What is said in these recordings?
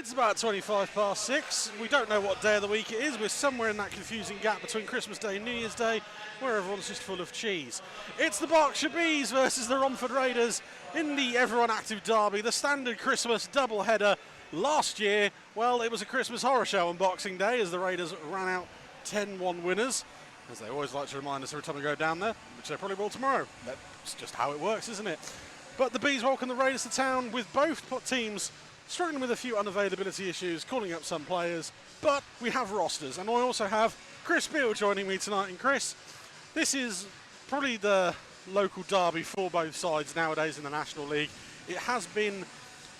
It's about 25 past 6. We don't know what day of the week it is. We're somewhere in that confusing gap between Christmas Day and New Year's Day, where everyone's just full of cheese. It's the Berkshire Bees versus the Romford Raiders in the everyone active derby, the standard Christmas doubleheader. Last year, well, it was a Christmas horror show on Boxing Day as the Raiders ran out 10-1 winners, as they always like to remind us every time we go down there, which they probably will tomorrow. That's just how it works, isn't it? But the Bees welcome the Raiders to town with both teams struggling with a few unavailability issues, calling up some players, but we have rosters, and I also have Chris Beale joining me tonight. And Chris, this is probably the local derby for both sides nowadays in the National League. It has been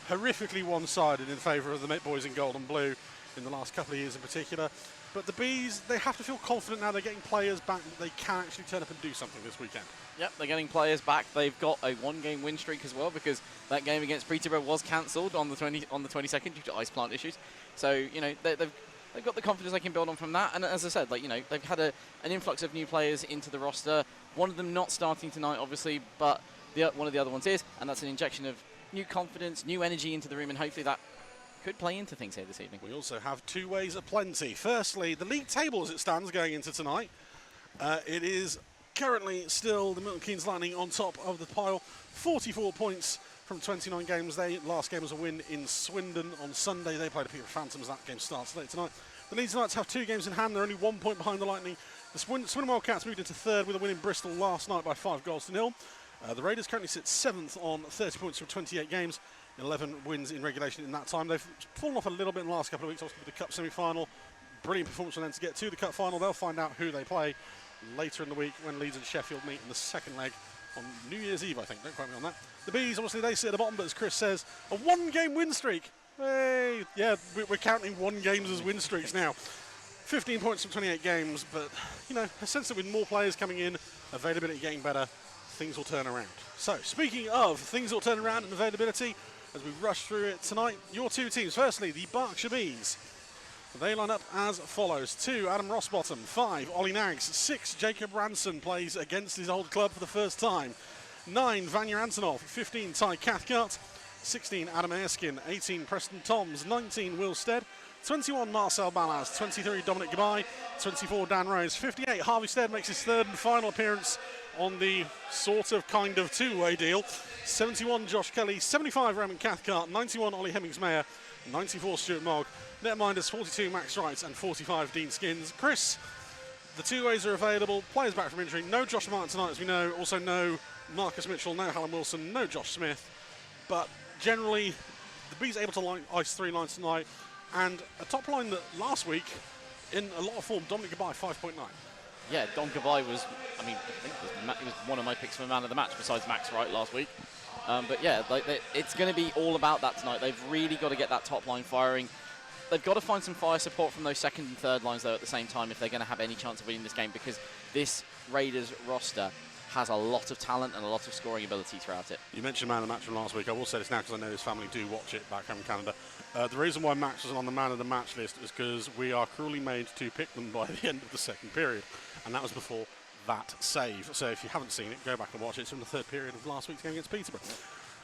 horrifically one-sided in favour of the Met Boys in gold and blue in the last couple of years in particular, but the Bees, they have to feel confident now they're getting players back that they can actually turn up and do something this weekend. Yep, they're getting players back. They've got a one-game win streak as well, because that game against Peterborough was cancelled on the 22nd due to ice plant issues. So, you know, they've got the confidence they can build on from that. And as I said, like, you know, they've had an influx of new players into the roster. One of them not starting tonight, obviously, but one of the other ones is, and that's an injection of new confidence, new energy into the room, and hopefully that could play into things here this evening. We also have two ways of plenty. Firstly, the league table as it stands going into tonight. It is currently still the Milton Keynes Lightning on top of the pile, 44 points from 29 games. Last game was a win in Swindon on Sunday. They played the Peterborough Phantoms. That game starts late tonight. The Leeds Knights have 2 games in hand. They're only 1 point behind the Lightning. The Swindon Wildcats moved into third with a win in Bristol last night by 5-0. The Raiders currently sit 7th on 30 points from 28 games, 11 wins in regulation in that time. They've fallen off a little bit in the last couple of weeks, obviously with the Cup semi-final. Brilliant performance for them to get to the Cup final. They'll find out who they play later in the week when Leeds and Sheffield meet in the second leg on New Year's Eve, I think. Don't quote me on that. The Bees, obviously, they sit at the bottom, but as Chris says, a 1-game win streak. Hey, yeah, we're counting 1 games as win streaks now. 15 points from 28 games, but, you know, a sense that with more players coming in, availability getting better, things will turn around. So, speaking of things that will turn around and availability, as we rush through it tonight, your two teams. Firstly, the Berkshire Bees. They line up as follows. 2, Adam Rossbottom. 5, Ollie Naggs. 6, Jacob Ranson plays against his old club for the first time. 9, Vanya Antonov. 15, Ty Cathcart. 16, Adam Erskine. 18, Preston Toms. 19, Will Stead. 21, Marcel Ballas. 23, Dominic Gabai. 24, Dan Rose. 58, Harvey Stead makes his 3rd and final appearance on the sort of kind of two-way deal. 71, Josh Kelly. 75, Roman Cathcart. 91, Ollie Hemmings-Mayer. 94, Stuart Mogg. Netminders 42, Max Wright, and 45, Dean Skins. Chris, the two ways are available. Players back from injury. No Josh Martin tonight, as we know. Also no Marcus Mitchell, no Hallam Wilson, no Josh Smith. But generally, the Bees able to ice 3 lines tonight. And a top line that last week, in a lot of form, Dominic Gabai, 5.9. Yeah, Dom Gabai was, I mean, I think it was one of my picks for man of the match besides Max Wright last week. But yeah, it's going to be all about that tonight. They've really got to get that top line firing. They've got to find some fire support from those second and third lines, though, at the same time, if they're going to have any chance of winning this game, because this Raiders roster has a lot of talent and a lot of scoring ability throughout it. You mentioned man of the match from last week. I will say this now because I know his family do watch it back home in Canada. The reason why Max wasn't on the man of the match list is because we are cruelly made to pick them by the end of the second period, and that was before that save. So if you haven't seen it, go back and watch it. It's from the 3rd period of last week's game against Peterborough.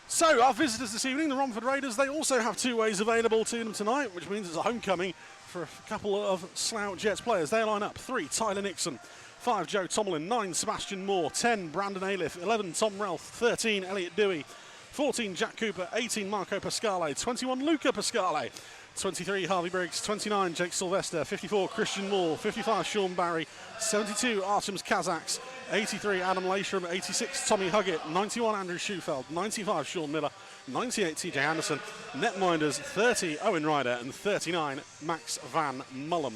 So, our visitors this evening, the Romford Raiders, they also have 2 ways available to them tonight, which means it's a homecoming for a couple of Slough Jets players. They line up. 3, Tyler Nixon. 5, Joe Tomlin. 9, Sebastian Moore. 10, Brandon Aliff. 11, Tom Ralph. 13, Elliot Dewey. 14, Jack Cooper. 18, Marco Pascale. 21, Luca Pascale. 23, Harvey Briggs. 29, Jake Sylvester. 54, Christian Moore. 55, Sean Barry. 72, Artems Kazaks. 83, Adam Lasham. 86, Tommy Huggett. 91, Andrew Schufeld. 95, Sean Miller. 98, TJ Anderson. Netminders, 30, Owen Ryder. And 39, Max Van Mullum.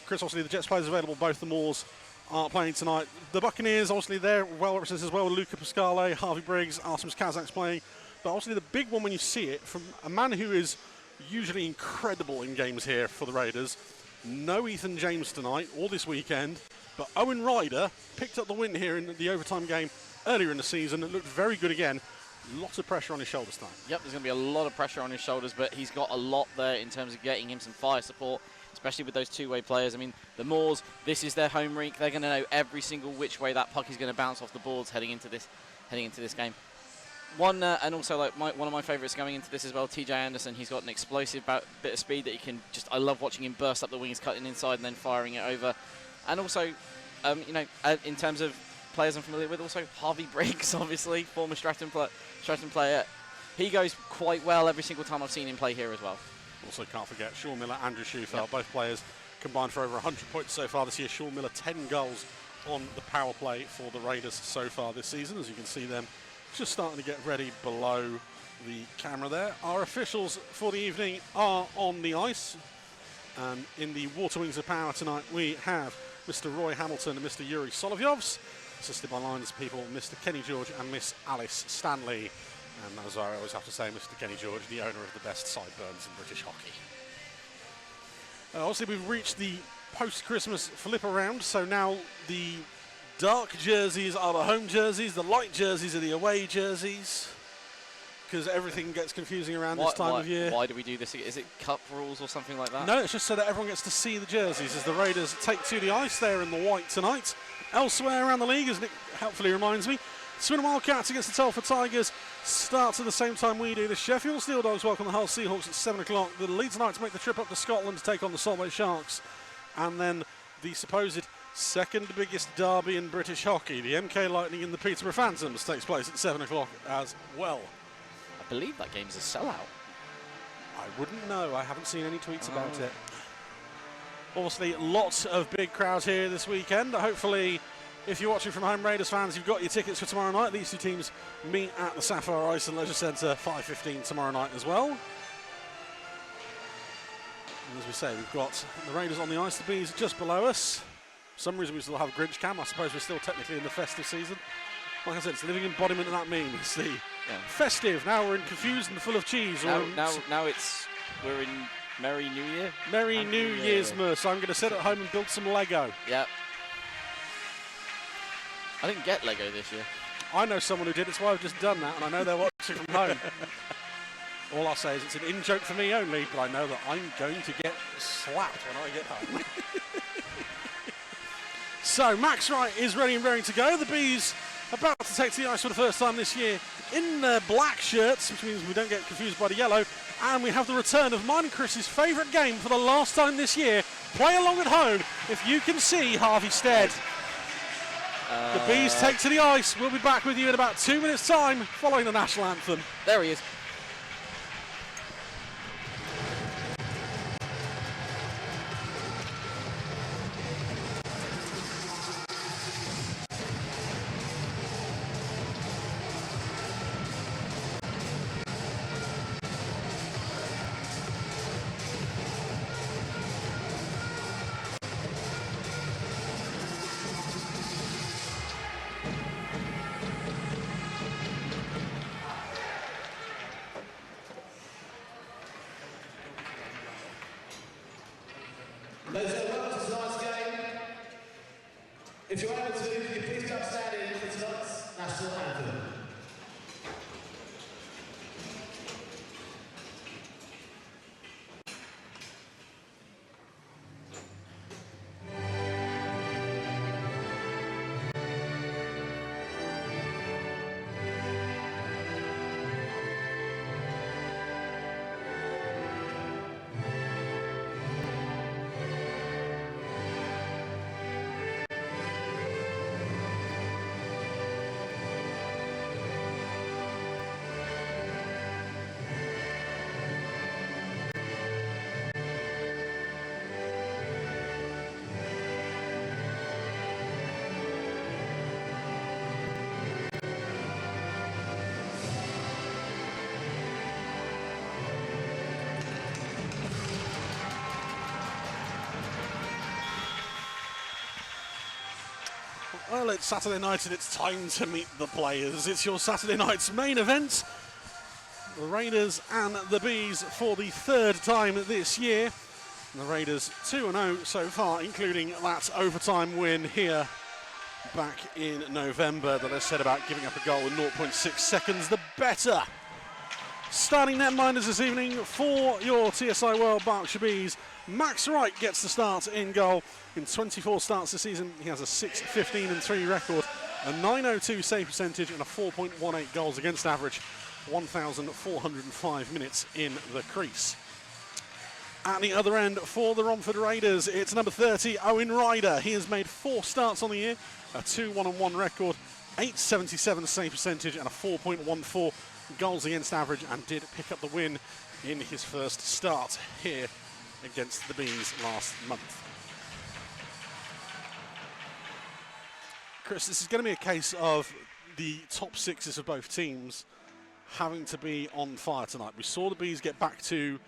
Chris, obviously, the Jets players available. Both the Moors are playing tonight. The Buccaneers, obviously, they're well represented as well with Luca Pascale, Harvey Briggs, Artems Kazaks playing. But obviously, the big one when you see it from a man who is usually incredible in games here for the Raiders. No Ethan James tonight or this weekend, but Owen Ryder picked up the win here in the overtime game earlier in the season. It looked very good again. Lots of pressure on his shoulders tonight. Yep, there's going to be a lot of pressure on his shoulders, but he's got a lot there in terms of getting him some fire support, especially with those two-way players. I mean, the Moors, this is their home rink. They're going to know every single which way that puck is going to bounce off the boards heading into this game. And also like one of my favourites going into this as well, TJ Anderson. He's got an explosive bit of speed that he can I love watching him burst up the wings, cutting inside and then firing it over. And also, in terms of players I'm familiar with, also Harvey Briggs, obviously, former Stratton player. He goes quite well every single time I've seen him play here as well. Also can't forget Sean Miller, Andrew Schufeld, both players combined for over 100 points so far this year. Sean Miller 10 goals on the power play for the Raiders so far this season. As you can see them just starting to get ready below the camera there. Our officials for the evening are on the ice. And in the Water Wings of Power tonight we have Mr. Roy Hamilton and Mr. Yuri Solovyovs, assisted by lines people Mr. Kenny George and Miss Alice Stanley. And as I always have to say, Mr. Kenny George, the owner of the best sideburns in British hockey. Obviously, we've reached the post-Christmas flip around, so now the dark jerseys are the home jerseys, the light jerseys are the away jerseys, because everything gets confusing around this time of year. Why do we do this? Is it cup rules or something like that? No, it's just so that everyone gets to see the jerseys as the Raiders take to the ice. They're in the white tonight. Elsewhere around the league, as Nick helpfully reminds me, Swindon Wildcats against the Telford Tigers starts at the same time we do. The Sheffield Steel Dogs welcome the Hull Seahawks at 7 o'clock. The Leeds Knights make the trip up to Scotland to take on the Solway Sharks. And then the supposed second biggest derby in British hockey, the MK Lightning and the Peterborough Phantoms, takes place at 7 o'clock as well. I believe that game's a sellout. I wouldn't know. I haven't seen any tweets about it. Obviously, lots of big crowds here this weekend. Hopefully, if you're watching from home, Raiders fans, you've got your tickets for tomorrow night. These two teams meet at the Sapphire Ice and Leisure Centre 5:15 tomorrow night as well. And as we say, we've got the Raiders on the ice, the Bees just below us. For some reason we still have a Grinch cam. I suppose we're still technically in the festive season. Like I said, it's the living embodiment of that meme. It's the festive. Now we're in confused and full of cheese. Now we're in Merry New Year. Merry New Year's, so I'm going to sit at home and build some Lego. Yep. I didn't get Lego this year. I know someone who did. It's why I've just done that, and I know they're watching from home. All I'll say is it's an in-joke for me only, but I know that I'm going to get slapped when I get home. So, Max Wright is ready and raring to go. The Bees about to take to the ice for the first time this year in their black shirts, which means we don't get confused by the yellow. And we have the return of mine and Chris's favourite game for the last time this year. Play along at home if you can see Harvey Stead. The Bees take to the ice. We'll be back with you in about 2 minutes' time following the national anthem. There he is. Ladies and gentlemen, welcome to tonight's game. If you're able to, can you please come stand in for tonight's national anthem. Well, it's Saturday night and it's time to meet the players. It's your Saturday night's main event. The Raiders and the Bees for the third time this year. And the Raiders 2-0 so far, including that overtime win here back in November that I said about giving up a goal in 0.6 seconds, the better. Starting netminders this evening for your TSI World Berkshire Bees. Max Wright gets the start in goal. In 24 starts this season, he has a 6-15-3 record. A 902 save percentage and a 4.18 goals against average. 1,405 minutes in the crease. At the other end for the Romford Raiders, it's number 30, Owen Ryder. He has made 4 starts on the year, a 2-1-1 record, 877 save percentage and a 4.14 goals against average, and did pick up the win in his first start here against the Bees last month. Chris, this is going to be a case of the top sixes of both teams having to be on fire tonight. We saw the Bees get back to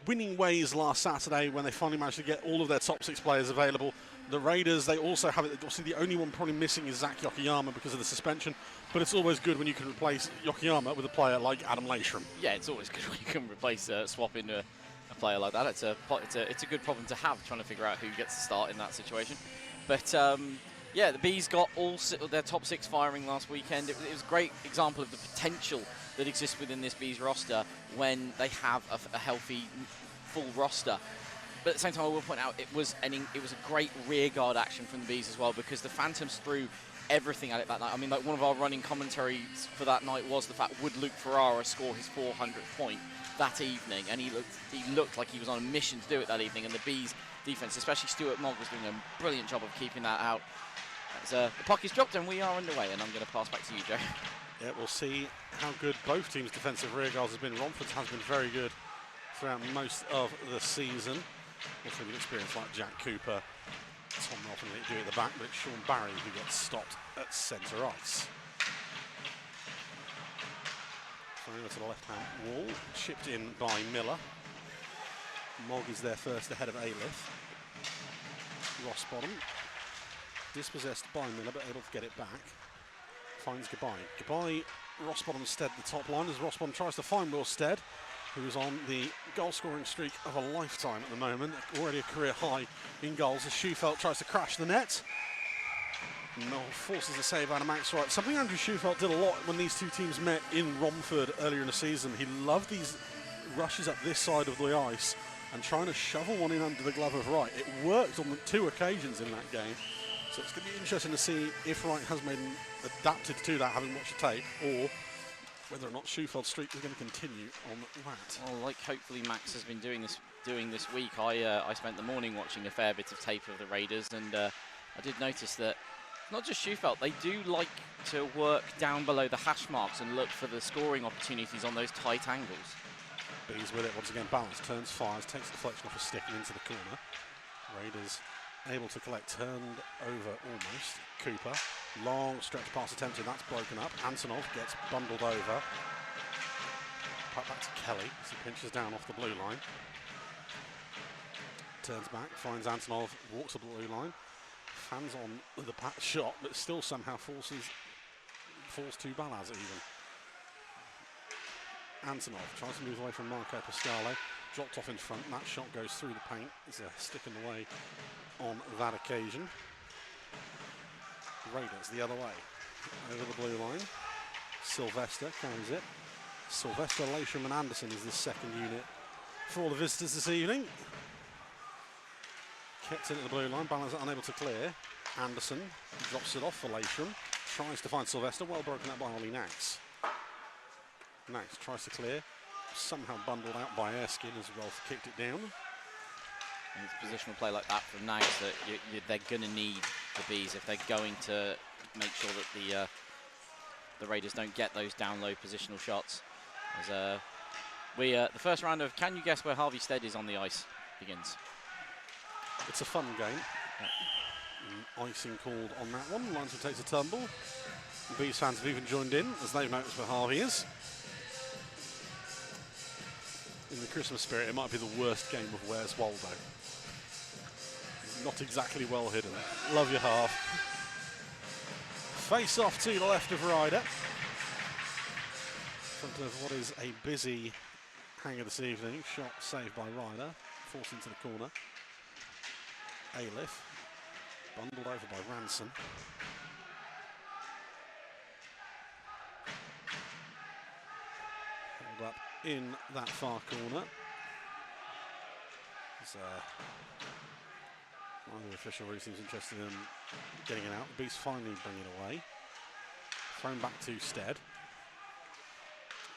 winning ways last Saturday when they finally managed to get all of their top 6 players available. The Raiders, they also have it. Obviously, the only one probably missing is Zach Yokoyama because of the suspension, but it's always good when you can replace Yokoyama with a player like Adam Lashram. Yeah, it's always good when you can replace, swap into a player like that. It's a good problem to have, trying to figure out who gets to start in that situation. But yeah, the Bees got all their top 6 firing last weekend. It was a great example of the potential that exists within this Bees roster when they have a healthy, full roster. But at the same time, I will point out it was a great rearguard action from the Bees as well, because the Phantoms threw everything at it that night. I mean, like, one of our running commentaries for that night was the fact, would Luke Ferrara score his 400th point that evening? And he looked like he was on a mission to do it that evening. And the Bees defense, especially Stuart Mogg, was doing a brilliant job of keeping that out. The puck is dropped and we are underway, and I'm going to pass back to you, Joe. Yeah, we'll see how good both teams' defensive rearguards have been. Romford's has been very good throughout most of the season. Also with experience like Jack Cooper, Tom Melton do it at the back, but it's Sean Barry who gets stopped at centre ice. Over to the left-hand wall, chipped in by Miller. Mogg is there first ahead of Ailith. Ross Bottom, dispossessed by Miller, but able to get it back. Finds Gabai. Gabai, Rossbottom Stead the top line as Rossbottom tries to find Will Stead, who's on the goal-scoring streak of a lifetime at the moment, already a career high in goals as Schufelt tries to crash the net. No, forces a save out of Max Wright. Something Andrew Schufelt did a lot when these two teams met in Romford earlier in the season. He loved these rushes up this side of the ice and trying to shovel one in under the glove of Wright. It worked on the 2 occasions in that game. So it's going to be interesting to see if Wright has adapted to that, having watched the tape, or whether or not Schufeld's streak is going to continue on that. Well, like hopefully Max has been doing this week, I spent the morning watching a fair bit of tape of the Raiders, and I did notice that not just Schufelt, they do like to work down below the hash marks and look for the scoring opportunities on those tight angles. Bees with it once again, balance, turns, fires, takes the deflection off a stick and into the corner. Raiders able to collect, turned over almost. Cooper, long stretch pass attempted, that's broken up. Antonov gets bundled over. Puck back to Kelly as he pinches down off the blue line. Turns back, finds Antonov, walks the blue line. Fans on the shot, but still somehow falls to Balaz even. Antonov tries to move away from Marco Pascale, dropped off in front, and that shot goes through the paint. There's a stick in the way on that occasion. Raiders the other way, over the blue line. Sylvester carries it. Sylvester, Lashram and Anderson is the second unit for all the visitors this evening. Kept in at the blue line, Balance unable to clear. Anderson drops it off for Lashram, tries to find Sylvester, well broken up by Ollie Nax. Nax tries to clear, somehow bundled out by Erskine as well, kicked it down. And it's positional play like that from Nax that they're going to need the Bees if they're going to make sure that the Raiders don't get those down low positional shots. As the first round of Can You Guess Where Harvey Stead Is on the Ice begins. It's a fun game. Icing called on that one. Linesman takes a tumble. The Bees fans have even joined in as they've noticed where Harvey is. In the Christmas spirit, it might be the worst game of Where's Waldo. Not exactly well hidden. Love your half. Face off to the left of Ryder. In front of what is a busy hanger this evening. Shot saved by Ryder. Forced into the corner. Ailith. Bundled over by Ranson. Held up in that far corner. Neither official really seems interested in getting it out. The Beast finally bring it away. Thrown back to Stead.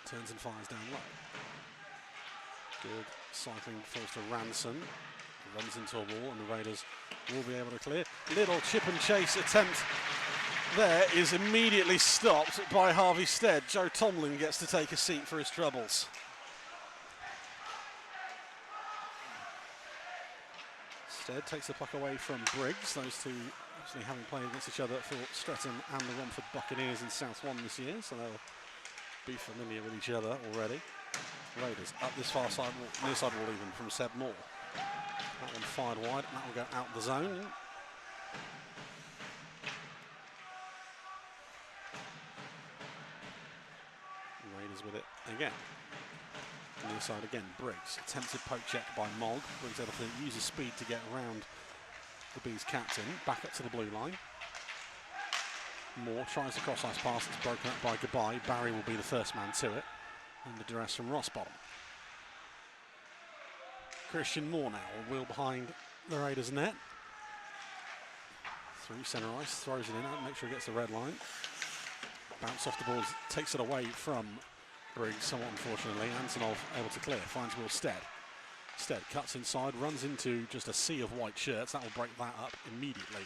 Turns and fires down low. Good cycling falls to Ranson. Runs into a wall and the Raiders will be able to clear. Little chip and chase attempt there is immediately stopped by Harvey Stead. Joe Tomlin gets to take a seat for his troubles. Stead takes the puck away from Briggs. Those two actually having played against each other for Streatham and the Romford Buccaneers in South 1 this year, so they'll be familiar with each other already. Raiders up this far side wall, near side wall even from Seb Moore. That one fired wide, and that will go out the zone. Raiders with it again. Near side again, Briggs. Attempted poke check by Mogg. Briggs able to use his speed to get around the Bees captain. Back up to the blue line. Moore tries the cross ice pass. It's broken up by Goodbye. Barry will be the first man to it. Under duress from Rossbottom. Christian Moore now will wheel behind the Raiders' net. Through centre ice, throws it in, make sure he gets the red line. Bounce off the balls, takes it away from Briggs, somewhat unfortunately. Antonov able to clear, finds Will Stead. Stead cuts inside, runs into just a sea of white shirts. That will break that up immediately.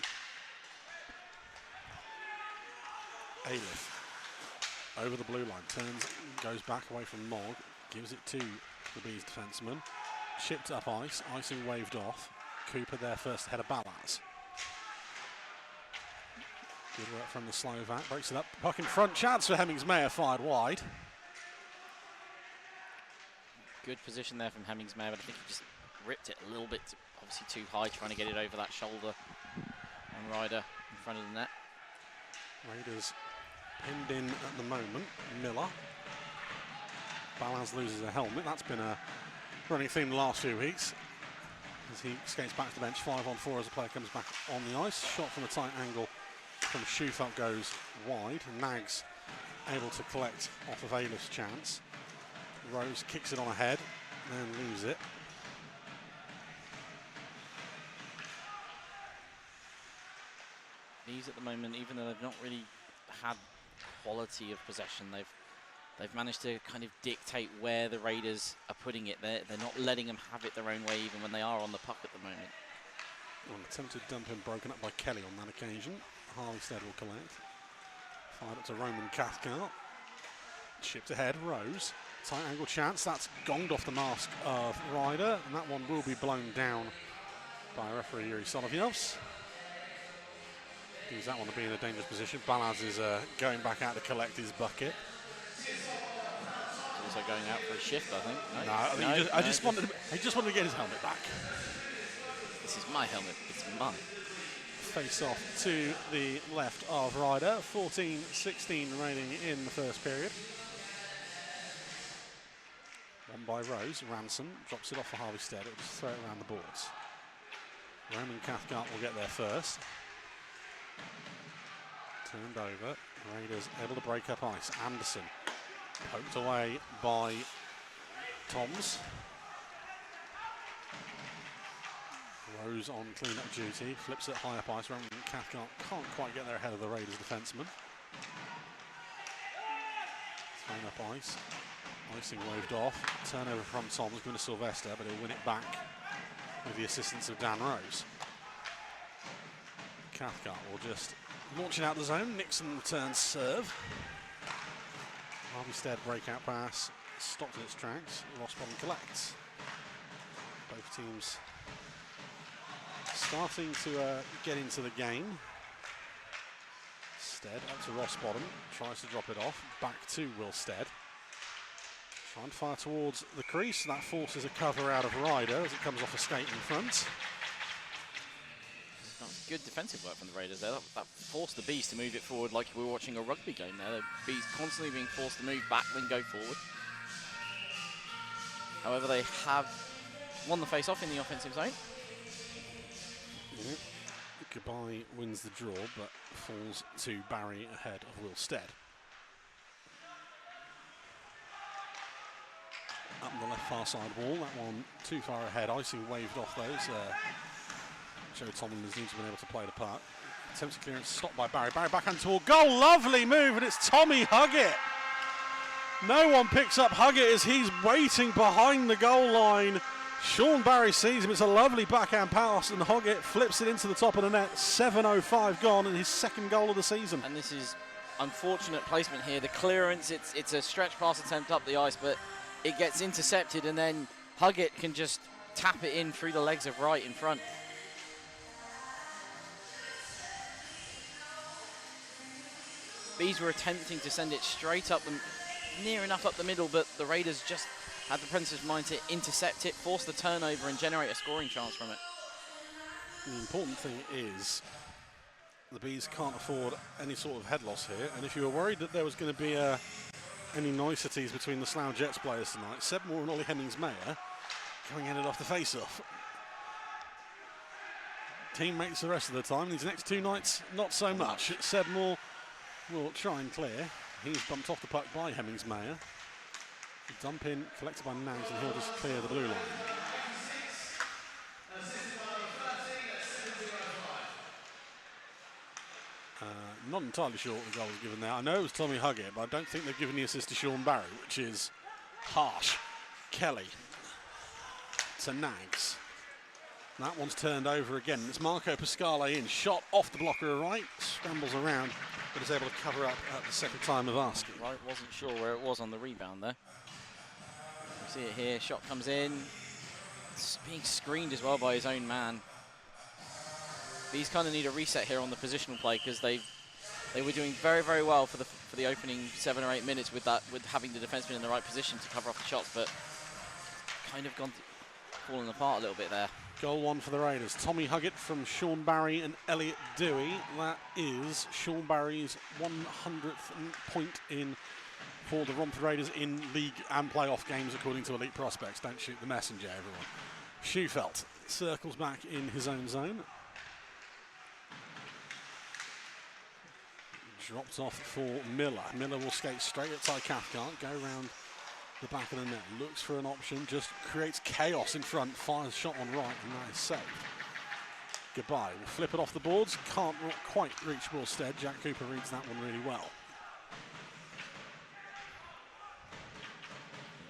Ailiff over the blue line, turns, goes back away from Mogg, gives it to the Bees defenseman. Chipped up ice, icing waved off. Cooper there first ahead of Balaz. Good work from the Slovak, breaks it up, puck in front, chance for Hemmings-Mayer, fired wide. Good position there from Hemmings-Mayer, but I think he just ripped it a little bit, obviously too high, trying to get it over that shoulder on Ryder in front of the net. Raiders pinned in at the moment. Miller. Balaz loses a helmet. That's been a running theme the last few weeks. As he skates back to the bench, 5-on-4 as the player comes back on the ice. Shot from a tight angle from Schufelt goes wide. Nags able to collect off of Ailiff's chance. Rose kicks it on ahead, then leaves it. These at the moment, even though they've not really had quality of possession, they've managed to kind of dictate where the Raiders are putting it. They're not letting them have it their own way, even when they are on the puck at the moment. Well, an attempted dump in broken up by Kelly on that occasion. Harvey Stead will collect. Fired up to Roman Cathcart. Chipped ahead, Rose. Tight angle chance, that's gonged off the mask of Ryder, and that one will be blown down by referee Yuri Solovyovs. Gives that one to be in a dangerous position. Balaz is going back out to collect his bucket. Also going out for a shift, I think. I just wanted to get his helmet back. This is my helmet, it's mine. Face off to the left of Ryder. 14-16 remaining in the first period. One by Rose. Ransom drops it off for Harvey Stead. It'll just throw it around the boards. Roman Cathcart will get there first. Turned over. Raiders able to break up ice. Anderson poked away by Toms. Rose on clean-up duty. Flips it high up ice. Roman Cathcart can't quite get there ahead of the Raiders defenseman. Thrown up ice. Icing waved off. Turnover from Toms, going to Sylvester, but he'll win it back with the assistance of Dan Rose. Cathcart will just launch it out the zone. Nixon returns serve. Harvey Stead breakout pass. Stopped in its tracks. Rossbottom collects. Both teams starting to get into the game. Stead up to Rossbottom. Tries to drop it off. Back to Will Stead. Trying to fire towards the crease. That forces a cover out of Ryder as it comes off a skate in front. That's good defensive work from the Raiders there. That forced the Bees to move it forward like we were watching a rugby game there. The Bees constantly being forced to move back, then go forward. However, they have won the face-off in the offensive zone. Goodbye wins the draw, but falls to Barry ahead of Will Stead. Up the left far side wall, that one too far ahead. Icing waved off those. Joe Tomlin has needs to been able to play the part. Attempted clearance, stopped by Barry. Barry backhand toward goal. Lovely move, and it's Tommy Huggett. No one picks up Huggett as he's waiting behind the goal line. Sean Barry sees him. It's a lovely backhand pass, and Huggett flips it into the top of the net. 7:05 gone, and his second goal of the season. And this is unfortunate placement here. The clearance, it's a stretch pass attempt up the ice, but it gets intercepted, and then Huggett can just tap it in through the legs of Wright in front. Bees were attempting to send it straight up, near enough up the middle, but the Raiders just had the presence of mind to intercept it, force the turnover, and generate a scoring chance from it. The important thing is the Bees can't afford any sort of head loss here, and if you were worried that there was going to be any niceties between the Slough Jets players tonight, Seb Moore and Ollie Hemmings-Mayer going at it off the face-off. Teammates the rest of the time. These next two nights, not so much. Seb Moore will try and clear. He's bumped off the puck by Hemmings-Mayer. Dump in, collected by Nags, and he'll just clear the blue line. Not entirely sure what the goal was given there. I know it was Tommy Huggett, but I don't think they've given the assist to Sean Barry, which is harsh. Kelly to Nags. That one's turned over again. It's Marco Pasquale in, shot off the blocker right, scrambles around, but is able to cover up at the second time of asking. Wright wasn't sure where it was on the rebound there. You see it here, shot comes in. It's being screened as well by his own man. These kind of need a reset here on the positional play, because they were doing very, very well for the opening 7 or 8 minutes with having the defenseman in the right position to cover off the shots, but kind of fallen apart a little bit there. Goal one for the Raiders. Tommy Huggett from Sean Barry and Elliot Dewey. That is Sean Barry's 100th point in for the Romford Raiders in league and playoff games, according to Elite Prospects. Don't shoot the messenger, everyone. Schufelt circles back in his own zone. Dropped off for Miller. Miller will skate straight at Ty Cathcart, go round the back of the net, looks for an option, just creates chaos in front, fires shot on right, and that is saved. Goodbye. We'll flip it off the boards. Can't quite reach Wilstead. Jack Cooper reads that one really well.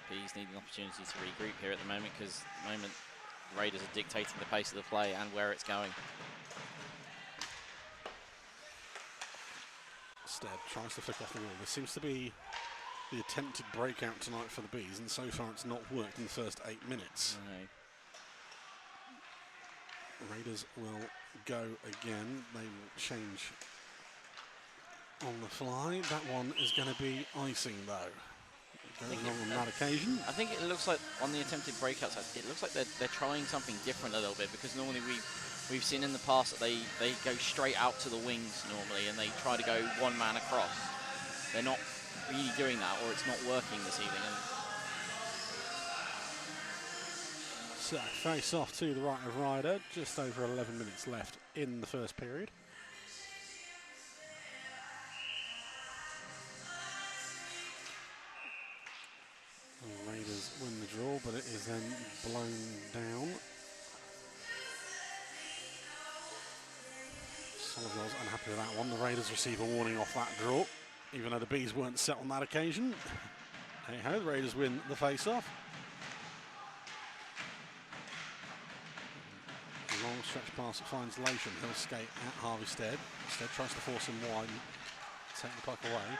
Bees need an opportunity to regroup here at the moment, because at the moment the Raiders are dictating the pace of the play and where it's going. Stead tries to flick off the wall. This seems to be the attempted breakout tonight for the Bees, and so far it's not worked in the first 8 minutes. No. Raiders will go again. They will change on the fly. That one is going to be icing, though. Going wrong on that occasion. I think it looks like on the attempted breakouts, it looks like they're trying something different a little bit, because normally we've seen in the past that they go straight out to the wings normally, and they try to go one man across. They're not really doing that, or it's not working this evening. So, face off to the right of Ryder. Just over 11 minutes left in the first period. The Raiders win the draw, but it is then blown down. Somerville's unhappy with that one. The Raiders receive a warning off that draw, even though the Bees weren't set on that occasion. Hey ho, the Raiders win the face-off. Long stretch pass that finds Lation. He'll skate at Harvey Stead. Stead tries to force him wide and take the puck away.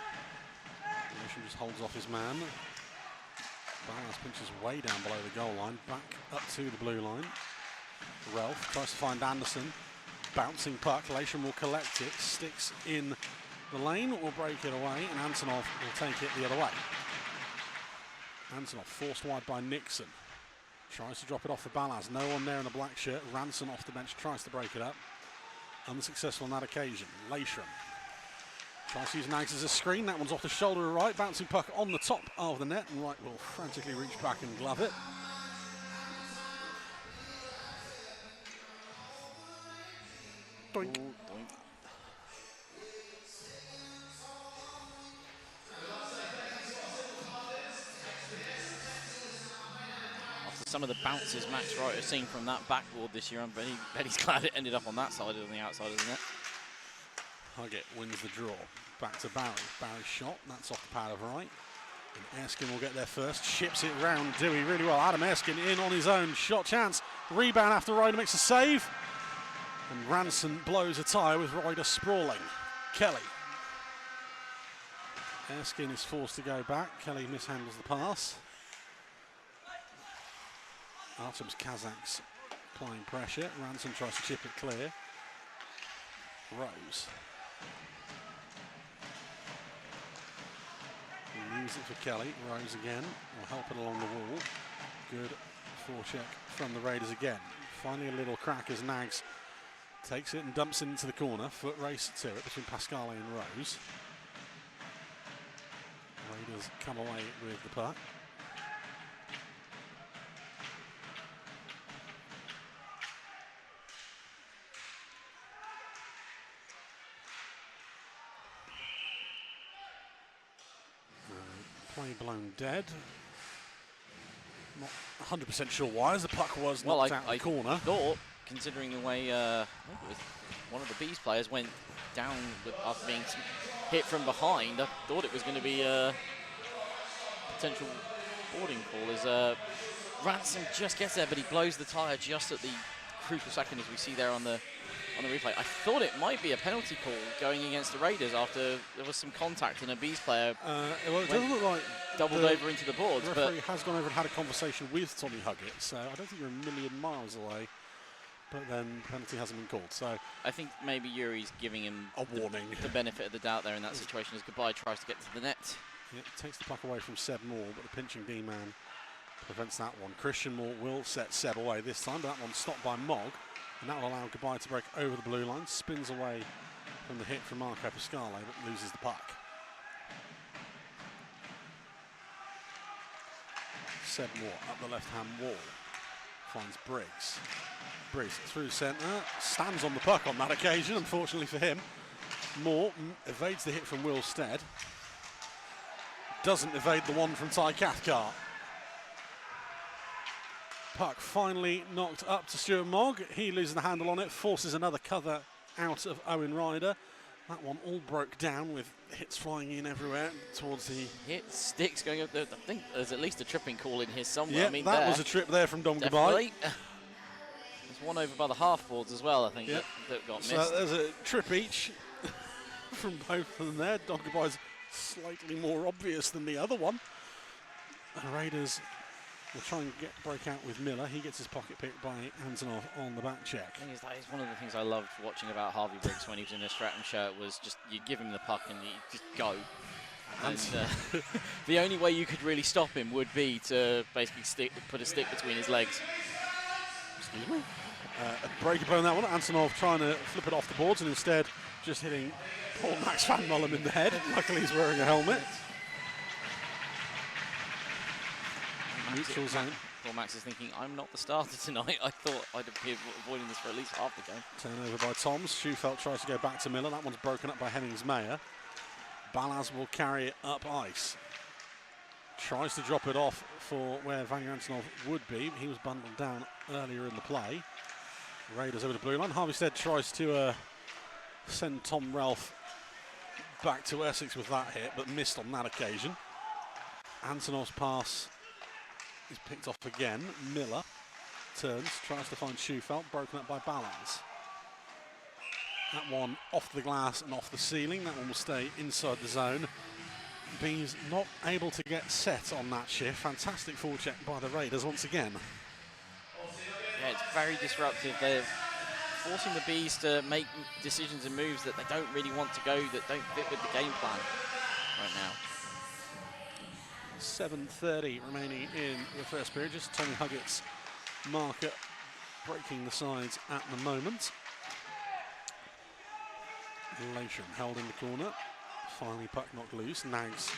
Lation just holds off his man. Ballas pinches way down below the goal line, back up to the blue line. Ralph tries to find Anderson. Bouncing puck, Lation will collect it, sticks in the lane, will break it away, and Antonov will take it the other way. Antonov forced wide by Nixon. Tries to drop it off for Ballas. No one there in a black shirt. Ranson off the bench tries to break it up. Unsuccessful on that occasion. Lashram tries to use Nags as a screen. That one's off the shoulder of Wright. Bouncing puck on the top of the net, and Wright will frantically reach back and glove it. Doink. Ooh, doink. some of the bounces Max Wright has seen from that backboard this year. Bet he's glad it ended up on that side than the outside, isn't it? Huggett wins the draw. Back to Barry. Barry's shot. That's off the pad of right. And Erskine will get there first. Ships it round Dewey really well. Adam Erskine in on his own. Shot chance. Rebound after Ryder makes a save. And Ranson blows a tyre with Ryder sprawling. Kelly. Erskine is forced to go back. Kelly mishandles the pass. Artem's Kazakhs applying pressure. Ranson tries to chip it clear. Rose. He leaves it for Kelly. Rose again. Will help it along the wall. Good forecheck from the Raiders again. Finally a little crack as Nags takes it and dumps it into the corner. Foot race to it between Pascale and Rose. Raiders come away with the puck. Play blown dead. Not 100% sure why, as the puck was knocked out the corner. I thought, considering the way I think it was one of the Bees players went down after being hit from behind, I thought it was going to be a potential boarding call as Ransom just gets there, but he blows the tyre just at the crucial second, as we see there on the replay. I thought it might be a penalty call going against the Raiders after there was some contact and a Bees player well, it doesn't look like doubled over into the boards. The referee has gone over and had a conversation with Tommy Huggett, so I don't think you're a million miles away. But then the penalty hasn't been called, so I think maybe Yuri's giving him a warning, the benefit of the doubt there in that situation, as Goodbye tries to get to the net. Yeah, takes the puck away from Seb Moore, but the pinching D-man prevents that one. Christian Moore will set Seb away this time, but that one's stopped by Mogg, and that will allow Goodbye to break over the blue line, spins away from the hit from Marco Pascale, but loses the puck. Seb Moore up the left-hand wall, finds Briggs. Briggs through centre, stands on the puck on that occasion, unfortunately for him. Moore evades the hit from Will Stead. Doesn't evade the one from Ty Cathcart. Puck finally knocked up to Stuart Mogg. He loses the handle on it, forces another cover out of Owen Ryder. That one all broke down with hits flying in everywhere towards the... Hit sticks going up there. I think there's at least a tripping call in here somewhere. Yeah, I mean, that was a trip there from Dom Goodbye. There's one over by the half boards as well, I think, that got missed. So there's a trip each from both of them there. Dom Goodbye's slightly more obvious than the other one. The Raiders will try and break out with Miller. He gets his pocket picked by Antonov on the back check. That is one of the things I loved watching about Harvey Briggs when he was in a Stratton shirt, was just you give him the puck and you just go. And the only way you could really stop him would be to basically put a stick between his legs. Excuse me? A break upon that one. Antonov trying to flip it off the boards and instead just hitting poor Max Van Mullum in the head. Luckily he's wearing a helmet. Neutral zone. Poor Max is thinking, I'm not the starter tonight. I thought I'd be avoiding this for at least half the game. Turnover by Toms. Schufelt tries to go back to Miller. That one's broken up by Hemmings-Mayer. Balaz will carry it up ice. Tries to drop it off for where Vanya Antonov would be. He was bundled down earlier in the play. Raiders over the blue line. Harvey Stead tries to send Tom Ralph back to Essex with that hit, but missed on that occasion. Antonov's pass is picked off again. Miller turns, tries to find Schufelt, broken up by Balaz. That one off the glass and off the ceiling. That one will stay inside the zone. Bees not able to get set on that shift. Fantastic forecheck by the Raiders once again. Yeah, it's very disruptive. They're forcing the Bees to make decisions and moves that they don't really want to go, that don't fit with the game plan right now. 7:30 remaining in the first period. Just Tommy Huggett's marker breaking the sides at the moment. Lation held in the corner. Finally puck knocked loose. Nags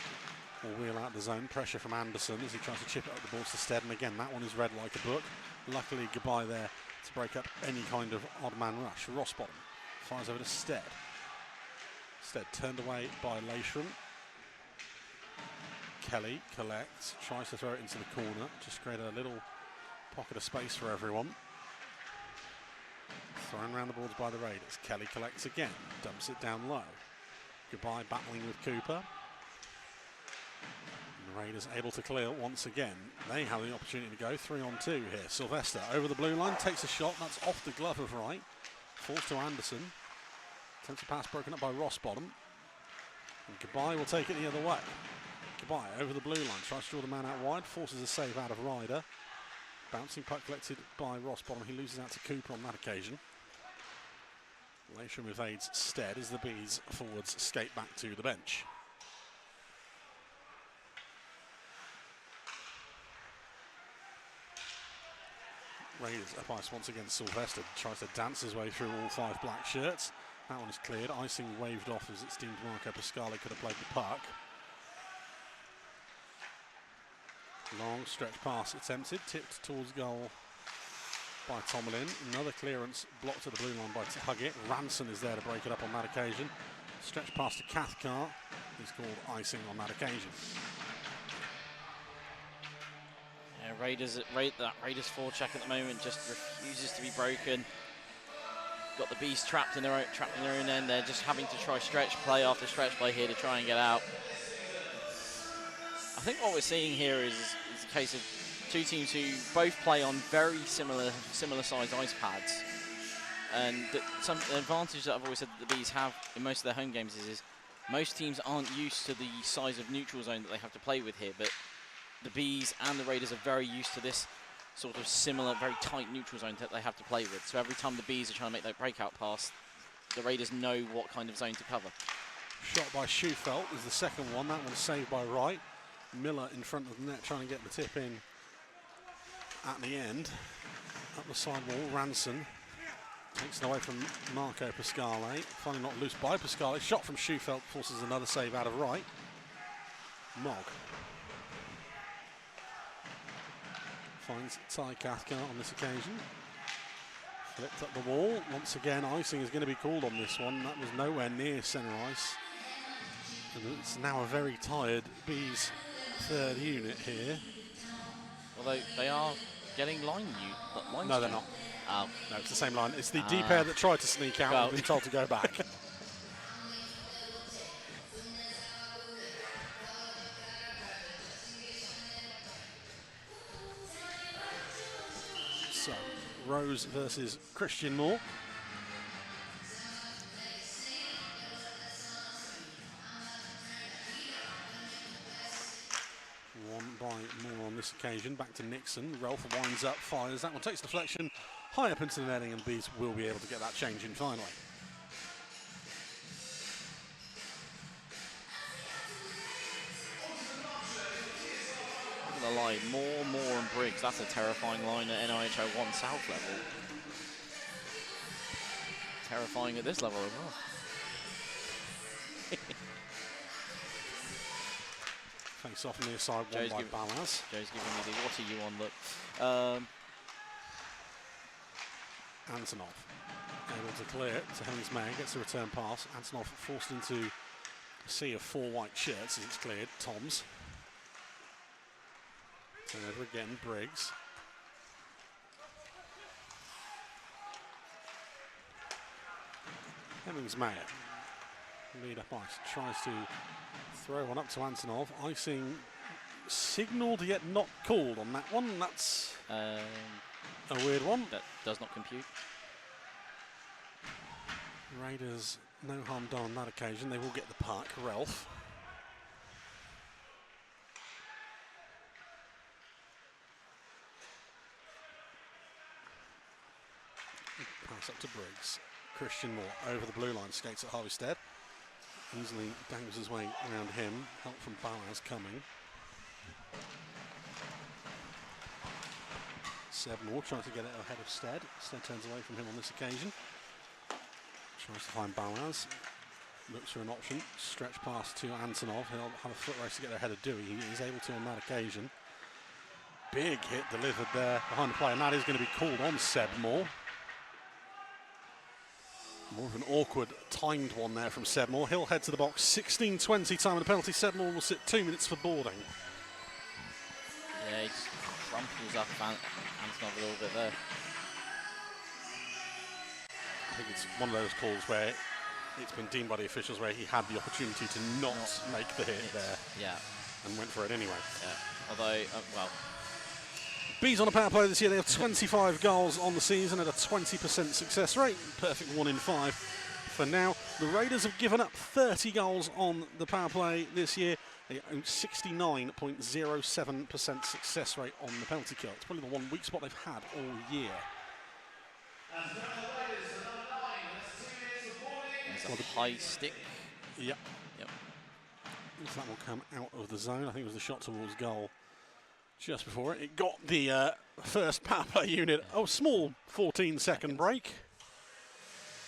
will wheel out the zone. Pressure from Anderson as he tries to chip it up the boards to Stead. And again, that one is read like a book. Luckily, Goodbye there to break up any kind of odd man rush. Rossbottom fires over to Stead. Stead turned away by Lation. Kelly collects, tries to throw it into the corner, just create a little Pocket of space for everyone. Thrown around the boards by the Raiders. Kelly collects again, dumps it down low. Goodbye battling with Cooper. And the Raiders able to clear once again. They have the opportunity to go 3-on-2 here. Sylvester over the blue line, takes a shot. That's off the glove of Wright. Falls to Anderson. Attempts a pass broken up by Rossbottom. And Goodbye will take it the other way. Goodbye over the blue line, tries to draw the man out wide, forces a save out of Ryder. Bouncing puck collected by Rossbottom. He loses out to Cooper on that occasion. Lasham evades Stead as the Bees forwards skate back to the bench. Raiders up ice once again. Sylvester tries to dance his way through all 5 black shirts. That one is cleared. Icing waved off as it seemed Marco Pasquale could have played the puck. Long stretch pass attempted, tipped towards goal by Tomlin. Another clearance blocked at the blue line by Huggett. Ranson is there to break it up on that occasion. Stretch pass to Cathcart. He's called icing on that occasion. Yeah, Raiders forecheck at the moment just refuses to be broken. Got the Bees trapped in their own end. They're just having to try stretch play after stretch play here to try and get out. I think what we're seeing here is a case of two teams who both play on very similar sized ice pads. And some advantage that I've always said that the Bees have in most of their home games is most teams aren't used to the size of neutral zone that they have to play with here, but the Bees and the Raiders are very used to this sort of similar, very tight neutral zone that they have to play with. So every time the Bees are trying to make that breakout pass, the Raiders know what kind of zone to cover. Shot by Schufelt is the second one. That one's saved by Wright. Miller in front of the net trying to get the tip in at the end. Up the side wall, Ranson takes it away from Marco Pasquale. Finally not loose by Pasquale. Shot from Schufelt forces another save out of Wright. Mogg finds Ty Cathcart on this occasion. Flipped up the wall. Once again, icing is going to be called on this one. That was nowhere near centre ice. And it's now a very tired Bees third unit here. Although they are getting line. No, they're not. Oh. No, it's the same line. It's the D pair that tried to sneak out and been told to go back. So, Rose versus Christian Moore. One by Moore on this occasion. Back to Nixon. Rolf winds up, fires. That one takes deflection high up into the netting, and Bees will be able to get that change in finally. The line, Moore and Briggs. That's a terrifying line at NIHL 1 South level. Terrifying at this level as well. Face off near side, one by Ballas. Joe's giving me the what are you on look. Antonov able to clear it to Haynes May, gets the return pass. Antonov forced into a sea of 4 white shirts as it's cleared. Toms. Turn over again, Briggs. Hemmings-Mayer. Lead up ice. Tries to throw one up to Antonov. Icing signalled yet not called on that one. That's a weird one. That does not compute. Raiders, no harm done on that occasion. They will get the puck. Ralph. Pass up to Briggs. Christian Moore over the blue line, skates at Harvey Stead. Easily dangles his way around him. Help from Ballas coming. Seb Moore trying to get it ahead of Stead. Stead turns away from him on this occasion. Tries to find Ballas. Looks for an option. Stretch pass to Antonov. He'll have a foot race to get ahead of Dewey. He is able to on that occasion. Big hit delivered there behind the play, and that is going to be called on Seb Moore. More of an awkward timed one there from Seb Moore. He'll head to the box. 16:20 time of the penalty. Seb Moore will sit 2 minutes for boarding. Yeah, he just crumples up Antonov a little bit there. I think it's one of those calls where it's been deemed by the officials where he had the opportunity to not make the hit there. Yeah. And went for it anyway. Yeah. Although, well. Bees on a power play this year, they have 25 goals on the season at a 20% success rate. Perfect 1 in 5 for now. The Raiders have given up 30 goals on the power play this year. They own 69.07% success rate on the penalty kill. It's probably the one weak spot they've had all year. There's a high stick. Yep. Yep. So that will come out of the zone. I think it was the shot towards goal just before it. It got the first power play unit. Oh, small 14-second break.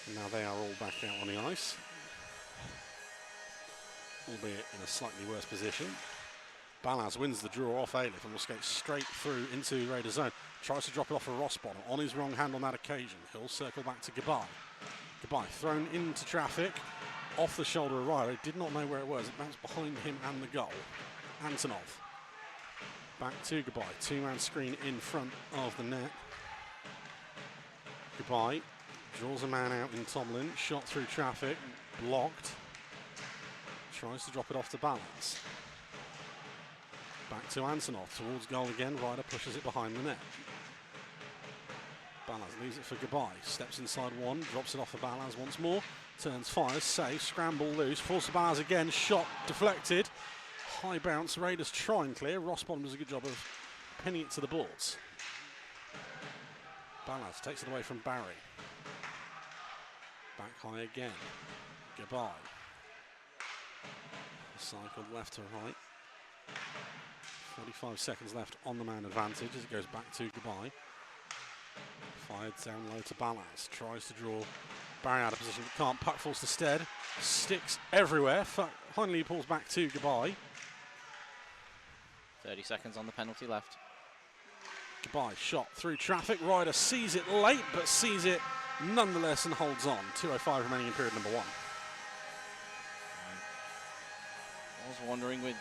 And now they are all back out on the ice. Albeit in a slightly worse position. Balaz wins the draw off Ailiff and will skate straight through into Raiders zone. Tries to drop it off for Rossbottom on his wrong hand on that occasion. He'll circle back to Gabai. Gabai thrown into traffic. Off the shoulder of Riley. Did not know where it was. It bounced behind him and the goal. Antonov. Back to Gabai. Two-man screen in front of the net. Gabai draws a man out in Tomlin. Shot through traffic. Blocked. Tries to drop it off to Balance. Back to Antonov. Towards goal again. Ryder pushes it behind the net. Balaz leaves it for Gabai. Steps inside one. Drops it off for Balaz once more. Turns, fires, safe, scramble loose, falls to Balaz again, shot deflected. High bounce, Raiders try and clear. Rossbottom does a good job of pinning it to the boards. Balaz takes it away from Barry. Back high again. Gabai. Cycled left to right. 45 seconds left on the man advantage as it goes back to Gabai. Fired down low to Balaz. Tries to draw Barry out of position, but can't. Puck falls to Stead. Sticks everywhere. Finally he pulls back to Gabai. 30 seconds on the penalty left. Gabai shot through traffic. Ryder sees it late, but sees it nonetheless and holds on. 2:05 remaining in period number 1. I was wondering with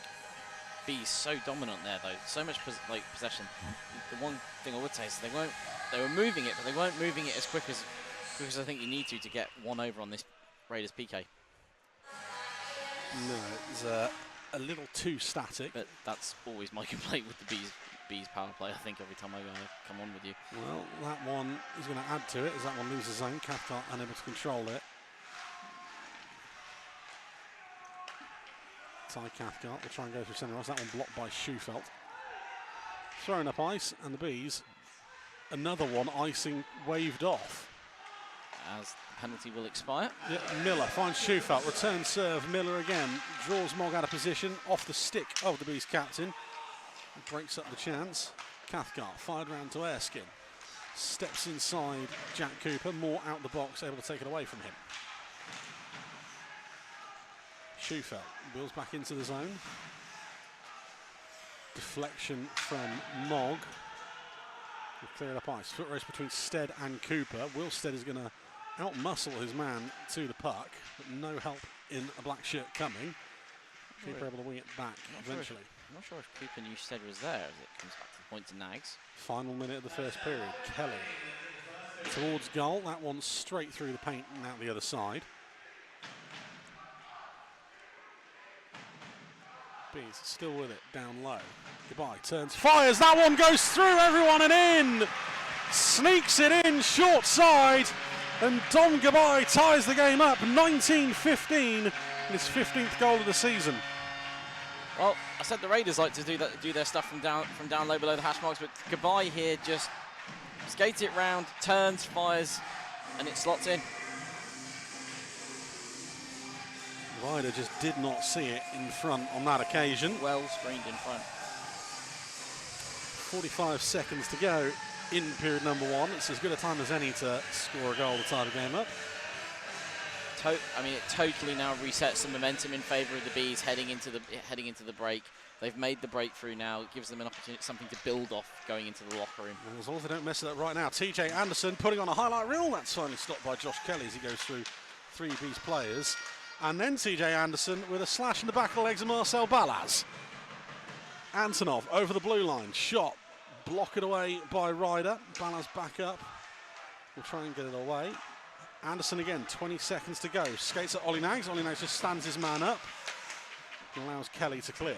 B so dominant there though, so much possession. The one thing I would say is they were moving it, but they weren't moving it as quick as I think you need to get one over on this Raiders PK. No, it's a little too static. But that's always my complaint with the Bees power play, I think, every time I come on with you. Well, that one is going to add to it as that one loses zone. Cathcart unable to control it. Ty Cathcart will try and go through centre ice. That one blocked by Schufelt. Thrown up ice, and the Bees, another one icing waved off. As the penalty will expire. Yeah, Miller finds Schufelt, return serve, Miller again, draws Mogg out of position, off the stick of the Bees captain. Breaks up the chance. Cathcart fired round to Erskine. Steps inside Jack Cooper, more out the box, able to take it away from him. Schufelt wheels back into the zone. Deflection from Mogg. Cleared up ice. Foot race between Stead and Cooper. Will Stead is going to outmuscle his man to the puck, but no help in a black shirt coming. Cooper able to wing it back eventually. I'm not sure if Cooper knew Stead was there as it comes back to the point to Nags. Final minute of the first period. Kelly towards goal. That one straight through the paint and out the other side. Bees still with it, down low. Gabai turns, fires, that one goes through everyone and in! Sneaks it in, short side, and Dom Gabai ties the game up, 19-15, his 15th goal of the season. Well, I said the Raiders like to do their stuff from down low below the hash marks, but Gabai here just skates it round, turns, fires, and it slots in. Ryder just did not see it in front on that occasion. Well screened in front. 45 seconds to go in period number 1. It's as good a time as any to score a goal to tie the game up. I mean, it totally now resets the momentum in favour of the Bees heading into the break. They've made the breakthrough now. It gives them an opportunity, something to build off going into the locker room. And as long as they don't mess it up right now, TJ Anderson putting on a highlight reel. That's finally stopped by Josh Kelly as he goes through 3 Bees players. And then TJ Anderson with a slash in the back of the legs of Marcel Balaz. Antonov over the blue line. Shot. Block it away by Ryder. Ballas back up. We'll try and get it away. Anderson again, 20 seconds to go. Skates at Ollie Nags. Ollie Nags just stands his man up and allows Kelly to clear.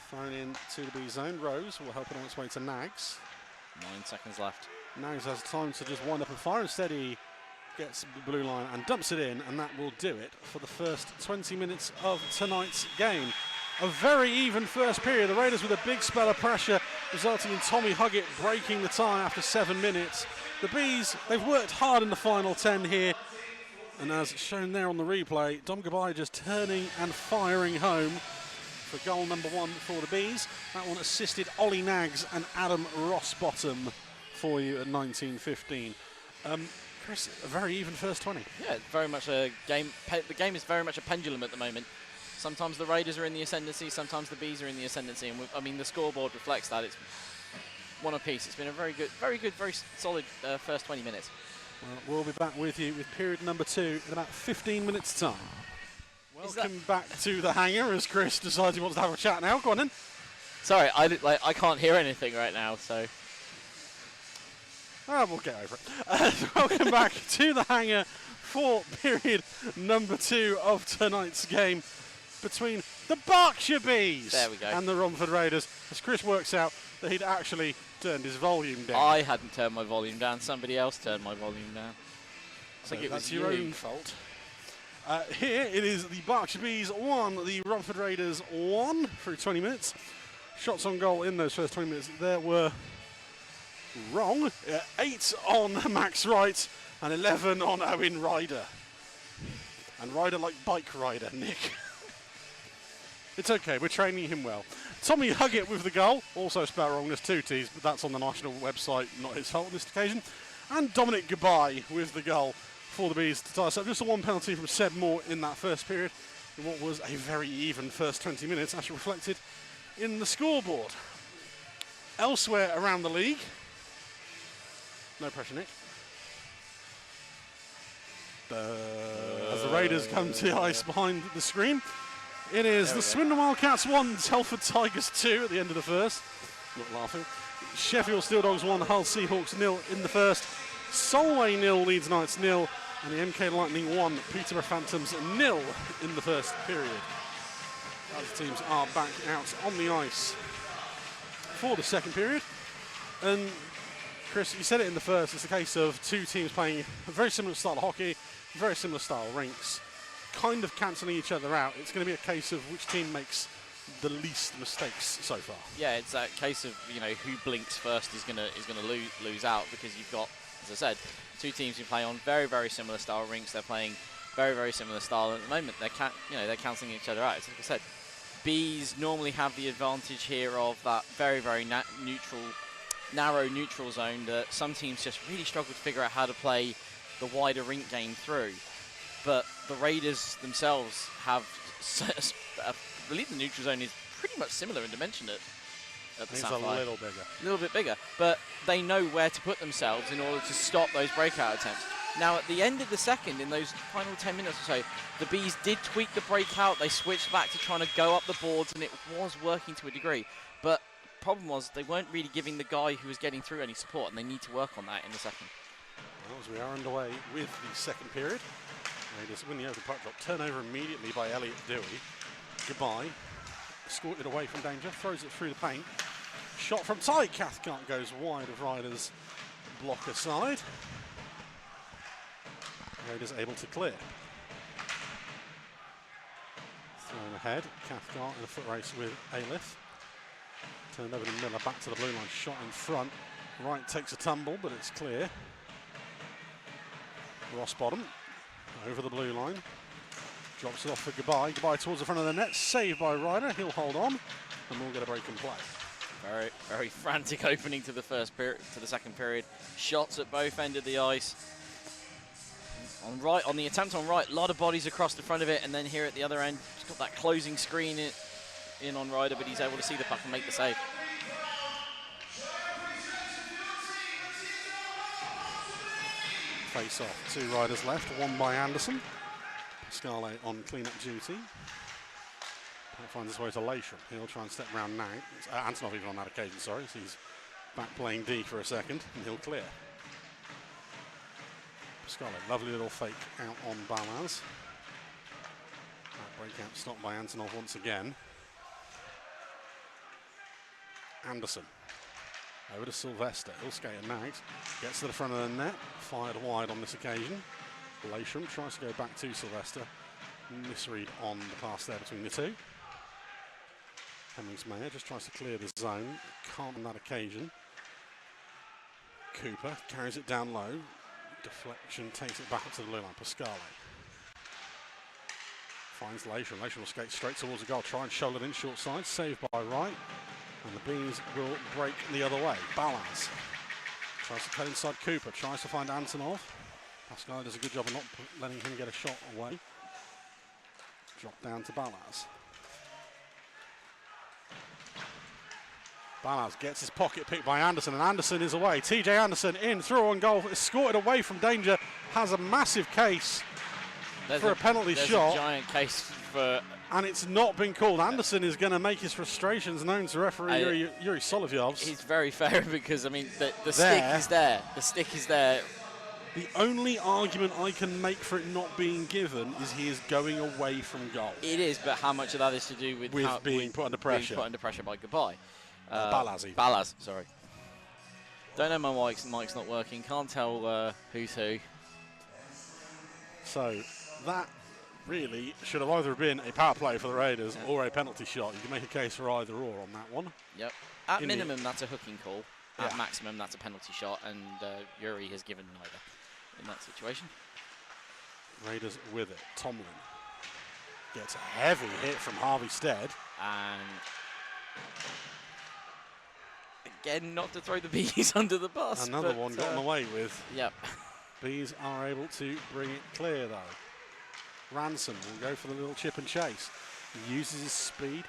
Thrown in to the B zone. Rose will help it on its way to Nags. 9 seconds left. Nags has time to just wind up and fire. Instead, he gets the blue line and dumps it in, and that will do it for the first 20 minutes of tonight's game. A very even first period. The Raiders with a big spell of pressure, resulting in Tommy Huggett breaking the tie after 7 minutes. The Bees, they've worked hard in the final 10 here, and as shown there on the replay, Dom Gabai just turning and firing home for goal number 1 for the Bees. That one assisted Ollie Nags and Adam Rossbottom for you at 19:15. Chris, a very even first 20. Yeah, it's very much a game. The game is very much a pendulum at the moment. Sometimes the Raiders are in the ascendancy, sometimes the Bees are in the ascendancy, and I mean the scoreboard reflects that. It's one apiece. It's been a very good, very solid first 20 minutes. Well, we'll be back with you with period number 2 in about 15 minutes' time. Welcome back to the hangar as Chris decides he wants to have a chat now. Go on then. Sorry, I can't hear anything right now, so. We'll get over it. Welcome back to the hangar for period number 2 of tonight's game between the Berkshire Bees and the Romford Raiders, as Chris works out that he'd actually turned his volume down. I hadn't turned my volume down. Somebody else turned my volume down. So that's your own fault. Here it is the Berkshire Bees 1, the Romford Raiders 1 through 20 minutes. Shots on goal in those first 20 minutes there were wrong. 8 on Max Wright and 11 on Owen Ryder. And Ryder like bike rider, Nick. It's okay, we're training him well. Tommy Huggett with the goal, also spelled wrong, there's 2 T's, but that's on the national website, not his fault on this occasion. And Dominic Gabai with the goal for the Bees to tie us up. Just a 1 penalty from Seb Moore in that first period, in what was a very even first 20 minutes, actually reflected in the scoreboard. Elsewhere around the league, no pressure, Nick. As the Raiders come to the ice behind the screen, it is the Swindon Wildcats 1, Telford Tigers 2 at the end of the first. Not laughing. Sheffield Steel Dogs 1, Hull Seahawks 0 in the first. Solway 0, Leeds Knights 0, and the MK Lightning 1, Peterborough Phantoms 0 in the first period. As the teams are back out on the ice for the second period. And Chris, you said it in the first, it's a case of 2 teams playing a very similar style of hockey, very similar style of rinks, kind of cancelling each other out. It's going to be a case of which team makes the least mistakes so far. Yeah, it's that case of, you know, who blinks first is going to lose out, because you've got, as I said, 2 teams who play on very, very similar style rinks. They're playing very, very similar style at the moment. They're cancelling each other out. As I said, Bees normally have the advantage here of that very, very narrow neutral zone that some teams just really struggle to figure out how to play the wider rink game through. But the Raiders themselves have, I believe the neutral zone is pretty much similar in dimension at the Sapphire. It's a little bit bigger. But they know where to put themselves in order to stop those breakout attempts. Now, at the end of the second, in those final 10 minutes or so, the Bees did tweak the breakout. They switched back to trying to go up the boards, and it was working to a degree. But the problem was they weren't really giving the guy who was getting through any support, and they need to work on that in the second. Well, as we are underway with the second period, Raiders win the open puck drop. Turnover immediately by Elliot Dewey. Goodbye. Escorted away from danger. Throws it through the paint. Shot from Ty Cathcart goes wide of Ryder's blocker side. Raiders able to clear. Thrown ahead. Cathcart in a foot race with Ailith. Turned over to Miller. Back to the blue line. Shot in front. Wright takes a tumble, but it's clear. Rossbottom over the blue line. Drops it off for Gabai. Gabai towards the front of the net. Saved by Ryder. He'll hold on, and we'll get a break and play. Very, very frantic opening to the first period, to the second period. Shots at both ends of the ice. On the attempt on Wright, a lot of bodies across the front of it, and then here at the other end, he's got that closing screen in on Ryder, but he's able to see the puck and make the save. Face off, 2 Riders left, 1 by Anderson. Pascale on clean-up duty. That finds his way to Lasham. He'll try and step around now. It's Antonov even on that occasion, sorry. So he's back playing D for a second, and he'll clear. Pascale, lovely little fake out on Balaz. That breakout stopped by Antonov once again. Anderson. Over to Sylvester. He'll skate a night. Gets to the front of the net. Fired wide on this occasion. Lasham tries to go back to Sylvester. Misread on the pass there between the two. Hemmings-Mayer just tries to clear the zone. Can't on that occasion. Cooper carries it down low. Deflection takes it back up to the blue line. Pascale finds Lasham. Lasham will skate straight towards the goal. Try and shoulder it in short side. Saved by Wright. And the Bees will break the other way. Balaz tries to cut inside Cooper. Tries to find Antonov. Pascale does a good job of not letting him get a shot away. Drop down to Balaz. Balaz gets his pocket picked by Anderson, and Anderson is away. TJ Anderson in, through on goal, escorted away from danger, has a massive case for a penalty shot. A giant case for... And it's not been called. Anderson is going to make his frustrations known to referee Yuri Solovyovs. He's very fair because, I mean, the stick is there. The stick is there. The only argument I can make for it not being given is he is going away from goal. It is, but how much of that is to do with being put under pressure? Being put under pressure by Goodbye. Balaz. Balaz, sorry. Don't know, my mic's not working. Can't tell who's who. So that really should have either been a power play for the Raiders or a penalty shot. You can make a case for either or on that one. Yep. At minimum, that's a hooking call. At maximum, that's a penalty shot, and Yuri has given neither in that situation. Raiders with it. Tomlin gets a heavy hit from Harvey Stead. And again, not to throw the Bees under the bus. Another one gotten away with. Yep. Bees are able to bring it clear, though. Ransom will go for the little chip and chase. He uses his speed,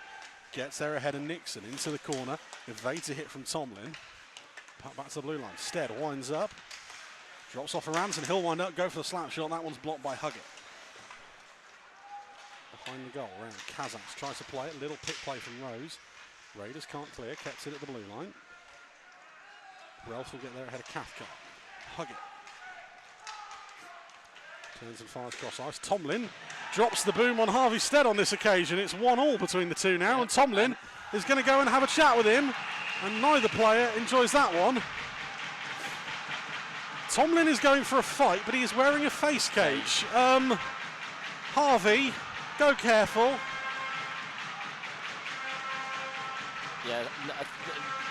gets there ahead of Nixon into the corner, evades a hit from Tomlin. Back to the blue line. Stead winds up, drops off a Ransom. He'll wind up, go for the slap shot. That one's blocked by Huggett. Behind the goal, around Kazaks tries to play it. Little pick play from Rose. Raiders can't clear, kept it at the blue line. Ralph will get there ahead of Cathcart. Huggett turns and fires cross ice. Tomlin drops the boom on Harvey Stead on this occasion. It's 1-1 between the two now, and Tomlin is going to go and have a chat with him, and neither player enjoys that one. Tomlin is going for a fight, but he is wearing a face cage. Harvey, go careful. Yeah,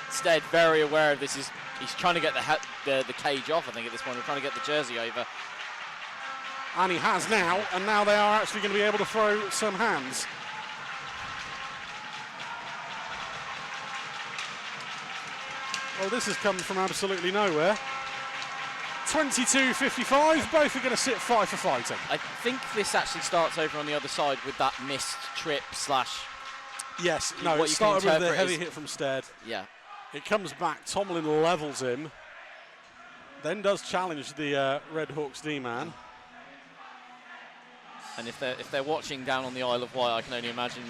Stead very aware of this. He's trying to get the cage off, I think, at this point. We're trying to get the jersey over. And he has now, and now they are actually going to be able to throw some hands. Well, this has come from absolutely nowhere. 22-55, both are going to sit fight for fighting. I think this actually starts over on the other side with that missed trip slash... Yes, no, it started with the heavy hit from Stead. Yeah. It comes back, Tomlin levels him, then does challenge the Red Hawks D-man. And if they're watching down on the Isle of Wight, I can only imagine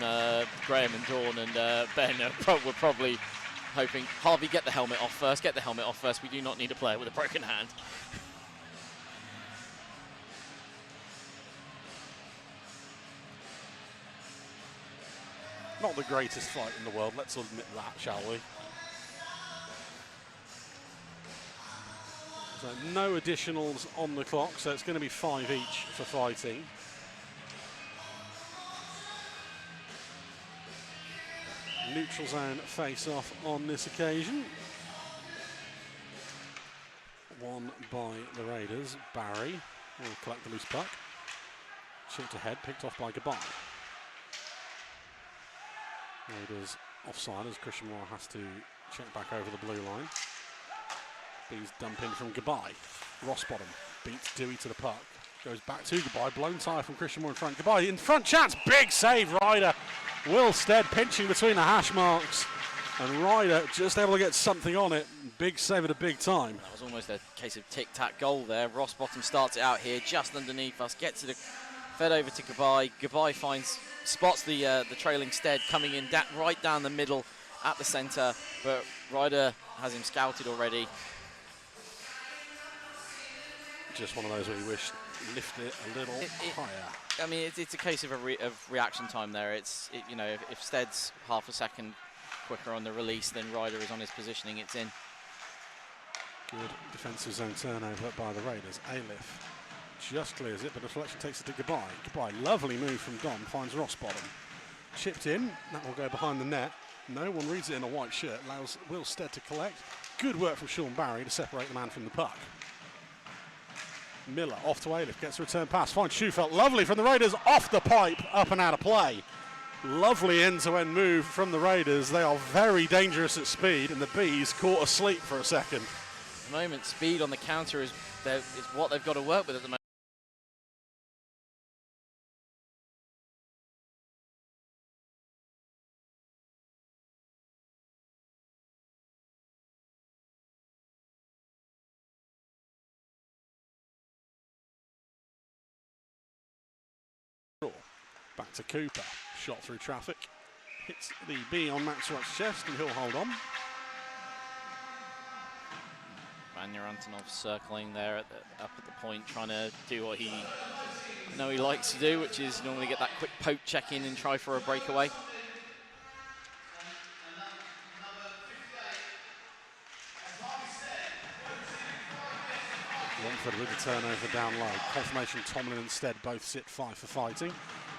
Graham and Dawn and Ben were probably hoping, Harvey, get the helmet off first, we do not need a player with a broken hand. Not the greatest fight in the world, let's admit that, shall we? So no additionals on the clock, so it's going to be 5 each for fighting. Neutral zone face-off on this occasion. Won by the Raiders. Barry will collect the loose puck. Chipped ahead, picked off by Gabay. Raiders offside as Christian Moore has to check back over the blue line. Bees dump in from Gabay. Rossbottom beats Dewey to the puck. Goes back to Gabay. Blown tire from Christian Moore in front. Gabay in front, chance, big save, Ryder. Will Stead pinching between the hash marks, and Ryder just able to get something on it. Big save at a big time. That was almost a case of tic-tac goal there. Rossbottom starts it out here just underneath us, gets it Fed over to Goodbye. Goodbye spots the trailing Stead coming in right down the middle at the centre, but Ryder has him scouted already. Just one of those where you wish lift it a little higher. I mean, it's a case of reaction time there. You know, if Stead's half a second quicker on the release, then Ryder is on his positioning. It's in. Good defensive zone turnover by the Raiders. Ailif just clears it, but the deflection takes it to Goodbye. Goodbye, lovely move from Dom, finds Rossbottom. Chipped in, that will go behind the net. No one reads it in a white shirt, allows Will Stead to collect. Good work from Sean Barry to separate the man from the puck. Miller off to Ailif, gets a return pass, finds Schufelt, lovely from the Raiders, off the pipe, up and out of play. Lovely end-to-end move from the Raiders. They are very dangerous at speed, and the Bees caught asleep for a second. At the moment, speed on the counter is what they've got to work with at the moment. Back to Cooper, shot through traffic, hits the B on Max Wright's chest, and he'll hold on. Vanya Antonov circling there up at the point, trying to do what he likes to do, which is normally get that quick poke check in and try for a breakaway. Romford with the turnover down low. Confirmation Tomlin and Stead both sit 5 for fighting.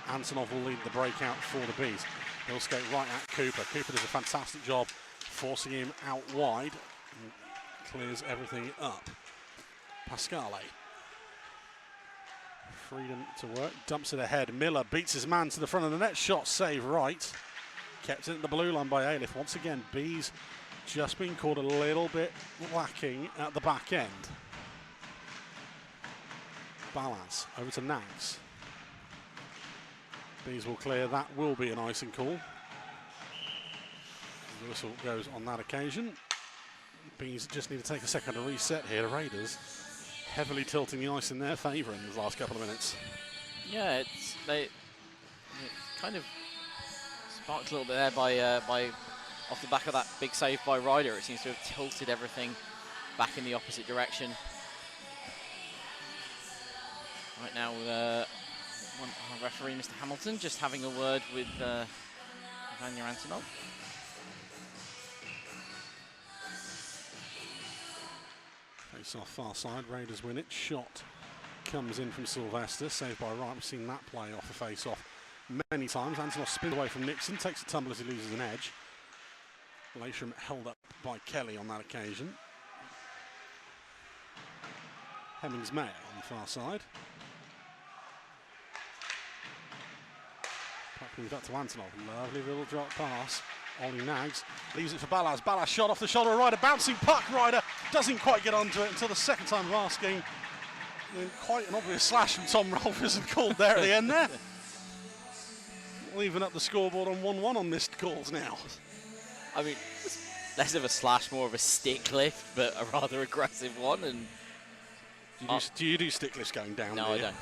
Antonov will lead the breakout for the Bees. He'll skate right at Cooper. Cooper does a fantastic job forcing him out wide and clears everything up. Pascale. Freedom to work, dumps it ahead. Miller beats his man to the front of the net. Shot save right. Kept it at the blue line by Ailif. Once again, Bees just been caught a little bit lacking at the back end. Balance over to Nags. Bees will clear. That will be an icing call. The whistle goes on that occasion. Bees just need to take a second to reset here. The Raiders heavily tilting the ice in their favour in the last couple of minutes. Yeah, it kind of sparked a little bit there by off the back of that big save by Ryder. It seems to have tilted everything back in the opposite direction. Right now, our referee, Mr. Hamilton, just having a word with Vanya Antonov. Face off far side, Raiders win it. Shot comes in from Sylvester, saved by Wright. We've seen that play off a face off many times. Antonov spins away from Nixon, takes a tumble as he loses an edge. Lasham held up by Kelly on that occasion. Hemmings Mayer on the far side. Puck moved up to Antonov. Lovely little drop pass. Ollie Nags leaves it for Ballas. Ballas shot off the shoulder of Ryder. Bouncing puck. Ryder doesn't quite get onto it until the second time of asking. Quite an obvious slash from Tom Rolferson called there at the end there. Leaving up the scoreboard on 1-1 on missed calls now. I mean, less of a slash, more of a stick lift, but a rather aggressive one. And do you do stick lifts going down? No, I don't.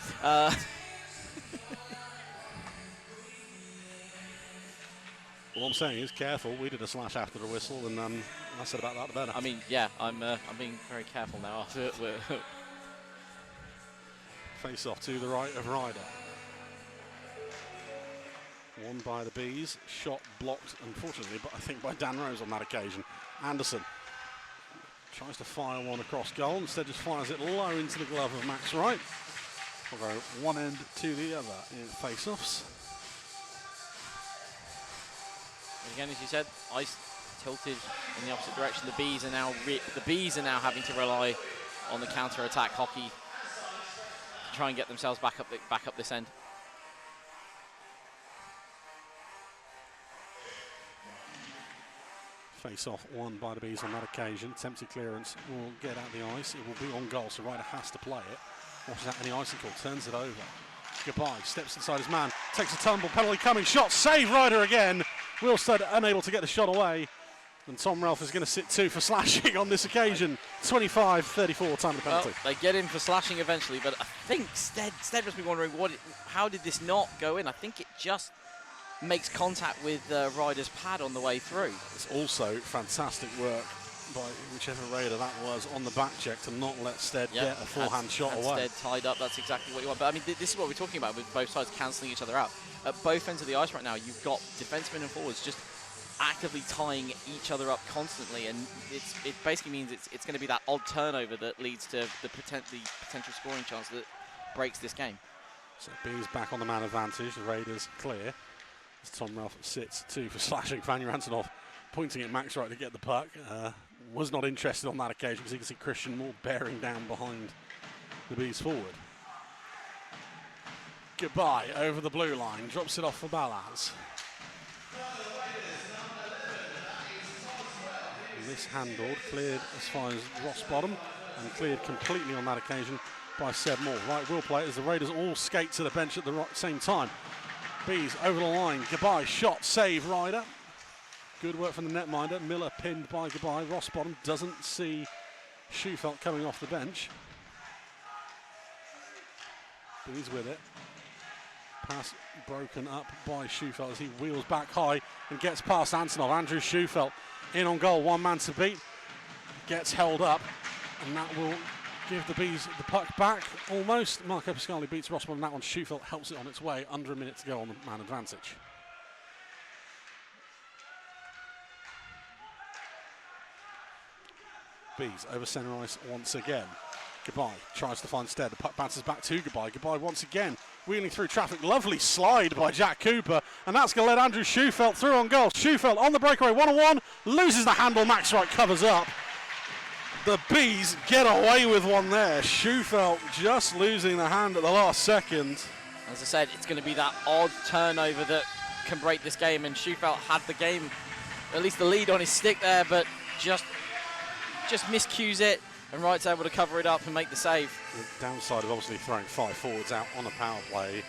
All I'm saying is careful. We did a slash after the whistle, and I said about that the better. I mean, yeah, I'm being very careful now after it. Face off to the right of Ryder. Won by the Bees. Shot blocked, unfortunately, but I think by Dan Rose on that occasion. Anderson tries to fire one across goal, instead just fires it low into the glove of Max Wright. We'll go one end to the other in face-offs. Again, as you said, ice tilted in the opposite direction. The Bees are now having to rely on the counter-attack hockey to try and get themselves back up this end. Face-off won by the Bees on that occasion. Attempted clearance will get out the ice. It will be on goal, so Ryder has to play it. Watches out any icing call, turns it over. Goodbye, steps inside his man, takes a tumble, penalty coming, shot, save Ryder again. Wilstead unable to get the shot away. And Tom Ralph is going to sit 2 for slashing on this occasion. 25-34 time of the penalty. Well, they get in for slashing eventually, but I think Stead must be wondering how did this not go in? I think it just makes contact with Ryder's pad on the way through. It's also fantastic work by whichever Raider that was on the back check to not let Stead get a forehand shot away. Stead tied up, that's exactly what you want. But I mean, this is what we're talking about with both sides cancelling each other out. At both ends of the ice right now, you've got defensemen and forwards just actively tying each other up constantly, and it basically means it's going to be that odd turnover that leads to the potential scoring chance that breaks this game. So B's back on the man advantage, the Raiders clear. As Tom Ralph sits 2 for slashing. Vanya Antonov pointing at Max Wright to get the puck. Was not interested on that occasion because you can see Christian Moore bearing down behind the Bees forward. Goodbye over the blue line, drops it off for Balaz. Mishandled, cleared as far as Ross bottom, and cleared completely on that occasion by Seb Moore. Right, will play as the Raiders all skate to the bench at the same time. Bees over the line, Goodbye, shot, save, Ryder. Good work from the netminder. Miller pinned by Goodbye. Ross bottom doesn't see Schufelt coming off the bench. Bees with it. Pass broken up by Schufelt as he wheels back high and gets past Antonov. Andrew Schufelt in on goal, 1 man to beat. Gets held up, and that will give the Bees the puck back almost. Marco Pascali beats Ross bottom. That one, Schufelt helps it on its way. Under a minute to go on the man advantage. Bees over centre ice once again. Goodbye tries to find Stead. The puck bounces back to Goodbye. Goodbye once again, wheeling through traffic. Lovely slide by Jack Cooper, and that's going to let Andrew Schufelt through on goal. Schufelt on the breakaway, 1-on-1, loses the handle. Max Wright covers up. The Bees get away with one there. Schufelt just losing the hand at the last second. As I said, it's going to be that odd turnover that can break this game, and Schufelt had the game, at least the lead on his stick there, but just miscues it, and Wright's able to cover it up and make the save. The downside of obviously throwing 5 forwards out on a power play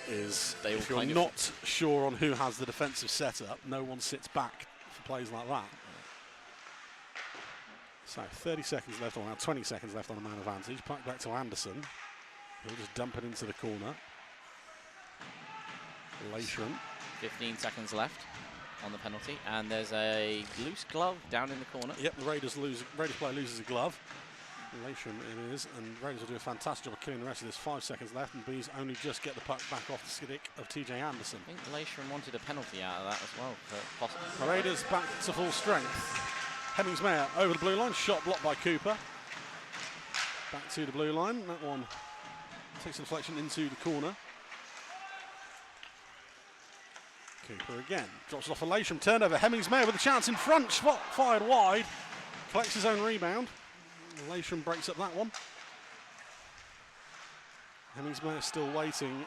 is if you're not sure on who has the defensive setup, no one sits back for plays like that. So 30 seconds left on now, 20 seconds left on a man advantage. Puck back to Anderson. He'll just dump it into the corner. Lashram. 15 seconds left on the penalty, and there's a loose glove down in the corner. Yep, the Raiders player loses a glove. Lashram it is, and Raiders will do a fantastic job of killing the rest of this. 5 seconds left, and Bees only just get the puck back off the stick of TJ Anderson. I think Lashram wanted a penalty out of that as well. The Raiders back to full strength. Hemmingsmeyer over the blue line, shot blocked by Cooper. Back to the blue line, that one takes a deflection into the corner. Cooper again, drops it off a Lashram, turnover, Hemmingsmeyer with a chance in front, spot fired wide, collects his own rebound. Lashram breaks up that one. Hemmingsmeyer still waiting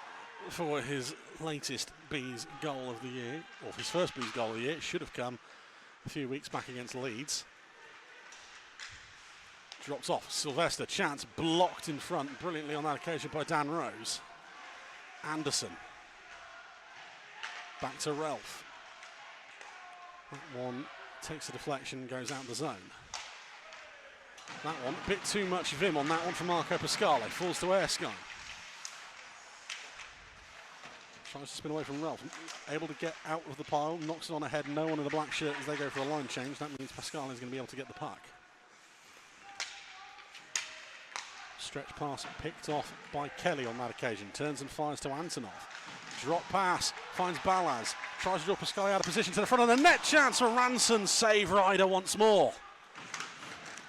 for his latest Bees goal of the year, or his first Bees goal of the year. It should have come a few weeks back against Leeds. Drops off, Sylvester, chance blocked in front brilliantly on that occasion by Dan Rose. Anderson. Back to Ralph. That one takes a deflection, goes out the zone. That one, a bit too much vim on that one from Marco Pascale. Falls to Erskine. Tries to spin away from Ralph. Able to get out of the pile, knocks it on ahead. No one in the black shirt as they go for a line change. That means Pascale is going to be able to get the puck. Stretch pass picked off by Kelly on that occasion. Turns and fires to Antonov. Drop pass, finds Balaz. Tries to draw Pascale out of position to the front of the net. Chance for Ranson. Save Ryder once more.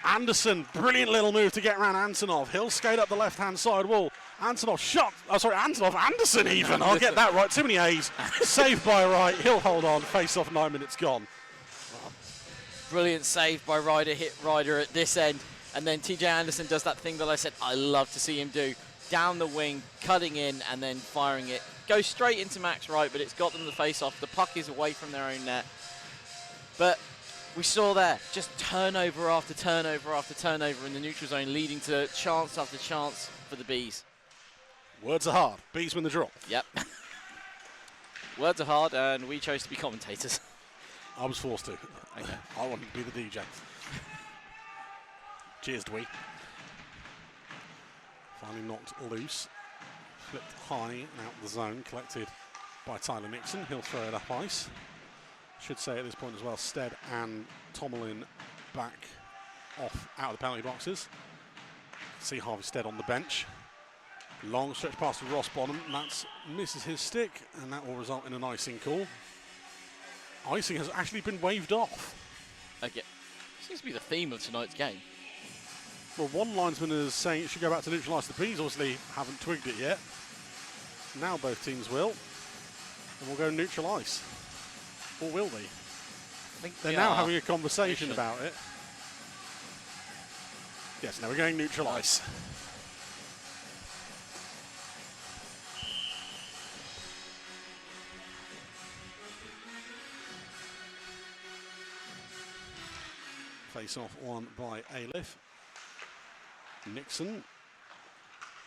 Anderson, brilliant little move to get around Antonov. He'll skate up the left-hand side wall. Antonov shot. Oh, sorry, Antonov. Anderson even. I'll get that right. Too many A's. Saved by Wright. He'll hold on. Face off, 9 minutes gone. Brilliant save by Ryder. Hit Ryder at this end. And then TJ Anderson does that thing that I said I love to see him do. Down the wing, cutting in, and then firing it. Goes straight into Max Wright, but it's got them the face off. The puck is away from their own net. But we saw there just turnover after turnover after turnover in the neutral zone, leading to chance after chance for the Bees. Words are hard. Bees win the draw. Yep. Words are hard, and we chose to be commentators. I was forced to. Okay. I wanted to be the DJ. Cheers, Dwee. Finally knocked loose. Flipped high and out the zone. Collected by Tyler Nixon. He'll throw it up ice. Should say at this point as well, Stead and Tomlin back off out of the penalty boxes. See Harvey Stead on the bench. Long stretch pass to Ross Bonham. That misses his stick, and that will result in an icing call. Icing has actually been waved off. Okay. Seems to be the theme of tonight's game. Well, one linesman is saying it should go back to neutral ice. The Bees obviously haven't twigged it yet. Now both teams will. And we'll go neutral ice. Or will they? I think They're now having a conversation about it. Yes, now we're going neutral ice. Face off won by Ailiff. Nixon.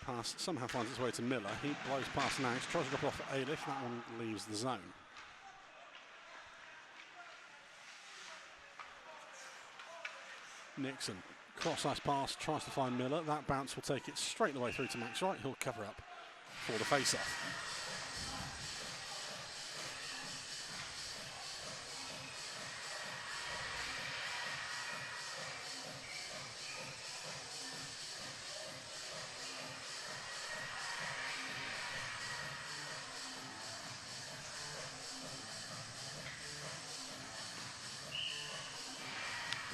Pass somehow finds its way to Miller. He blows past Nash, tries to drop off Ailiff. That one leaves the zone. Nixon. Cross-ice pass, tries to find Miller. That bounce will take it straight the way through to Max Wright. He'll cover up for the face-off.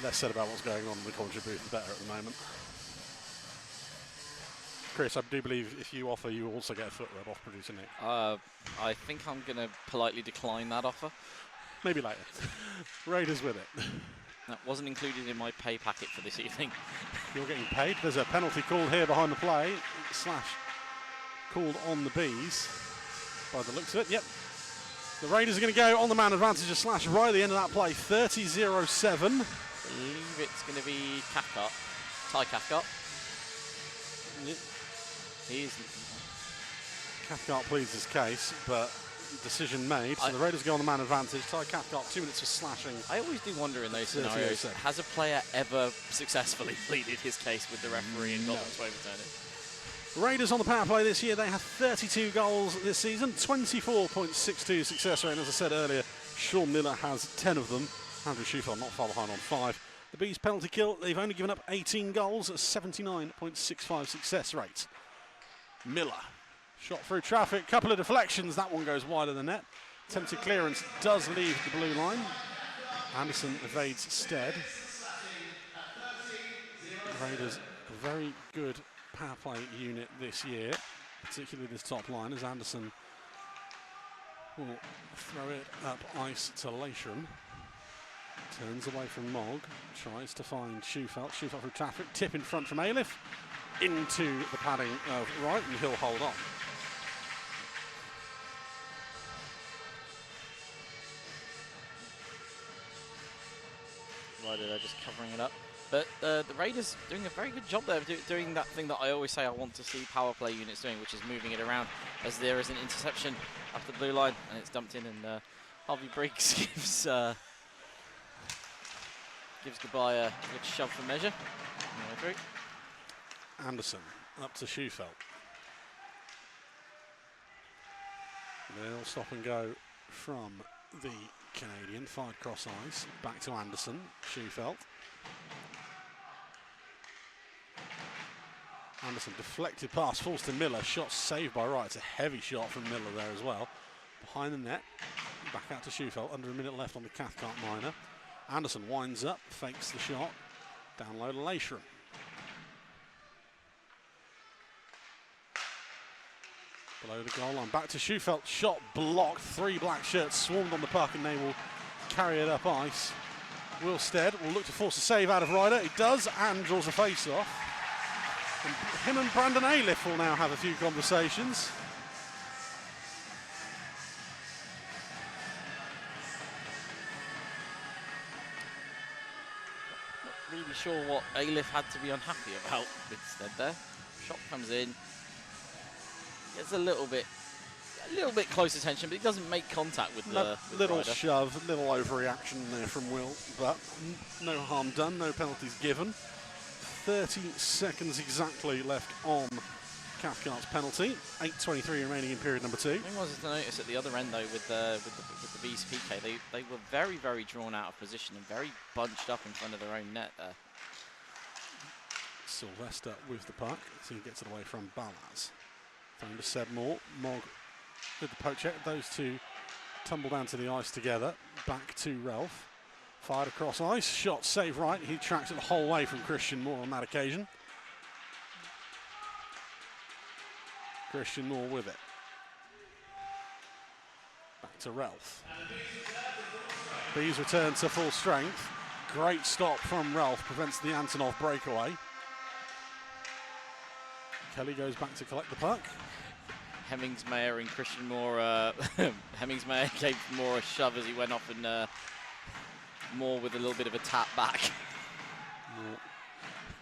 Less said about what's going on in the commentary booth, the better at the moment. Chris, I do believe if you offer, you also get a foot rub off producer Nick. I think I'm going to politely decline that offer. Maybe later. Raiders with it. That wasn't included in my pay packet for this evening. You're getting paid. There's a penalty called here behind the play. Slash called on the Bees by the looks of it. Yep. The Raiders are going to go on the man advantage of Slash right at the end of that play. 30-07. I believe it's going to be Cathcart. Ty Cathcart. Yep. He's Cathcart pleads his case, but decision made. So the Raiders go on the man advantage. Ty Cathcart, 2 minutes for slashing. I always do wonder in those scenarios, has a player ever successfully pleaded his case with the referee and got them to overturn it? Raiders on the power play this year. They have 32 goals this season, 24.62 success rate. And as I said earlier, Sean Miller has 10 of them. Andrew Schufel not far behind on 5. The Bees penalty kill, they've only given up 18 goals, a 79.65 success rate. Miller, shot through traffic, couple of deflections, that one goes wide of the net. Attempted clearance does leave the blue line. Anderson evades Stead. The Raiders, a very good power play unit this year, particularly this top line, as Anderson will throw it up ice to Leishram. Turns away from Mogg, tries to find Schufelt. Schufelt through traffic, tip in front from Ailiff, into the padding of Wright, and he'll hold on. Right, they're just covering it up. But the Raiders doing a very good job there, doing that thing that I always say I want to see power play units doing, which is moving it around, as there is an interception up the blue line, and it's dumped in, and Harvey Briggs gives goodbye a good shove for measure. Anderson up to Schufelt. They'll stop and go from the Canadian, fired cross ice, back to Anderson, Schufelt. Anderson deflected pass, falls to Miller, shot saved by Wright. It's a heavy shot from Miller there as well. Behind the net, back out to Schufelt, under a minute left on the Cathcart minor. Anderson winds up, fakes the shot, down low to Leishram. Below the goal line, back to Schufelt, shot blocked, 3 black shirts swarmed on the puck and they will carry it up ice. Will Stead will look to force a save out of Ryder, he does, and draws a face off. And him and Brandon Ailiff will now have a few conversations. Really sure what Ailiff had to be unhappy about with Stead there. Shot comes in, gets a little bit, A little bit close attention, but he doesn't make contact with the little rider. shove, little overreaction there from Will, but no harm done, no penalties given. 30 seconds exactly left on Cathcart's penalty. 8:23 remaining in period number 2. The thing was to notice at the other end though with the Bees PK, they were very, very drawn out of position and very bunched up in front of their own net there. Sylvester with the puck, so he gets it away from Balaz. Throwing to Seb Moore, Mog with the poke check. Those two tumble down to the ice together. Back to Ralph. Fired across ice, shot save right. He tracks it the whole way from Christian Moore on that occasion. Christian Moore with it. Back to Ralph. Bees return to full strength. Great stop from Ralph, prevents the Antonov breakaway. Kelly goes back to collect the puck. Hemmingsmayer and Christian Moore, Hemmingsmayer gave Moore a shove as he went off, and Moore with a little bit of a tap back. Moore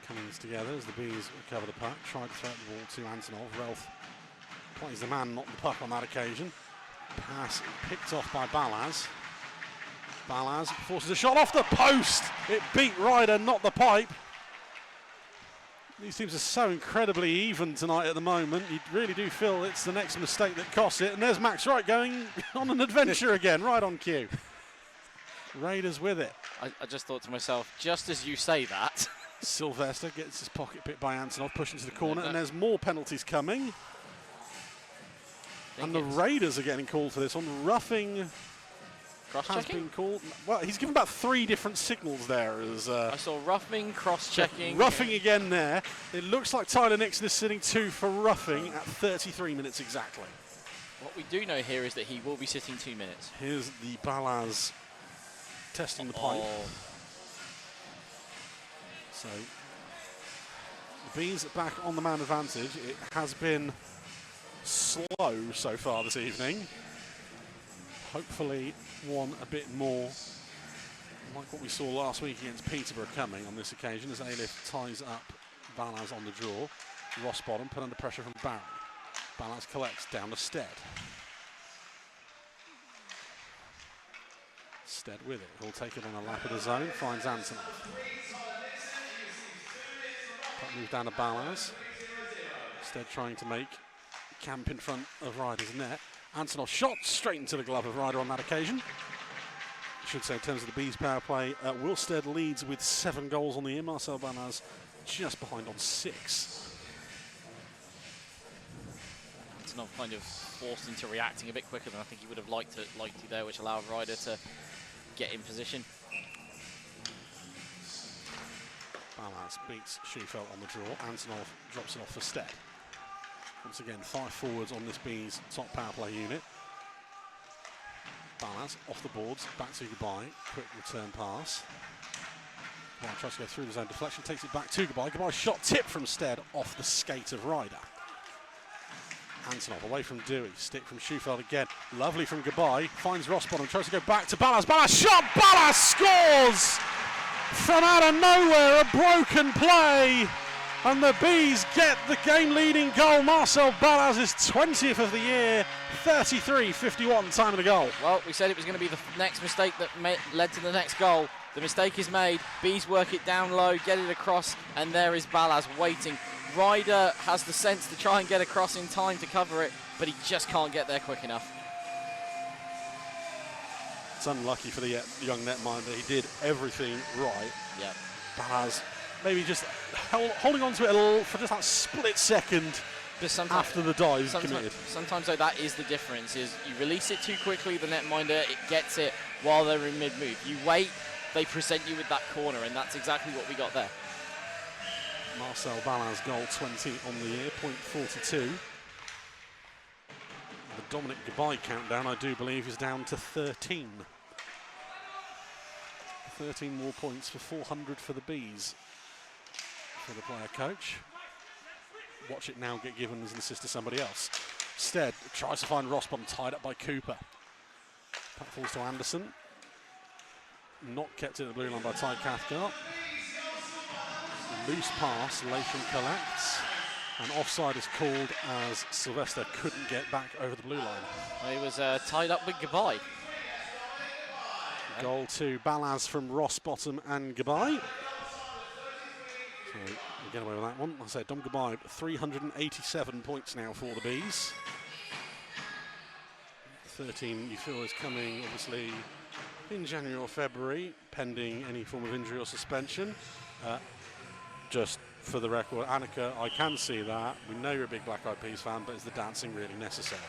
coming together as the Bees recover the puck. Tried to throw the ball to Antonov. Ralph plays the man, not the puck on that occasion. Pass picked off by Balaz. Balaz forces a shot off the post. It beat Ryder, not the pipe. These teams are so incredibly even tonight at the moment. You really do feel it's the next mistake that costs it. And there's Max Wright going on an adventure again, right on cue. Raiders with it. I just thought to myself, just as you say that. Sylvester gets his pocket picked by Antonov, pushing to the corner, and there's more penalties coming. And the Raiders are getting called for this one. Roughing has been called. Well, he's given about 3 different signals there. As I saw roughing, cross-checking. Roughing again there. It looks like Tyler Nixon is sitting 2 for roughing at 33 minutes exactly. What we do know here is that he will be sitting 2 minutes. Here's the Balaz testing the pipe. So the Bees back on the man advantage. It has been slow so far this evening. Hopefully one a bit more like what we saw last week against Peterborough coming on this occasion as Ailif ties up Balaz on the draw. Rossbottom put under pressure from Barry. Balaz collects down to Stead. Stead with it. He'll take it on a lap of the zone. Finds Antonov. Puck moves down to Balaz. Stead trying to make camp in front of Ryder's net. Antonov shot straight into the glove of Ryder on that occasion. I should say in terms of the Bees power play, Will Stead leads with 7 goals on the year. Marcel Balaz just behind on 6. Antonov kind of forced into reacting a bit quicker than I think he would have liked to there, which allowed Ryder to get in position. Balaz beats Schufelt on the draw. Antonov drops it off for Stead. Once again, 5 forwards on this Bees top power play unit. Balaz off the boards, back to Goodbye. Quick return pass. Goodbye tries to go through the zone deflection, takes it back to Goodbye. Goodbye shot tip from Stead off the skate of Ryder. Antonov away from Dewey, stick from Schufelt again. Lovely from Goodbye, finds Rossbottom, tries to go back to Balaz. Balaz shot, Balaz scores! From out of nowhere, a broken play. And the Bees get the game-leading goal. Marcel Balaz's 20th of the year, 33-51 time of the goal. Well, we said it was going to be the next mistake that led to the next goal. The mistake is made. Bees work it down low, get it across, and there is Balaz waiting. Ryder has the sense to try and get across in time to cover it, but he just can't get there quick enough. It's unlucky for the young netminder. He did everything right. Yeah. Balaz maybe just holding on to it a little for just that split second after the dive committed. Sometimes though, that is the difference, is you release it too quickly, the netminder, it gets it while they're in mid-move. You wait, they present you with that corner, and that's exactly what we got there. Marcel Balaz goal 20 on the year, .42. The Dominic Goodbye countdown, I do believe, is down to 13. 13 more points for 400 for the Bees. For the player coach. Watch it now get given as an assist to somebody else. Stead tries to find Rossbottom, tied up by Cooper. Puck falls to Anderson. Not kept in the blue line by Ty Cathcart. Loose pass, Latham collects. And offside is called as Sylvester couldn't get back over the blue line. He was tied up with Gabai. Goal to Balaz from Ross Bottom and Gabai. So we get away with that one. Like I said, Dom Gabai, 387 points now for the Bees. 13 you feel is coming, obviously, in January or February, pending any form of injury or suspension. Just for the record, Annika, I can see that. We know you're a big Black Eyed Peas fan, but is the dancing really necessary?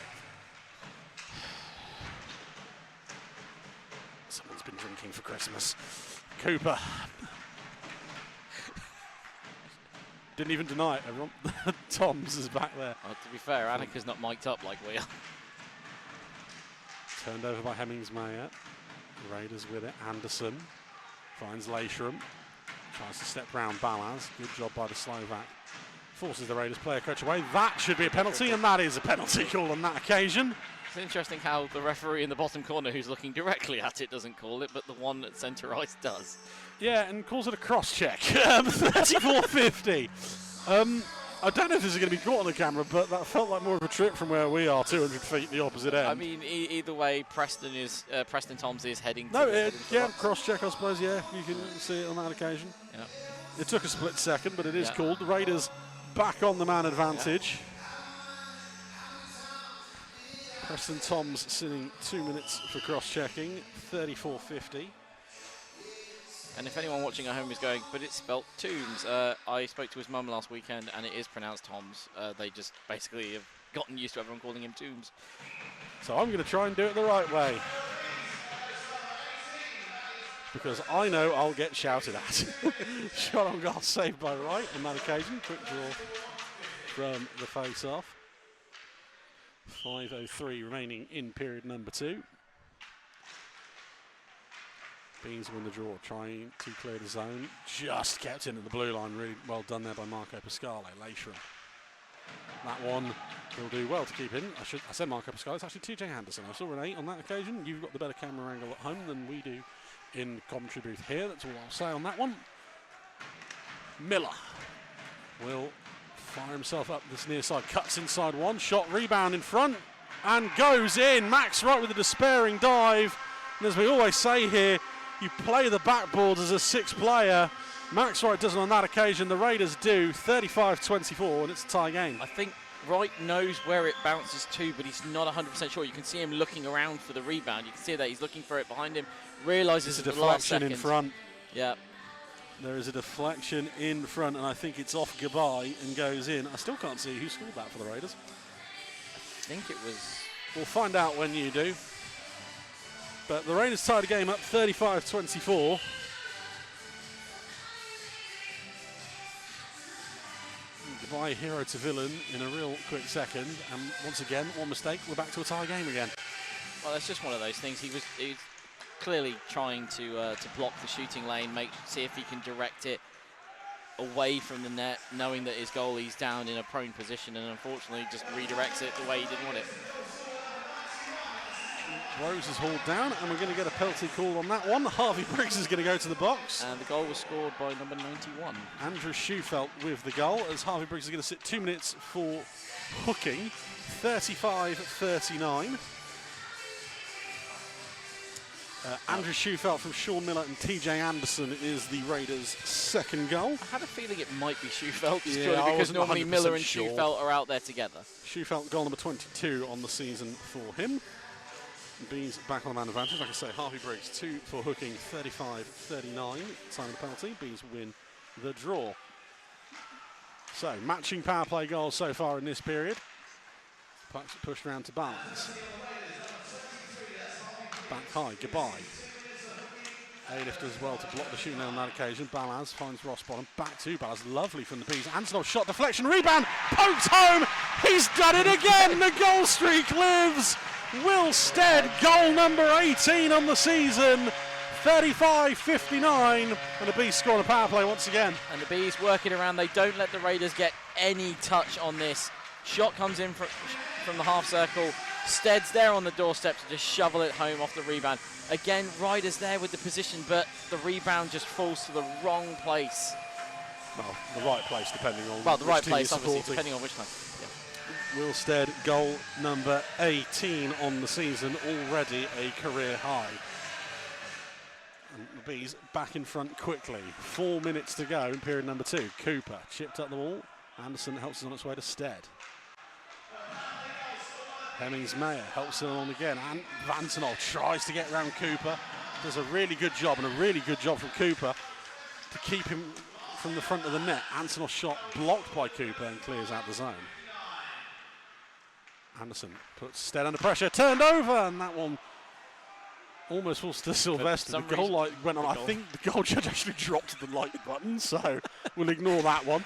Someone's been drinking for Christmas. Cooper. Didn't even deny it, everyone. Toms is back there. Well, to be fair, Annika's not mic'd up like we are. Turned over by Hemmings-Mayer. Raiders with it. Anderson finds Leishram. Tries to step round Balaz. Good job by the Slovak. Forces the Raiders player coach away. That should be a penalty, and that is a penalty call on that occasion. It's interesting how the referee in the bottom corner who's looking directly at it doesn't call it, but the one at centre ice does. Yeah, and calls it a cross-check. 34-50. I don't know if this is going to be caught on the camera, but that felt like more of a trip from where we are, 200 feet the opposite end. I mean, either way, Preston Toms is heading no, to yeah, cross-check, I suppose, yeah. You can see it on that occasion. Yeah. It took a split second, but it is called. The Raiders back on the man advantage. Yeah. Preston Toms sitting 2 minutes for cross-checking, 34-50. And if anyone watching at home is going, but it's spelt Tombs, I spoke to his mum last weekend and it is pronounced Toms. They just basically have gotten used to everyone calling him Tombs. So I'm going to try and do it the right way. Because I know I'll get shouted at. Shot on goal saved by Wright on that occasion. Quick draw from the face-off. 5:03 remaining in period number 2. Beans win the draw, trying to clear the zone. Just kept into the blue line. Really well done there by Marco Pasquale. Leishram. That one will do well to keep in. I said Marco Pasquale. It's actually TJ Anderson. I saw an 8 on that occasion. You've got the better camera angle at home than we do in commentary booth here. That's all I'll say on that one. Miller will fire himself up this near side. Cuts inside one. Shot, rebound in front. And goes in. Max Wright with a despairing dive. And as we always say here, you play the backboards as a 6th player. Max Wright doesn't on that occasion. The Raiders do. 35-24, and it's a tie game. I think Wright knows where it bounces to, but he's not 100% sure. You can see him looking around for the rebound. You can see that he's looking for it behind him. Realises it's a at the last deflection second. in front. Yeah. There is a deflection in front, and I think it's off Gabai and goes in. I still can't see who scored that for the Raiders. I think it was... We'll find out when you do. But the Raiders tied the game up 35-24. Gabai hero to villain in a real quick second. And once again, one mistake, we're back to a tie game again. Well, that's just one of those things. He's clearly trying to block the shooting lane, see if he can direct it away from the net, knowing that his goalie's down in a prone position, and unfortunately just redirects it the way he didn't want it. Rose is hauled down, and we're going to get a penalty call on that one. Harvey Briggs is going to go to the box. And the goal was scored by number 91. Andrew Schufelt with the goal, as Harvey Briggs is going to sit 2 minutes for hooking. 35-39. Andrew Schufelt from Sean Miller and TJ Anderson is the Raiders' second goal. I had a feeling it might be Schufelt, yeah, because normally Miller and sure. Schufelt are out there together. Schufelt goal number 22 on the season for him. Bees back on the man advantage. Like I say, Harvey Briggs 2 for hooking, 35-39. Time of the penalty. Bees win the draw. So, matching power play goals so far in this period. Puck's pushed around to Balance. Back high, Gabai. A-lift as well to block the shooting on that occasion. Balaz finds Ross Bottom. Back to Balaz. Lovely from the Bees. Antonov shot, deflection, rebound. Poked home. He's done it again. The goal streak lives. Will Stead, goal number 18 on the season. 35-59. And the Bees score on a power play once again. And the Bees working around. They don't let the Raiders get any touch on this. Shot comes in from the half circle. Stead's there on the doorstep to just shovel it home off the rebound. Again, Ryder's there with the position, but the rebound just falls to the wrong place. Well, the right place, depending on Well, the which right team place, you're obviously, supporting. depending on which time. Yeah. Wilstead, goal number 18 on the season, already a career high. And the Bees back in front quickly. 4 minutes to go in period number 2. Cooper chipped up the wall. Anderson helps us on its way to Stead. Hemmings-Mayer helps it on again. And Vantenol tries to get around Cooper. Does a really good job, and a really good job from Cooper to keep him from the front of the net. Antonov shot blocked by Cooper and clears out the zone. Anderson puts Stead under pressure, turned over, and that one almost falls to Sylvester. The goal light went on. I think the goal judge actually dropped the light button, so we'll ignore that one.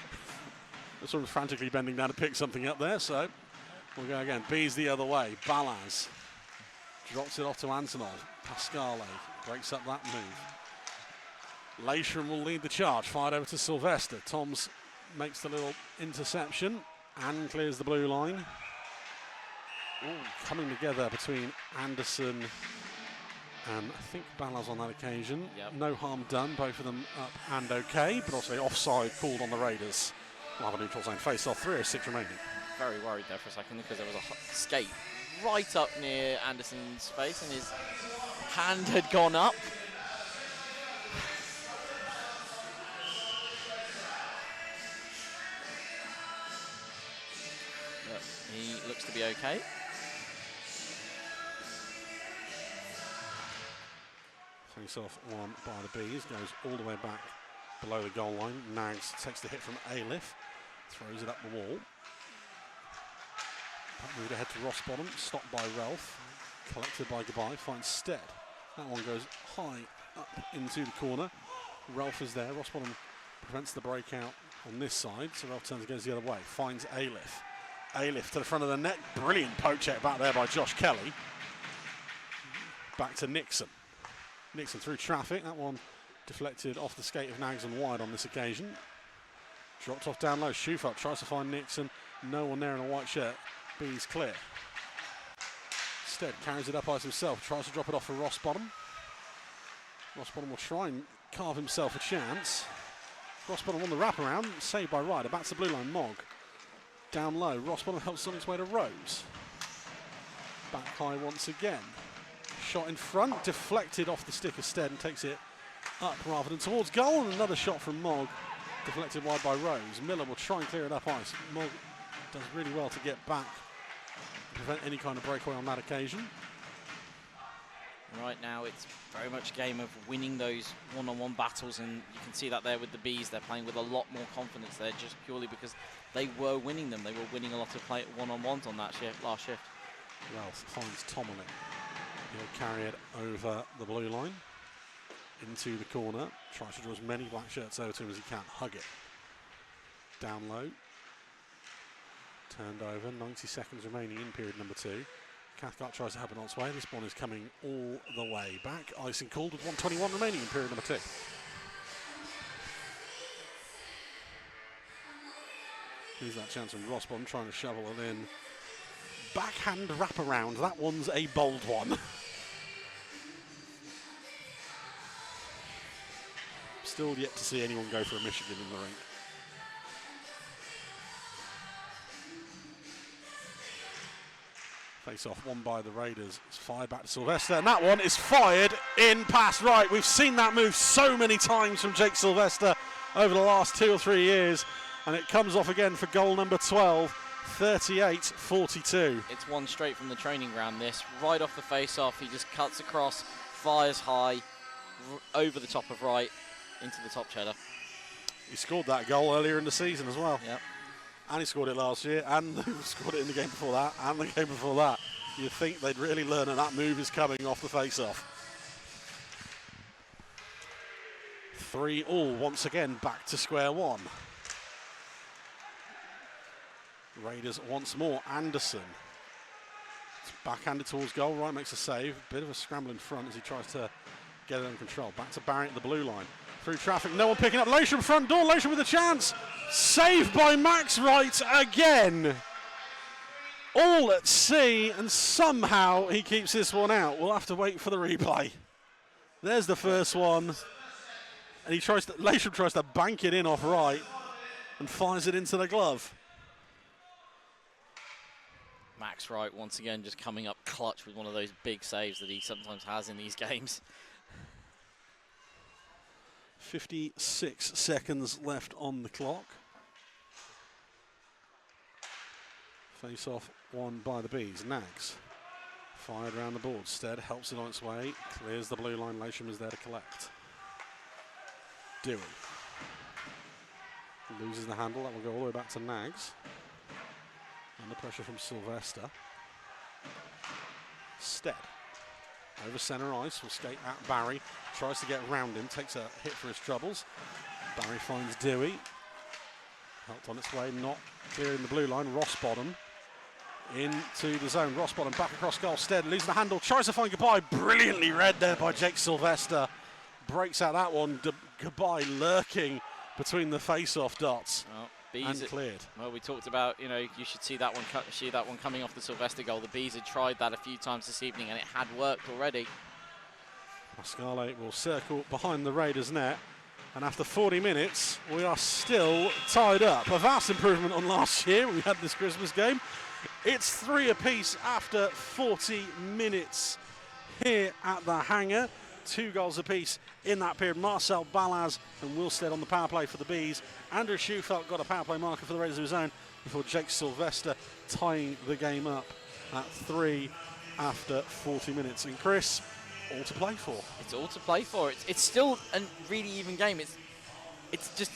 They're sort of frantically bending down to pick something up there, so we'll go again. B's the other way. Balaz drops it off to Antonov. Pascale breaks up that move. Leishram will lead the charge. Fired over to Sylvester. Toms makes the little interception and clears the blue line. Ooh, coming together between Anderson and I think Balaz on that occasion. Yep. No No harm done, both of them up and okay, but also offside called on the Raiders. We'll have a neutral zone face-off, 3:06 remaining. Very worried there for a second because there was a skate right up near Anderson's face and his hand had gone up. But he looks to be okay. Face-off one by the Bees, goes all the way back below the goal line. Nags takes the hit from Aliff, throws it up the wall. Moved ahead to Rossbottom, stopped by Ralph, collected by Goodbye, finds Stead. That one goes high up into the corner. Ralph is there, Rossbottom prevents the breakout on this side, so Ralph turns and goes the other way, finds Aliff. Aliff to the front of the net, brilliant poke check back there by Josh Kelly. Back to Nixon. Nixon through traffic, that one deflected off the skate of Nags and wide on this occasion. Dropped off down low, Schufelt tries to find Nixon, no one there in a white shirt. B's clear. Stead carries it up ice himself, tries to drop it off for Rossbottom. Rossbottom will try and carve himself a chance. Rossbottom on the wraparound, saved by Ryder, back to the blue line, Mogg. Down low, Rossbottom helps on its way to Rose. Back high once again. Shot in front, deflected off the stick of Stead and takes it up rather than towards goal. And another shot from Mogg, deflected wide by Rose. Miller will try and clear it up ice. Mogg does really well to get back, prevent any kind of breakaway on that occasion. Right now it's very much a game of winning those one-on-one battles, and you can see that there with the Bees. They're playing with a lot more confidence there just purely because they were winning them. They were winning a lot of play one-on-ones on that last shift. Ralph finds Tom on it. He'll carry it over the blue line into the corner. Tries to draw as many black shirts over to him as he can. Hug it. Down low. Turned over. 90 seconds remaining in period number 2. Cathcart tries to help it on its way. This one is coming all the way back. Icing called with 1:21 remaining in period number 2. Here's that chance from Rossbottom trying to shovel it in. Backhand wraparound. That one's a bold one. Still yet to see anyone go for a Michigan in the rink. Face off one by the Raiders. It's fired back to Sylvester, and that one is fired in past right. We've seen that move so many times from Jake Sylvester over the last 2 or 3 years, and it comes off again for goal number 12, 38-42. It's one straight from the training ground, this. Right off the face-off, he just cuts across, fires high, over the top of right, into the top cheddar. He scored that goal earlier in the season as well. Yep. And he scored it last year, and scored it in the game before that, and the game before that. You'd think they'd really learn that that move is coming off the face-off. 3-3 once again, back to square one. Raiders once more. Anderson. It's backhanded towards goal. Wright makes a save. Bit of a scramble in front as he tries to get it under control. Back to Barrett at the blue line. Through traffic, no one picking up. Leishram front door. Leishram with a chance. Saved by Max Wright again. All at sea, and somehow he keeps this one out. We'll have to wait for the replay. There's the first one. And Leishram tries to bank it in off Wright. and fires it into the glove. Max Wright once again just coming up clutch with one of those big saves that he sometimes has in these games. 56 seconds left on the clock. Face off won by the Bees. Nags fired around the board. Stead helps it on its way. Clears the blue line. Lasham is there to collect. Dewey loses the handle. That will go all the way back to Nags. Under pressure from Sylvester. Stead over centre ice, will skate at Barry, tries to get around him, takes a hit for his troubles. Barry finds Dewey, helped on its way, not clearing the blue line. Rossbottom into the zone. Rossbottom back across goal. Stead loses the handle, tries to find Goodbye, brilliantly read there by Jake Sylvester. Breaks out that one. Goodbye lurking between the face-off dots. Well, and cleared. Well, we talked about, you should see that one coming off the Sylvester goal. The Bees had tried that a few times this evening and it had worked already. Pasquale will circle behind the Raiders net, and after 40 minutes we are still tied up. A vast improvement on last year when we had this Christmas game. It's 3 apiece after 40 minutes here at the Hangar. 2 goals apiece in that period. Marcel Balaz and Will Stead on the power play for the Bees. Andrew Schufelt got a power play marker for the Raiders of his own before Jake Sylvester tying the game up at 3 after 40 minutes. And Chris, all to play for. It's all to play for. It's still a really even game. It's just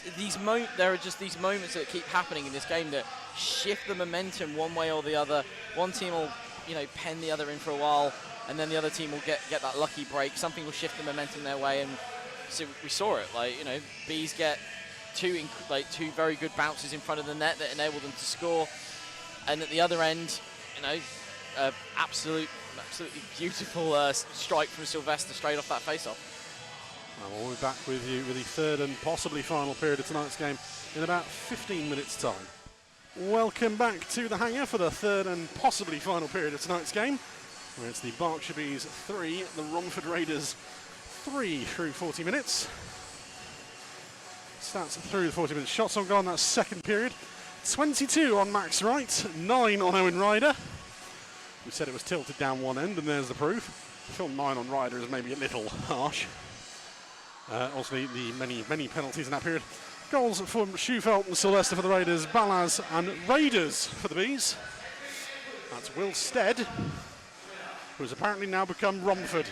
there are just these moments that keep happening in this game that shift the momentum one way or the other. One team will, pen the other in for a while, and then the other team will get that lucky break. Something will shift the momentum their way, and so we saw it. Bees get two very good bounces in front of the net that enable them to score, and at the other end, absolutely beautiful strike from Sylvester straight off that face-off. We'll be back with you with the third and possibly final period of tonight's game in about 15 minutes' time. Welcome back to the Hangar for the third and possibly final period of tonight's game, where it's the Berkshire Bees 3, the Romford Raiders 3 through 40 minutes. Stats through the 40 minutes. Shots on goal in that second period. 22 on Max Wright, 9 on Owen Ryder. We said it was tilted down one end, and there's the proof. Film 9 on Ryder is maybe a little harsh. Also the many penalties in that period. Goals from Schufelt and Sylvester for the Raiders, Balaz and Raiders for the Bees. That's Will Stead, who has apparently now become Romford.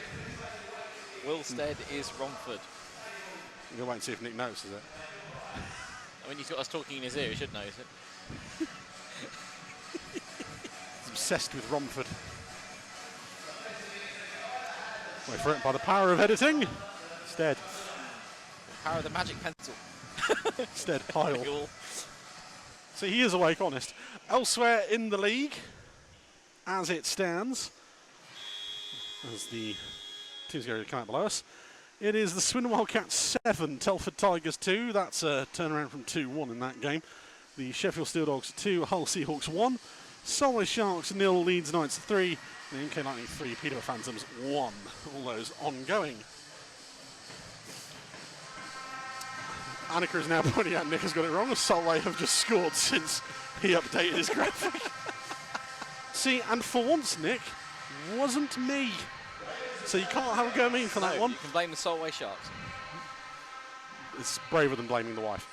Will Stead is Romford. We'll wait and see if Nick notices it. I mean, he's got us talking in his ear, he should notice it. He's obsessed with Romford. Wait for it by the power of editing. Stead. The power of the magic pencil. Stead pile. So he is awake, honest. Elsewhere in the league, as it stands, as the teams go to come out below us, it is the Swindon Wildcats 7, Telford Tigers 2. That's a turnaround from 2-1 in that game. The Sheffield Steel Dogs 2, Hull Seahawks 1. Solway Sharks 0, Leeds Knights 3. The NK Lightning 3, Peterborough Phantoms 1. All those ongoing. Annika is now pointing out Nick has got it wrong. Solway have just scored since he updated his graphic. See, and for once, Nick, wasn't me. So you can't have a go at me for that one. You can blame the Solway Sharks. It's braver than blaming the wife.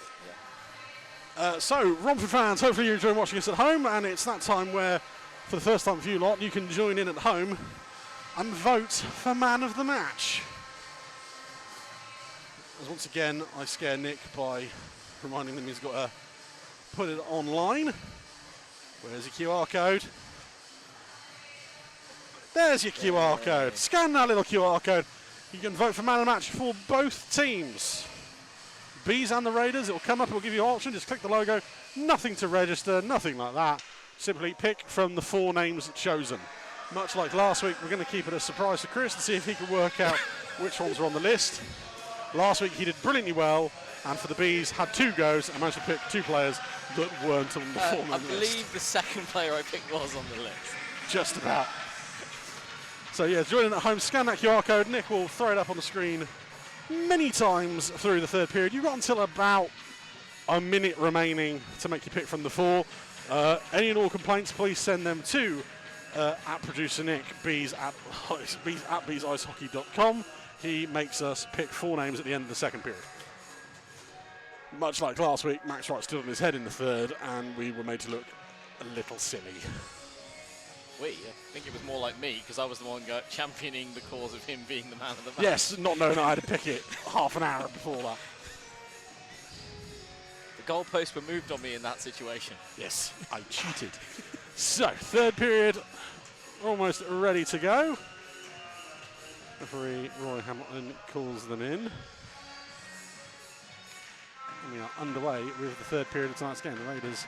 Yeah. So, Romford fans, hopefully you're enjoying watching us at home, and it's that time where, for the first time for you lot, you can join in at home and vote for man of the match. As once again, I scare Nick by reminding him he's got to put it online. Where's your QR code? There's your QR code. Scan that little QR code. You can vote for man of the match for both teams. Bees and the Raiders. It will come up. It will give you an option. Just click the logo. Nothing to register. Nothing like that. Simply pick from the 4 names chosen. Much like last week, we're going to keep it a surprise to Chris to see if he can work out which ones are on the list. Last week he did brilliantly well, and for the Bees had 2 goes and managed to pick 2 players that weren't on the 4 I believe the second player I picked was on the list. Just about. So yeah, joining at home, scan that QR code. Nick will throw it up on the screen many times through the third period. You've got until about a minute remaining to make your pick from the 4. Any and all complaints, please send them to at producer Nick, bees at beesicehockey.com. He makes us pick 4 names at the end of the second period. Much like last week, Max Wright stood on his head in the third, and we were made to look a little silly. I think it was more like me, because I was the one championing the cause of him being the man of the match. Yes, not knowing I had to pick it half an hour before that. The goalposts were moved on me in that situation. Yes, I cheated. So, third period, almost ready to go. Referee Roy Hamilton calls them in. And we are underway with the third period of tonight's game. The Raiders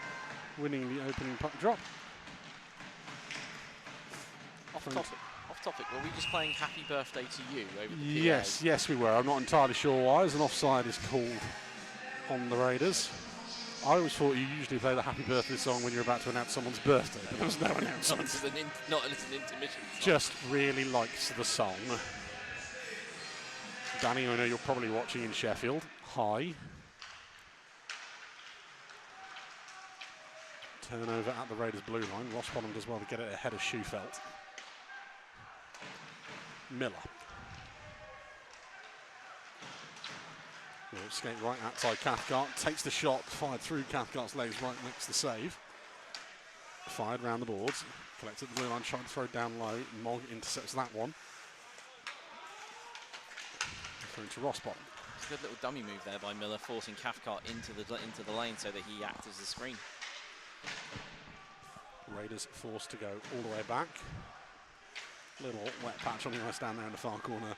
winning the opening puck drop. Off topic, were we just playing Happy Birthday to You over the PA? Yes, we were. I'm not entirely sure why, as an offside is called on the Raiders. I always thought you usually play the Happy Birthday song when you're about to announce someone's birthday, but there was no announcement. Not as an intermission song. Just really likes the song. Danny, I know you're probably watching in Sheffield. Hi. Turnover at the Raiders' blue line. Rossbottom does well to get it ahead of Schufelt. Miller. Will skate right outside Cathcart. Takes the shot, fired through Cathcart's legs, right makes the save. Fired round the boards. Collected the blue line, trying to throw down low. Mogg intercepts that one. Through to Rossbottom. It's a good little dummy move there by Miller, forcing Cathcart into the lane so that he acts as the screen. Raiders forced to go all the way back. Little wet patch on the ice down there in the far corner.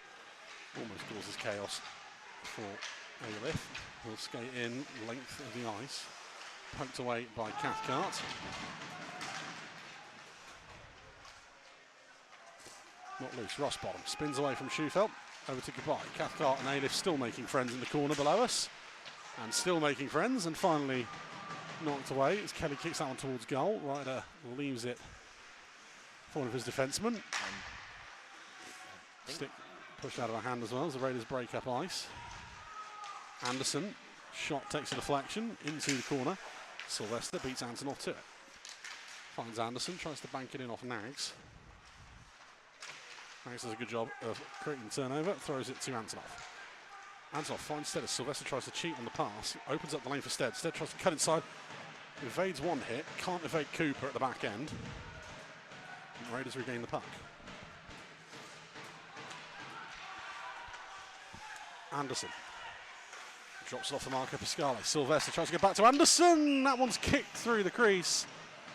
Almost causes chaos for Ailith. Will skate in length of the ice. Poked away by Cathcart. Not loose. Rossbottom spins away from Schufelt. Over to Goodbye. Cathcart and Ailith still making friends in the corner below us. And still making friends. And finally knocked away as Kelly kicks that one towards goal. Ryder leaves it for one of his defensemen. Stick pushed out of her hand as well as the Raiders break up ice. Anderson, shot takes a deflection into the corner. Sylvester beats Antonov to it. Finds Anderson, tries to bank it in off Nags. Nags does a good job of creating turnover, throws it to Antonov. Antonov finds Stead as Sylvester tries to cheat on the pass, opens up the lane for Stead. Stead tries to cut inside, evades one hit, can't evade Cooper at the back end. And the Raiders regain the puck. Anderson drops it off the marker, Pascale. Sylvester tries to get back to Anderson. That one's kicked through the crease.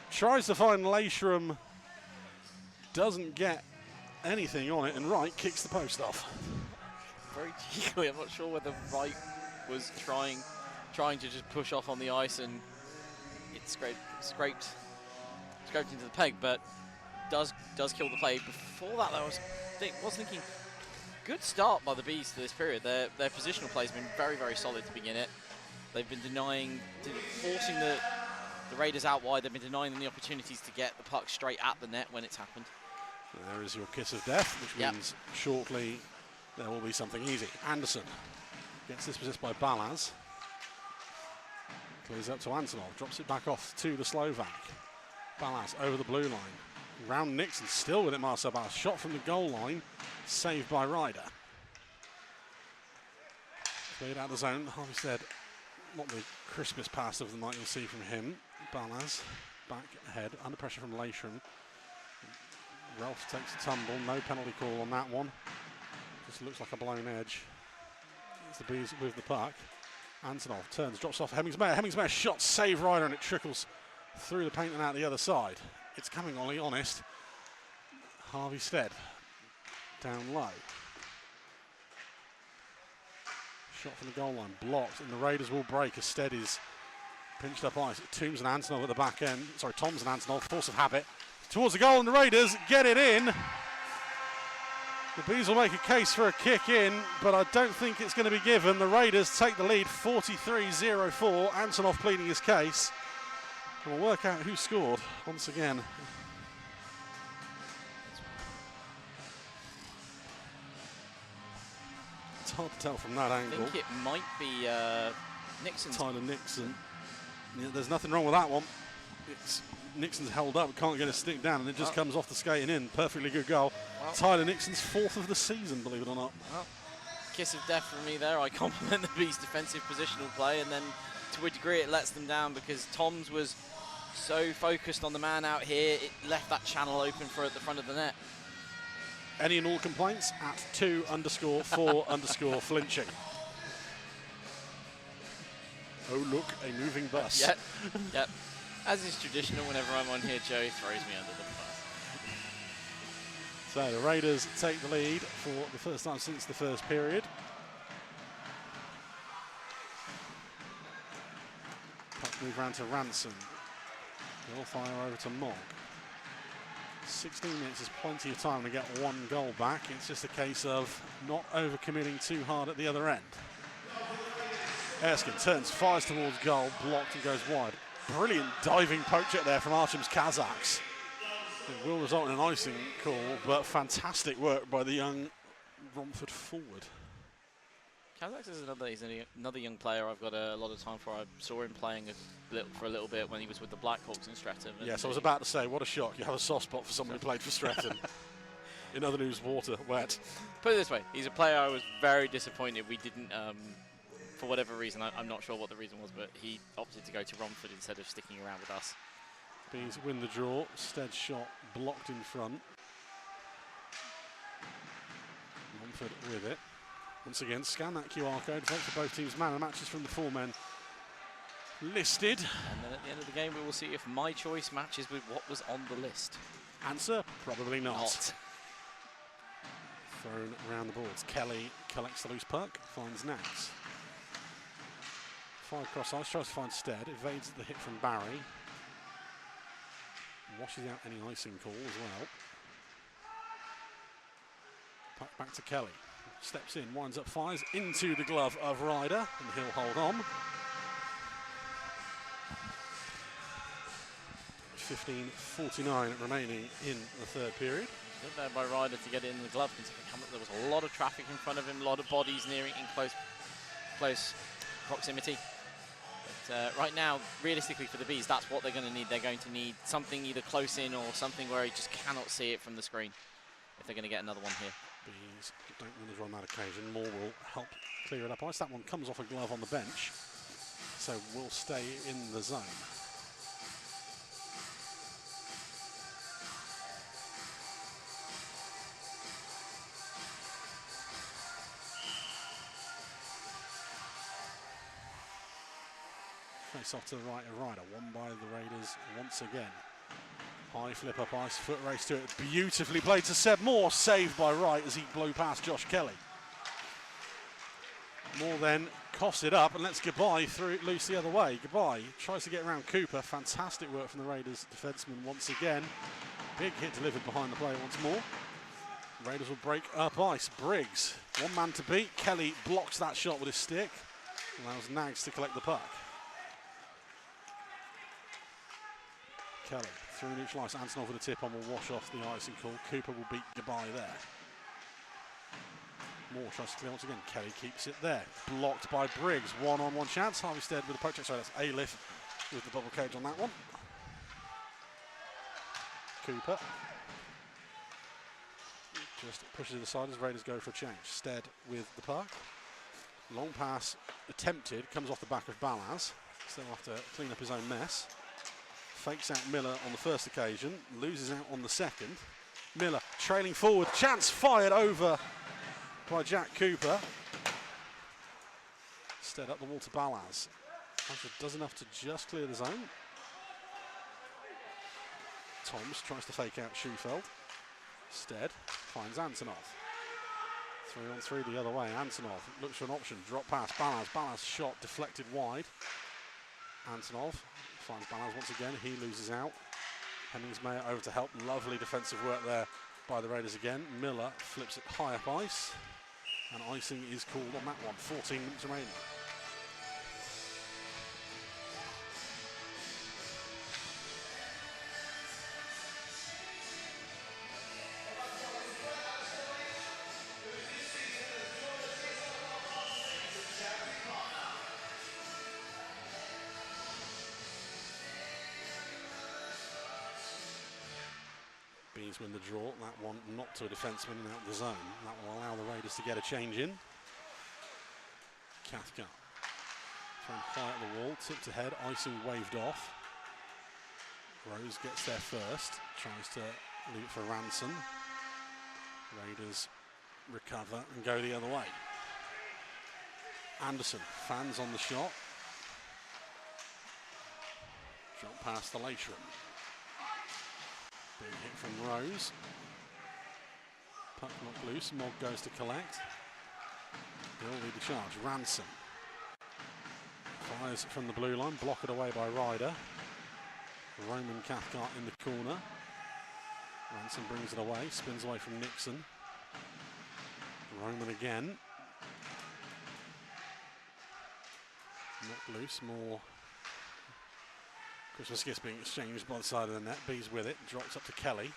Tries to find Leishram. Doesn't get anything on it, and Wright kicks the post off. Very cheekily. I'm not sure whether Wright was trying to just push off on the ice and it scraped into the peg, but does kill the play. Before that, I was thinking. Good start by the Bees to this period. Their positional play has been very, very solid to begin it. They've been forcing the Raiders out wide. They've been denying them the opportunities to get the puck straight at the net when it's happened. There is your kiss of death, which means shortly there will be something easy. Anderson gets dispossessed by Balaz. Clears up to Antonov, drops it back off to the Slovak. Balaz over the blue line. Round Nixon, still with it, Marcel Balaz. Shot from the goal line, saved by Ryder. Played out of the zone. Harvey said, not the crispest pass of the night you'll see from him. Balaz back ahead, under pressure from Leishram. Ralph takes a tumble, no penalty call on that one. Just looks like a blown edge. It's the Bees with the puck. Antonov turns, drops off Hemmingsmeyer. Hemmingsmeyer shot, save Ryder, and it trickles through the paint and out the other side. It's coming, Ollie, honest. Harvey Stead down low. Shot from the goal line, blocked, and the Raiders will break as Stead is pinched up ice. Toombs and Antonov at the back end. Sorry, Toms and Antonov, force of habit. Towards the goal, and the Raiders get it in. The Bees will make a case for a kick in, but I don't think it's going to be given. The Raiders take the lead, 43-04. Antonov pleading his case. And we'll work out who scored once again. It's hard to tell from that angle. I think it might be Nixon's Tyler Nixon. Yeah, there's nothing wrong with that one. Nixon's held up, can't get a stick down, and it just comes off the skating in. Perfectly good goal. Well, Tyler Nixon's 4th of the season, believe it or not. well, kiss of death for me there. I compliment the Bees' defensive positional play, and then to a degree it lets them down because Toms was so focused on the man out here, it left that channel open for at the front of the net. Any and all complaints at 2_4_flinching. Oh look, a moving bus. Yep, yep. As is traditional, whenever I'm on here, Joe throws me under the bus. So the Raiders take the lead for the first time since the first period. Puck move round to Ransom. They'll fire over to Mogg. 16 minutes is plenty of time to get one goal back. It's just a case of not overcommitting too hard at the other end. Erskine turns, fires towards goal, blocked and goes wide. Brilliant diving poke check there from Artem's Kazakhs. It will result in an icing call, but fantastic work by the young Romford forward. Kazakhs is another young player I've got a lot of time for. I saw him playing for a little bit when he was with the Blackhawks in Streatham. Yes, I was about to say, what a shock. You have a soft spot for someone who played for Streatham. In other news, water, wet. Put it this way, he's a player I was very disappointed we didn't, for whatever reason, I'm not sure what the reason was, but he opted to go to Romford instead of sticking around with us. Bees win the draw. Stead's shot blocked in front. Romford with it. Once again, scan that QR code. Vote for both teams. Man of the matches from the 4 men listed. And then at the end of the game, we will see if my choice matches with what was on the list. Answer, probably not. Thrown around the boards. Kelly collects the loose puck, finds Nags. Fired cross ice, tries to find Stead, evades the hit from Barry. Washes out any icing call as well. Puck back to Kelly. Steps in, winds up, fires into the glove of Ryder, and he'll hold on. 15:49 remaining in the third period. Good there by Ryder to get it in the glove, considering there was a lot of traffic in front of him, a lot of bodies nearing in close proximity. But right now, realistically for the Bees, that's what they're going to need. They're going to need something either close in or something where he just cannot see it from the screen if they're going to get another one here. Bees don't win the draw on that occasion. Moore will help clear it up ice. That one comes off a glove on the bench, so will stay in the zone. Face off to the right of Ryder, won by the Raiders once again. High flip up ice, foot race to it, beautifully played to Seb Moore, saved by Wright as he blew past Josh Kelly. Moore then coughs it up and lets Goodbye through loose the other way. Goodbye tries to get around Cooper, fantastic work from the Raiders defenseman once again. Big hit delivered behind the play once more. Raiders will break up ice, Briggs, one man to beat, Kelly blocks that shot with his stick, allows Nags to collect the puck. Kelly through neutral ice, Antonov with a tip on will wash off the icing call. Cooper will beat Goodbye there. Moore tries to clear once again. Kelly keeps it there. Blocked by Briggs. One-on-one chance. Harvey Stead with a poke check. Sorry, that's Aliff with the bubble cage on that one. Cooper just pushes it aside as Raiders go for a change. Stead with the puck. Long pass attempted. Comes off the back of Balaz. Still have to clean up his own mess. Fakes out Miller on the first occasion, loses out on the second. Miller trailing forward, chance fired over by Jack Cooper. Stead up the wall to Balaz. Alfred does enough to just clear the zone. Toms tries to fake out Schufeld. Stead finds Antonov. 3-on-3 the other way. Antonov looks for an option, drop pass, Balaz. Balaz shot deflected wide. Antonov finds Balaz once again, he loses out. Hemmingsmayer over to help, lovely defensive work there by the Raiders again. Miller flips it high up ice, and icing is called on that one. 14 minutes remaining. Bees win the draw. That one not to a defenseman and out the zone. That will allow the Raiders to get a change in. Cathcart thrown high at the wall, tipped ahead, icing waved off. Rose gets there first, tries to leave it for Ranson. Raiders recover and go the other way. Anderson, fans on the shot. Drop past the Leitrim. Big hit from Rose. Puck knocked loose, Mogg goes to collect. He'll lead the charge. Ranson fires from the blue line, blocked away by Ryder. Roman Cathcart in the corner. Ranson brings it away, spins away from Nixon. Roman again. Knocked loose, more Christmas gifts being exchanged by the side of the net. Bees with it, drops up to Kelly.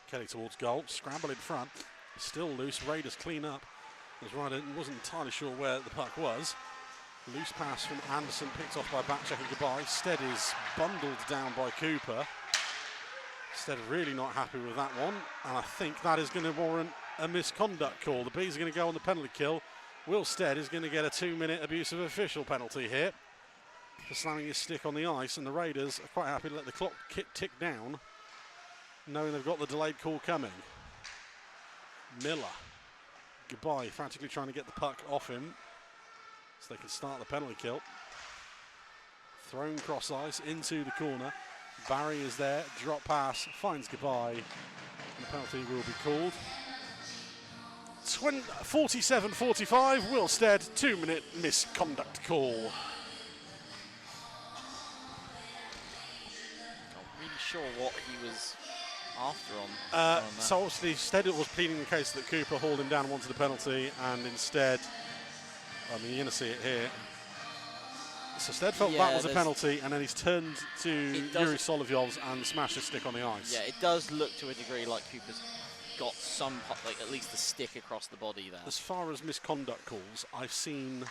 Kelly towards goal, scramble in front, still loose, Raiders clean up. As Ryder wasn't entirely sure where the puck was. Loose pass from Anderson, picked off by backcheck and Goodbye. Stead is bundled down by Cooper. Stead really not happy with that one, and I think that is going to warrant a misconduct call. The Bees are going to go on the penalty kill. Will Stead is going to get a 2-minute abusive official penalty here for slamming his stick on the ice, and the Raiders are quite happy to let the clock tick down, knowing they've got the delayed call coming. Miller, Goodbye, frantically trying to get the puck off him so they can start the penalty kill. Thrown cross ice into the corner. Barry is there, drop pass, finds Goodbye, and the penalty will be called. 47-45, Will Stead, 2-minute misconduct call. Not really sure what he was after on that. So obviously Stead was pleading the case that Cooper hauled him down and wanted the penalty, and instead, I mean, you're going to see it here. So Stead felt that was a penalty, and then he's turned to Yuri Solovyovs and smashed his stick on the ice. Yeah, it does look to a degree like Cooper's got some, like at least the stick across the body there. As far as misconduct calls, I've seen.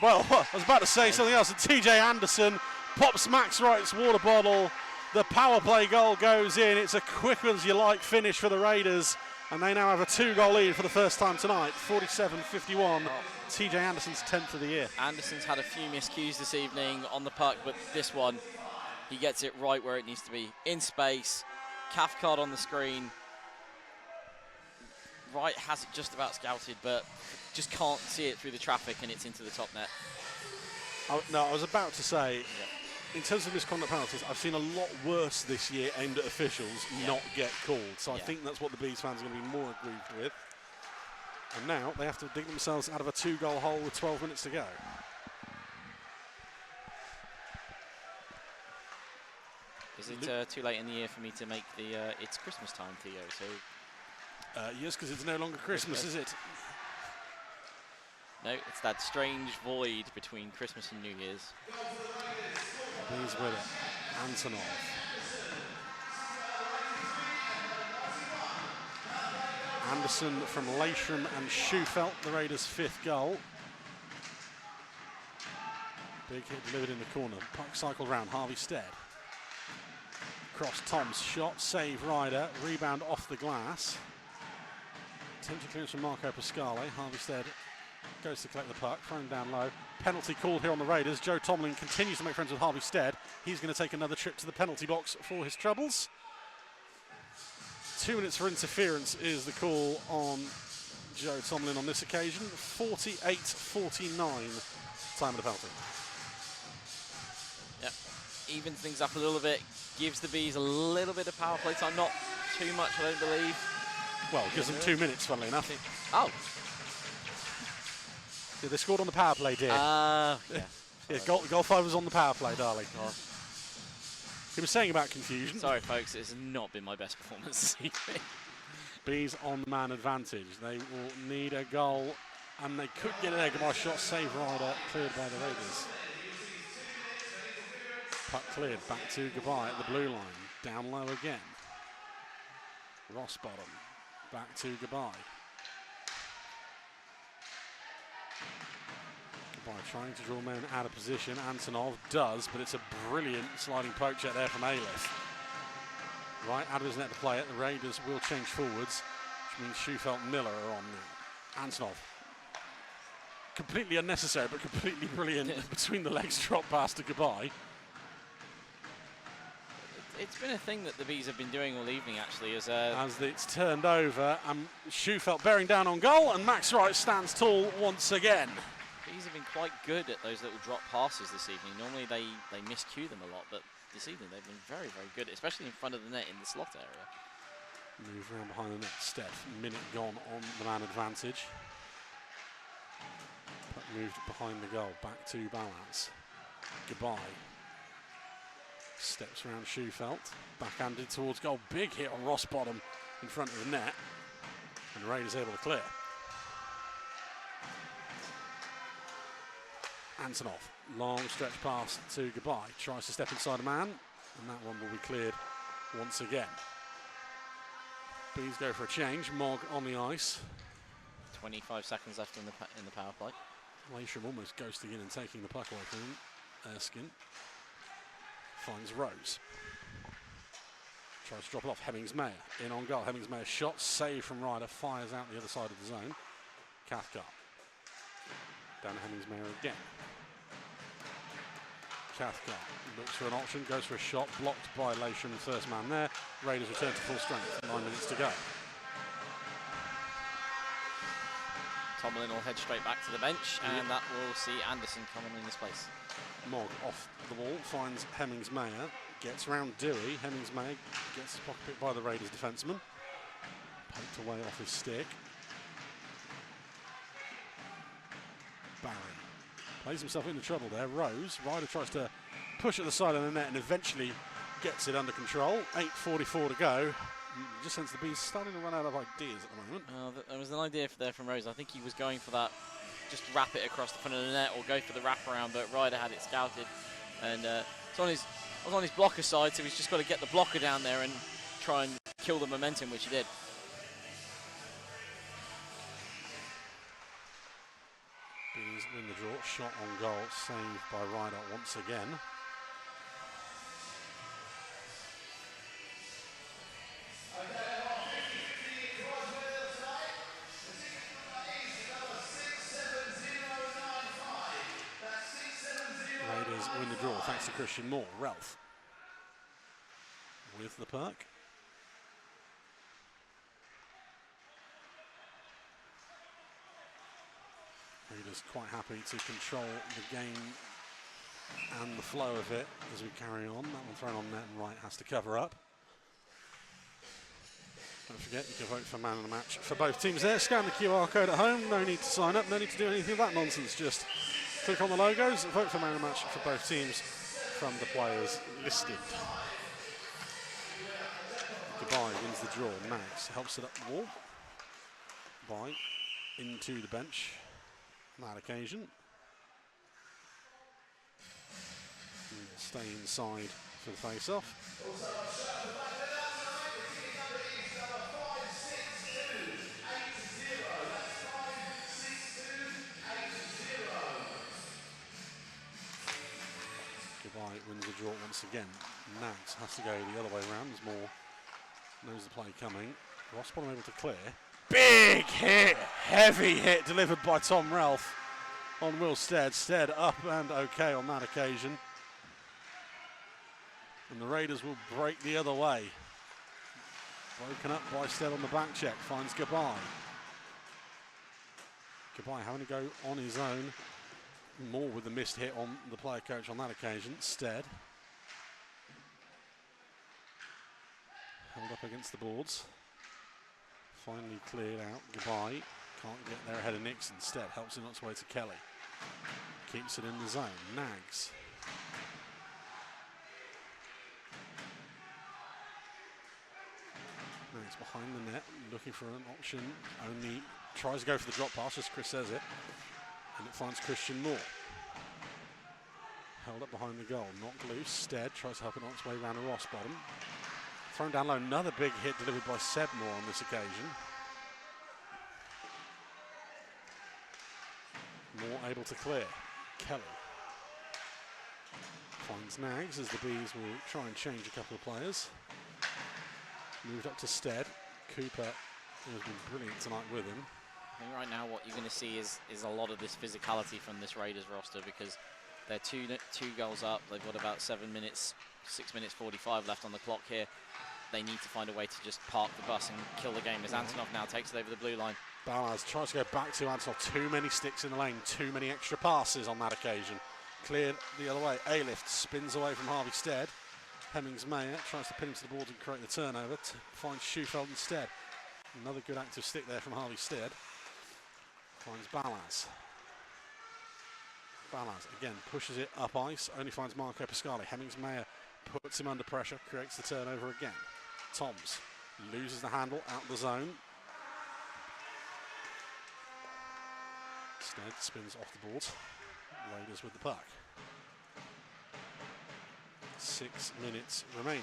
Well, I was about to say something else. TJ Anderson pops Max Wright's water bottle. The power play goal goes in. It's a quick as you like finish for the Raiders, and they now have a 2-goal lead for the first time tonight. 47-51. TJ Anderson's 10th of the year. Anderson's had a few miscues this evening on the puck, but this one, he gets it right where it needs to be. In space, Cathcart on the screen. Wright has it just about scouted, but just can't see it through the traffic, and it's into the top net. No, I was about to say, in terms of misconduct penalties, I've seen a lot worse this year aimed at officials not get called. So I think that's what the Bees fans are going to be more aggrieved with. And now they have to dig themselves out of a 2-goal hole with 12 minutes to go. Is it too late in the year for me to make the it's Christmas time, Theo? So. Yes, because it's no longer Christmas, is it? No, it's that strange void between Christmas and New Year's. Bees with it. Antonov. Anderson from Leitrim and Schufelt, the Raiders' 5th goal. Big hit delivered in the corner. Puck cycled round. Harvey Stead. Cross Tom's shot. Save Ryder. Rebound off the glass. Attempted clearance from Marco Pasquale. Harvey Stead goes to collect the puck, thrown down low. Penalty called here on the Raiders. Joe Tomlin continues to make friends with Harvey Stead. He's going to take another trip to the penalty box for his troubles. 2 minutes for interference is the call on Joe Tomlin on this occasion. 48-49, time of the penalty. Yep, evens things up a little bit, gives the Bees a little bit of power play time. Not too much, I don't believe. Well, gives them 2 minutes, funnily enough. Oh. Yeah, they scored on the power play, dear. Yeah. Yeah, goal 5 was on the power play, darling. Oh. He was saying about confusion. Sorry, folks, it's not been my best performance this evening. Bees on the man advantage. They will need a goal, and they could get an egg by shot. Save Ryder, cleared by the Raiders. Puck cleared, back to Goodbye at the blue line. Down low again. Rossbottom, back to Goodbye. by trying to draw men out of position. Antonov does, but it's a brilliant sliding poke check there from Ailith. Right out of his net to play it. The Raiders will change forwards, which means Schufelt Miller are on now. Antonov. Completely unnecessary, but completely brilliant between the legs drop pass to Goodbye. It's been a thing that the Bees have been doing all evening, actually. As it's turned over, and Schufelt bearing down on goal, and Max Wright stands tall once again. Bees have been quite good at those little drop passes this evening. Normally they miscue them a lot, but this evening they've been very, very good, especially in front of the net in the slot area. Move around behind the net, Steph. Minute gone on the man advantage. Puck moved behind the goal, back to Balance. Goodbye. Steps around Schufelt, backhanded towards goal. Big hit on Ross Bottom in front of the net, and Raiders able to clear. Antonov, long stretch pass to Goodbye. Tries to step inside a man, and that one will be cleared once again. Bees go for a change. Mogg on the ice. 25 seconds left in the power play. Lasham almost ghosting in and taking the puck away from him. Erskine finds Rose. Tries to drop it off. Hemmings-Mayer in on goal. Hemmings-Mayer shot, save from Ryder, fires out the other side of the zone. Cathcart. Down to Hemmings-Mayer again. Cathcart looks for an option, goes for a shot, blocked by Lasham, first man there. Raiders return to full strength, 9 minutes to go. Tomlin will head straight back to the bench, and that will see Anderson coming in his place. Mogg off the ball, finds Hemmings-Mayer, gets round Dewey. Hemmings-Mayer gets his pocket picked by the Raiders defenseman. Poked away off his stick. Barry plays himself into trouble there. Rose, Ryder tries to push at the side of the net and eventually gets it under control. 8:44 to go. Just sense the Bees starting to run out of ideas at the moment. There was an idea there from Rose. I think he was going for that, just wrap it across the front of the net or go for the wraparound, but Ryder had it scouted. And it's on his blocker side, so he's just got to get the blocker down there and try and kill the momentum, which he did. Bees win the draw, shot on goal, saved by Ryder once again. Raiders win the draw thanks to Christian Moore. Ralph with the puck. Raiders quite happy to control the game and the flow of it as we carry on. That one thrown on net and Wright has to cover up. Don't forget, you can vote for man of the match for both teams there. Scan the QR code at home. No need to sign up. No need to do anything of that nonsense. Just click on the logos. Vote for man of the match for both teams from the players listed. Goodbye wins the draw. Max helps it up the wall. By into the bench on that occasion. And stay inside for the face-off. Goodbye wins the draw once again. Nags has to go the other way around. There's more. Knows the play coming. Rossbottom able to clear. Big hit! Heavy hit delivered by Tom Ralph on Will Stead. Stead up and okay on that occasion. And the Raiders will break the other way. Broken up by Stead on the back check. Finds Goodbye. Goodbye having to go on his own. More with the missed hit on the player coach on that occasion. Stead. Held up against the boards. Finally cleared out. Goodbye. Can't get there ahead of Nixon. Stead helps it on its way to Kelly. Keeps it in the zone. Nags. Nags behind the net. Looking for an option. Only tries to go for the drop pass as Chris says it. And it finds Christian Moore. Held up behind the goal. Knocked loose. Stead tries to help it on its way around to Ross Bottom. Thrown down low. Another big hit delivered by Seb Moore on this occasion. Moore able to clear. Kelly. Finds Nags as the Bees will try and change a couple of players. Moved up to Stead. Cooper has been brilliant tonight with him. I think right now what you're going to see is a lot of this physicality from this Raiders roster, because they're two goals up. They've got about 6 minutes 45 left on the clock here. They need to find a way to just park the bus and kill the game as Antonov now takes it over the blue line. Balaz tries to go back to Antonov. Too many sticks in the lane. Too many extra passes on that occasion. Cleared the other way. A-Lift spins away from Harvey Stead. Hemmings-Mayer tries to pin him to the board and create the turnover to find Schufeld instead. Another good active stick there from Harvey Stead. Finds Balaz. Balaz again pushes it up ice. Only finds Marco Pasquale. Hemmings-Mayer puts him under pressure. Creates the turnover again. Toms loses the handle out the zone. Stead spins off the board. Raiders with the puck. 6 minutes remaining.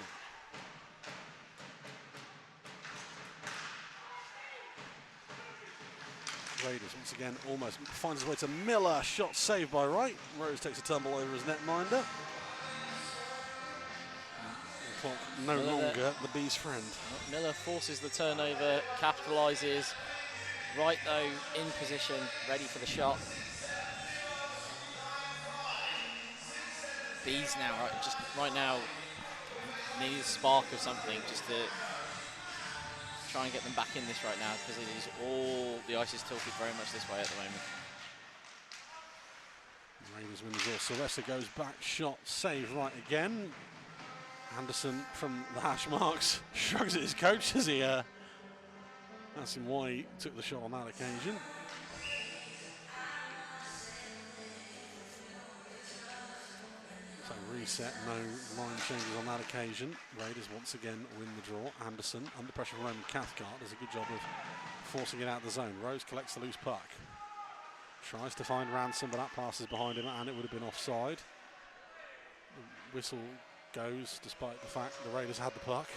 Raiders once again almost finds his way to Miller. Shot saved by Wright. Rose takes a tumble over his netminder. The clock no longer the Bees' friend. Miller forces the turnover, capitalises. Wright though in position, ready for the shot. Bees now, right now, need a spark of something just to try and get them back in this right now, because it is all, the ice is tilted very much this way at the moment. Raiders win the draw. Sylvester goes back, shot, save right again. Anderson from the hash marks shrugs at his coach as he asks him why he took the shot on that occasion. So reset, no line changes on that occasion. Raiders once again win the draw. Anderson under pressure from Roman Cathcart does a good job of forcing it out of the zone. Rose collects the loose puck. Tries to find Ransom, but that passes behind him and it would have been offside. The whistle goes despite the fact the Raiders had the puck.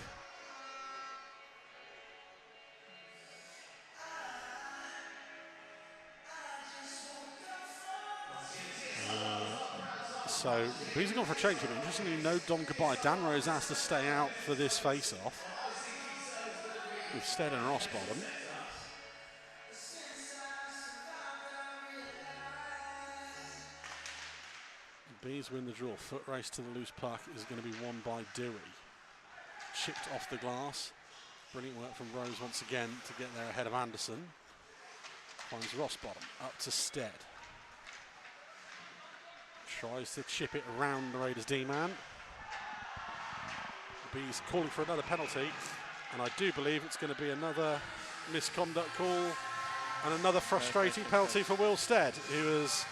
So the Bees have gone for a change, but interestingly no Dom Goodbye. Dan Rose asked to stay out for this face-off with Stead and Rossbottom. The Bees win the draw. Foot race to the loose puck is going to be won by Dewey. Chipped off the glass. Brilliant work from Rose once again to get there ahead of Anderson. Finds Rossbottom up to Stead. Tries to chip it around the Raiders D-man. The Bees calling for another penalty, and I do believe it's going to be another misconduct call and another frustrating penalty for Will Stead, who has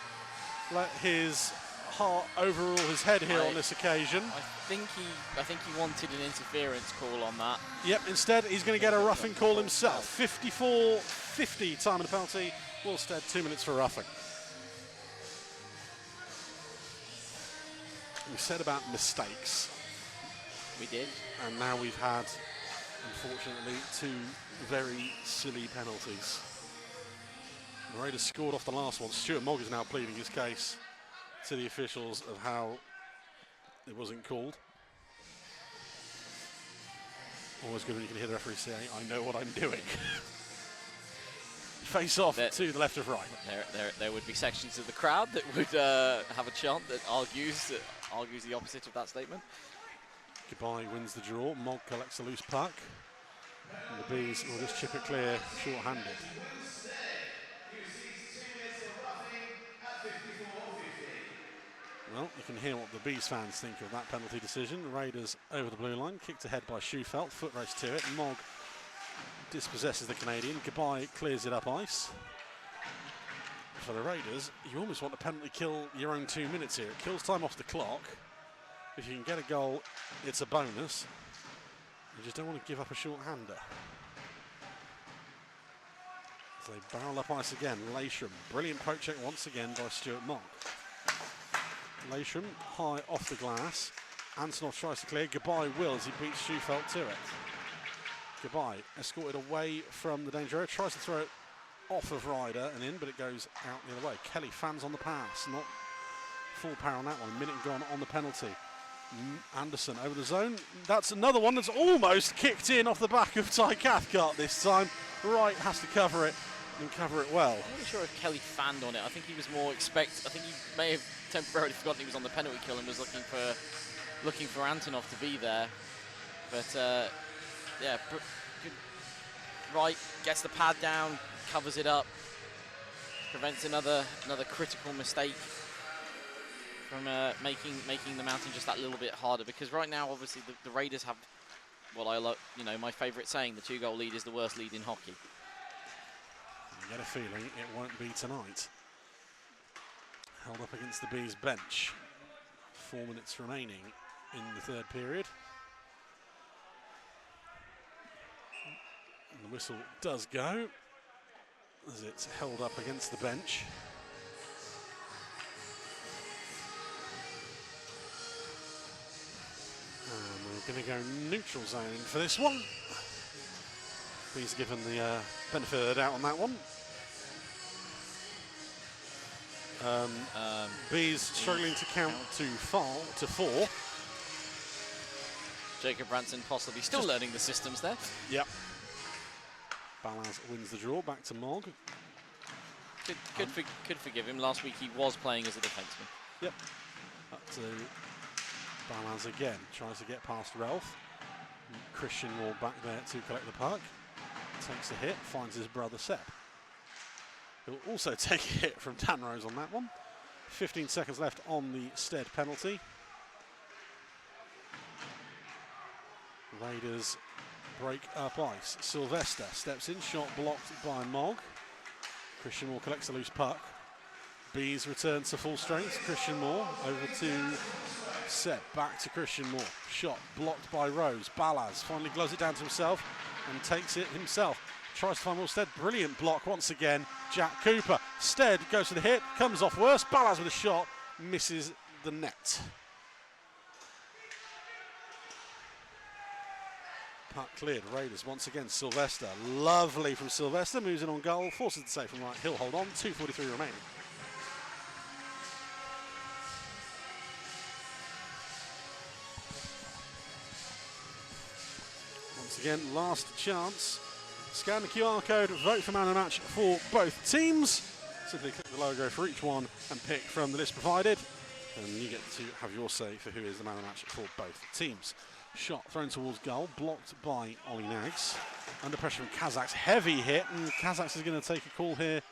let his heart overrule his head here on this occasion. I think he wanted an interference call on that. Yep, instead he's going to get a roughing call himself. 54-50 time of the penalty. Will Stead 2 minutes for roughing. We said about mistakes. We did. And now we've had, unfortunately, 2 very silly penalties. The Raiders scored off the last one. Stuart Mogg is now pleading his case to the officials of how it wasn't called. Always good when you can hear the referee say, "I know what I'm doing." Face off to the left of right. There would be sections of the crowd that would have a chant that argues the opposite of that statement. Goodbye wins the draw. Mogg collects a loose puck. And the Bees will just chip it clear, short-handed. Well, you can hear what the Bees fans think of that penalty decision. The Raiders over the blue line, kicked ahead by Schufelt, foot race to it. Mogg dispossesses the Canadian. Goodbye clears it up ice. For the Raiders, you almost want to penalty kill your own 2 minutes here. It kills time off the clock. If you can get a goal, it's a bonus. You just don't want to give up a short-hander. So they barrel up ice again. Lasham, brilliant poke check once again by Stuart Mogg. Lasham, high off the glass. Antonov tries to clear. Goodbye will as he beats Schufelt to it. Goodbye, escorted away from the danger area, tries to throw it off of Ryder and in, but it goes out the other way. Kelly fans on the pass, not full power on that one. A minute gone on the penalty. Anderson over the zone. That's another one that's almost kicked in off the back of Ty Cathcart this time. Wright has to cover it and cover it well. I'm not sure if Kelly fanned on it. I think he was more I think he may have temporarily forgotten he was on the penalty kill and was looking for Antonov to be there. But yeah, Wright gets the pad down, covers it up, prevents another critical mistake from making the mountain just that little bit harder, because right now obviously the Raiders have what I love, my favourite saying, the 2-goal lead is the worst lead in hockey. You get a feeling it won't be tonight. Held up against the Bees bench. 4 minutes remaining in the third period. And the whistle does go as it's held up against the bench. And we're going to go neutral zone for this one. Bees given the benefit of the doubt on that one. Bees struggling to count to 4. Jacob Branson possibly still learning the systems there. Yep. Balaz wins the draw, back to Mogg. Could forgive him. Last week he was playing as a defenseman. Yep. Up to Balaz again. Tries to get past Ralph. Christian Wall back there to collect the puck. Takes a hit, finds his brother Sepp. He'll also take a hit from Tanrose on that one. 15 seconds left on the Stead penalty. Raiders break up ice. Sylvester steps in, shot blocked by Mogg. Christian Moore collects a loose puck. Bees returns to full strength. Christian Moore over to Sepp, back to Christian Moore. Shot blocked by Rose. Balaz finally gloves it down to himself and takes it himself. Tries to find more Stead. Brilliant block once again. Jack Cooper. Stead goes for the hit, comes off worse. Balaz with a shot, misses the net. Puck cleared. Raiders once again. Sylvester. Lovely from Sylvester. Moves in on goal. Forces the save from Wright. He'll hold on. 2:43 remaining. Once again, last chance. Scan the QR code. Vote for man of the match for both teams. Simply click the logo for each one and pick from the list provided. And you get to have your say for who is the man of the match for both teams. Shot thrown towards goal, blocked by Ollie Nags. Under pressure from Kazaks, heavy hit, and Kazaks is going to take a call here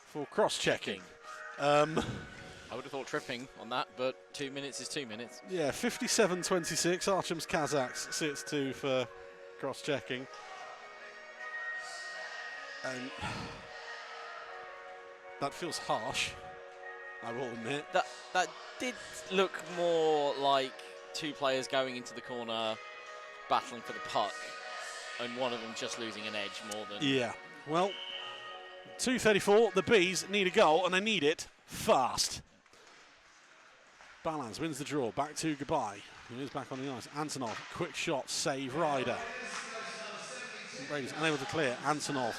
for cross-checking. I would have thought tripping on that, but 2 minutes is 2 minutes. Yeah, 57-26, Archam's Kazaks sits 2 for cross-checking. And that feels harsh, I will admit. That did look more like 2 players going into the corner, battling for the puck, and one of them just losing an edge more than... Yeah, well, 2:34, the Bees need a goal, and they need it fast. Balaz wins the draw, back to Goodbye. He is back on the ice. Antonov, quick shot, save Ryder. Raiders unable to clear. Antonov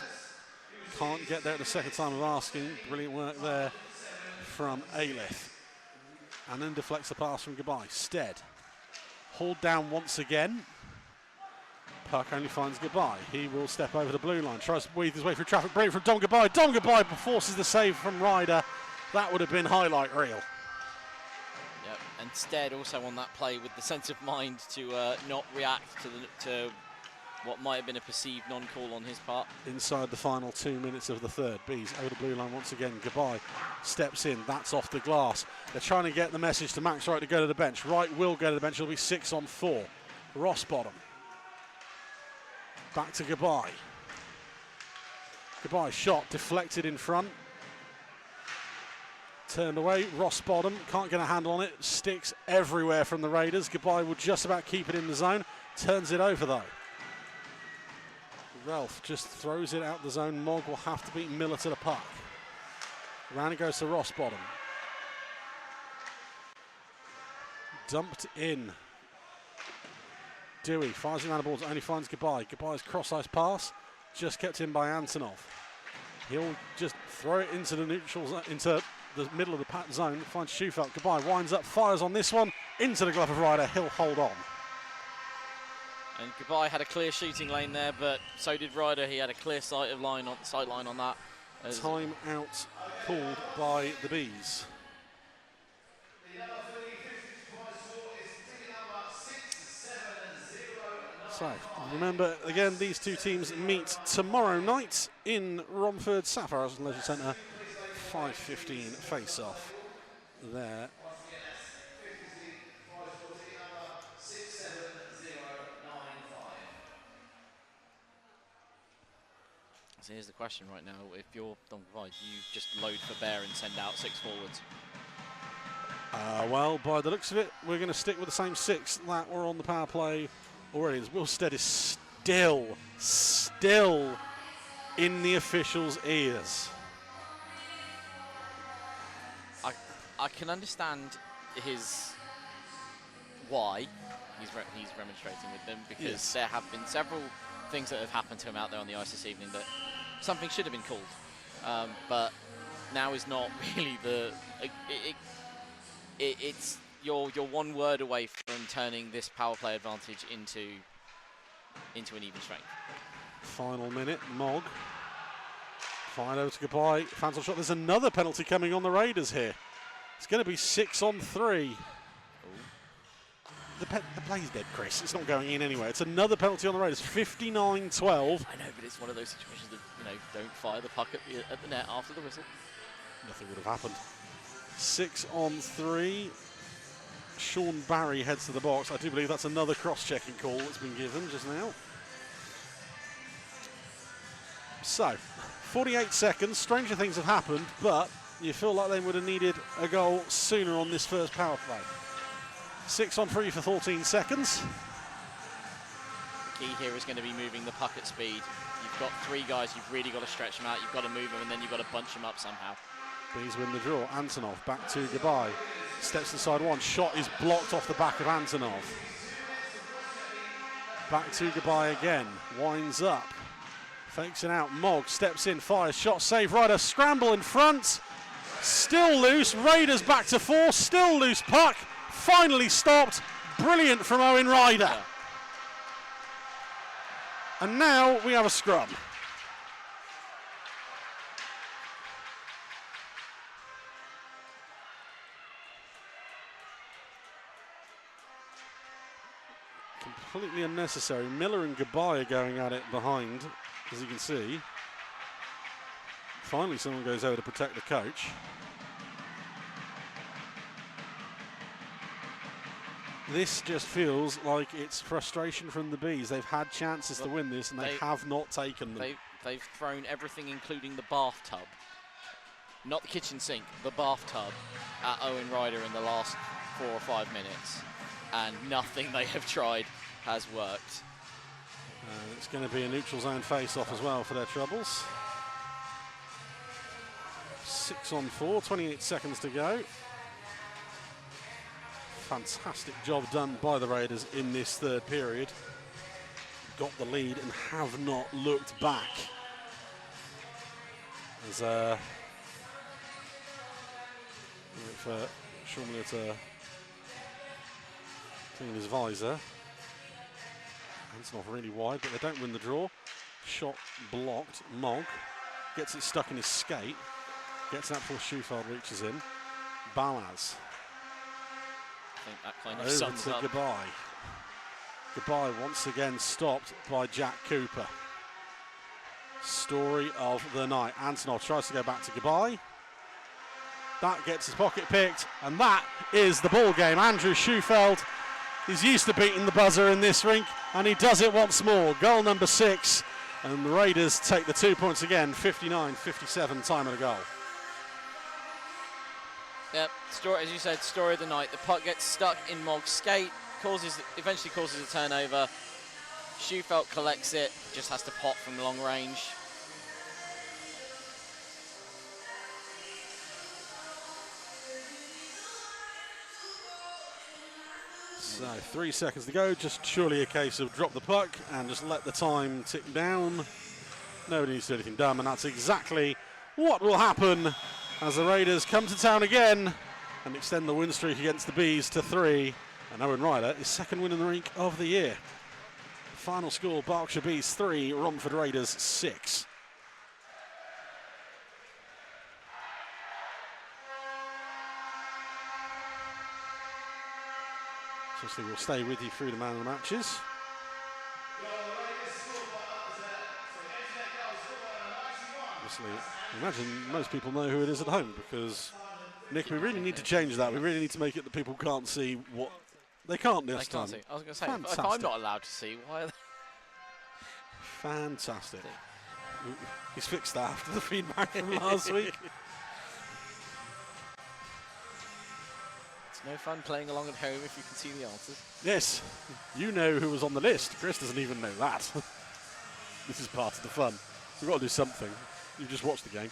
can't get there at the second time of asking. Brilliant work there from Aelith. And then deflects the pass from Goodbye. Stead. Hauled down once again. Puck only finds Goodbye. He will step over the blue line. Tries to weave his way through traffic. Brilliant from Dom Goodbye. Dom Goodbye forces the save from Ryder. That would have been highlight reel. Yep. And Stead also on that play with the sense of mind to not react to what might have been a perceived non-call on his part. Inside the final 2 minutes of the third. Bees over the blue line once again. Goodbye. Steps in. That's off the glass. They're trying to get the message to Max Wright to go to the bench. Wright will go to the bench. It'll be 6 on 4. Rossbottom. Back to Goodbye. Goodbye. Shot deflected in front. Turned away. Rossbottom can't get a handle on it. Sticks everywhere from the Raiders. Goodbye will just about keep it in the zone. Turns it over though. Ralph just throws it out the zone. Mogg will have to beat Miller to the puck. Round it goes to Rossbottom. Dumped in. Dewey fires it around the boards, only finds Goodbye. Goodbye's cross-ice pass, just kept in by Antonov. He'll just throw it into the neutral zone, into the middle of the zone, finds Schufelt. Goodbye, winds up, fires on this one, into the glove of Ryder. He'll hold on. And Goodbye had a clear shooting lane there, but so did Ryder. He had a clear sight line on that. Time out called by the Bees. So, remember, again, these two teams meet tomorrow night in Romford, Sapphire Leisure Centre. 5:15 face-off there. So here's the question right now. If you're Don Goodbye, you just load for bear and send out 6 forwards. Well, by the looks of it, we're going to stick with the same 6 that were on the power play already. As Will Stead is still in the officials' ears. I can understand his why he's remonstrating with them, because there have been several things that have happened to him out there on the ice this evening that something should have been called, but now is not really the. It's you're 1 word away from turning this power play advantage into an even strength. Final minute, Mogg. Fired over to Goodbye. Fans on shot. There's another penalty coming on the Raiders here. It's going to be 6 on 3. The play's dead, Chris. It's not going in anyway. It's another penalty on the Raiders. 59-12. I know, but it's one of those situations that, don't fire the puck at the net after the whistle. Nothing would have happened. 6 on 3. Sean Barry heads to the box. I do believe that's another cross-checking call that's been given just now. So, 48 seconds. Stranger things have happened, but you feel like they would have needed a goal sooner on this first power play. 6 on 3 for 14 seconds. The key here is going to be moving the puck at speed. You've got 3 guys, you've really got to stretch them out, you've got to move them, and then you've got to bunch them up somehow. Bees win the draw. Antonov back to Goodbye. Steps inside 1. Shot is blocked off the back of Antonov. Back to Goodbye again. Winds up. Fakes it out. Mogg steps in, fires. Shot save. Ryder scramble in front. Still loose. Raiders back to 4. Still loose puck. Finally stopped. Brilliant from Owen Ryder. Yeah. And now we have a scrum. Completely unnecessary. Miller and Goodbye are going at it behind, as you can see. Finally someone goes over to protect the coach. This just feels like it's frustration from the Bees. They've had chances to win this and they have not taken them. They've thrown everything, including the bathtub. Not the kitchen sink, the bathtub at Owen Ryder in the last 4 or 5 minutes. And nothing they have tried has worked. It's going to be a neutral zone face-off as well for their troubles. 6 on 4, 28 seconds to go. Fantastic job done by the Raiders in this third period. Got the lead and have not looked back. As wait for Sean Miller to clean his visor. Antonov really wide, but they don't win the draw. Shot blocked. Mogg gets it stuck in his skate. Gets that before Schufeld reaches in. Balaz. I think that kind of sums up. Goodbye. Goodbye once again stopped by Jack Cooper. Story of the night. Antonov tries to go back to Goodbye. That gets his pocket picked, and that is the ball game. Andrew Schufeld is used to beating the buzzer in this rink, and he does it once more. Goal number 6, and the Raiders take the 2 points again. 59-57 time of the goal. Yep, as you said, story of the night. The puck gets stuck in Mogg's skate, eventually causes a turnover. Schufeld collects it, just has to pop from long range. So 3 seconds to go, just surely a case of drop the puck and just let the time tick down. Nobody needs to do anything dumb, and that's exactly what will happen as the Raiders come to town again and extend the win streak against the Bees to 3. And Owen Ryder, his second win in the rink of the year. Final score, Berkshire Bees 3, Romford Raiders 6. Obviously, we'll stay with you through the man of the matches. Obviously, I imagine most people know who it is at home because, Nick, we really need to change that. We really need to make it that people can't see what they can't this time. I was going to say, if I'm not allowed to see, why are they? Fantastic. He's fixed that after the feedback from last week. It's no fun playing along at home if you can see the answers. Yes, you know who was on the list. Chris doesn't even know that. This is part of the fun. We've got to do something. You just watch the game.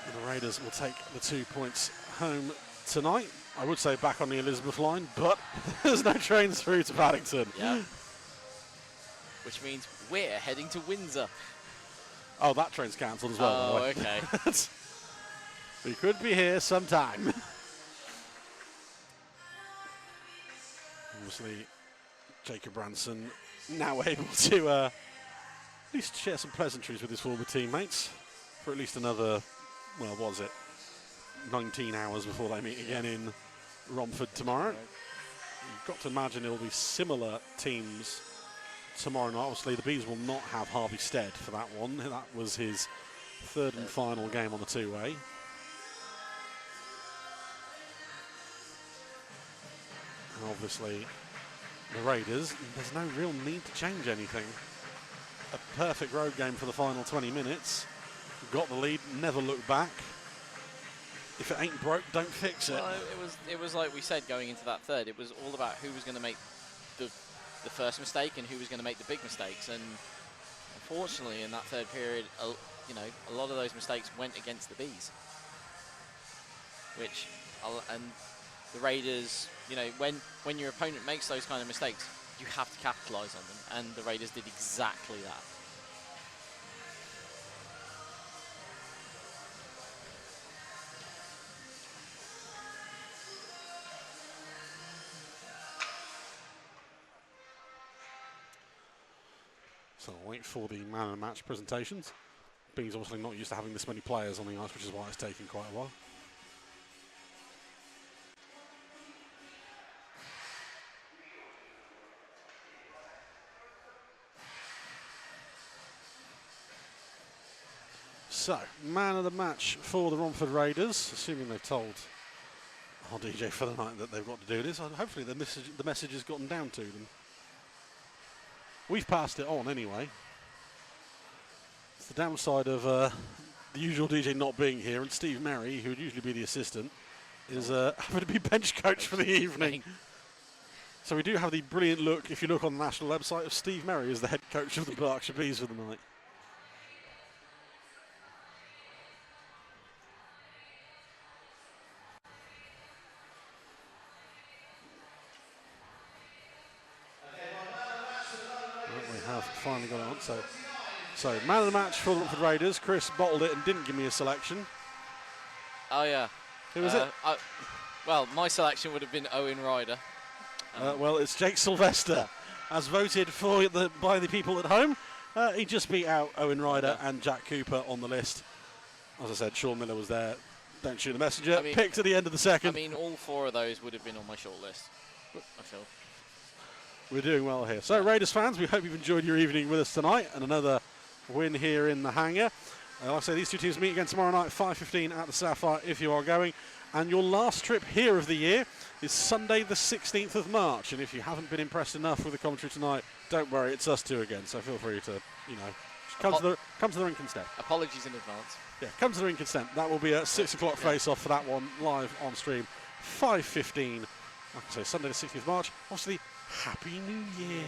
And the Raiders will take the 2 points home tonight. I would say back on the Elizabeth line, but there's no trains through to Paddington. Yeah. Which means we're heading to Windsor. Oh, that train's cancelled as well. Oh, okay. We could be here sometime. Obviously, Jacob Branson now able to at least share some pleasantries with his former teammates for at least another, well, what was it, 19 hours before they meet again in Romford tomorrow. Right. You've got to imagine it will be similar teams tomorrow night. Obviously, the Bees will not have Harvey Stead for that one. That was his third and final game on the two-way. And obviously, the Raiders, there's no real need to change anything. A perfect road game for the final 20 minutes. Got the lead, never looked back. If it ain't broke, don't fix it. Well, it was like we said going into that third. It was all about who was going to make the first mistake and who was going to make the big mistakes. And unfortunately, in that third period, a lot of those mistakes went against the Bees. And the Raiders, when your opponent makes those kind of mistakes, you have to capitalise on them. And the Raiders did exactly that. So I'll wait for the man of the match presentations. Bees obviously not used to having this many players on the ice, which is why it's taking quite a while. So, man of the match for the Romford Raiders, assuming they've told our DJ for the night that they've got to do this. Hopefully the message has gotten down to them. We've passed it on anyway. It's the downside of the usual DJ not being here, and Steve Merry, who would usually be the assistant, is having to be bench coach for the evening. So we do have the brilliant look, if you look on the national website, of Steve Merry as the head coach of the Berkshire Bees for the night. Finally got it on. So man of the match for the Romford Raiders. Chris bottled it and didn't give me a selection. Oh yeah. Who was it? Well, my selection would have been Owen Ryder. Well, it's Jake Sylvester, as voted for by the people at home. He just beat out Owen Ryder and Jack Cooper on the list. As I said, Sean Miller was there. Don't shoot the messenger. Picked at the end of the second. I mean, all four of those would have been on my short list, I feel. We're doing well here. So, Raiders fans, we hope you've enjoyed your evening with us tonight and another win here in the hangar. Like I say, these two teams meet again tomorrow night, 5:15 at the Sapphire if you are going. And your last trip here of the year is Sunday the 16th of March. And if you haven't been impressed enough with the commentary tonight, don't worry, it's us two again. So feel free to, come to the rink instead. Apologies in advance. Yeah, come to the rink instead. That will be a 6 o'clock face-off for that one, live on stream, 5:15. Like I say, Sunday the 16th of March. Obviously, Happy New Year.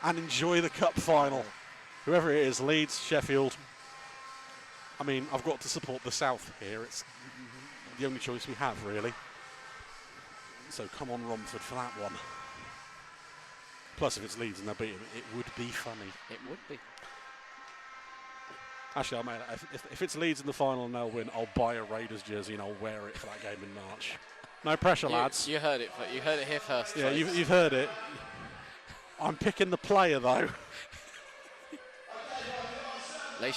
And enjoy the cup final. Whoever it is, Leeds, Sheffield. I mean, I've got to support the South here. It's the only choice we have, really. So come on, Romford, for that one. Plus, if it's Leeds and they beat them, it would be funny. It would be. Actually, I'll make that. If it's Leeds in the final and they'll win, I'll buy a Raiders jersey and I'll wear it for that game in March. No pressure, lads. You heard it. You heard it here first. Yeah, you've heard it. I'm picking the player though.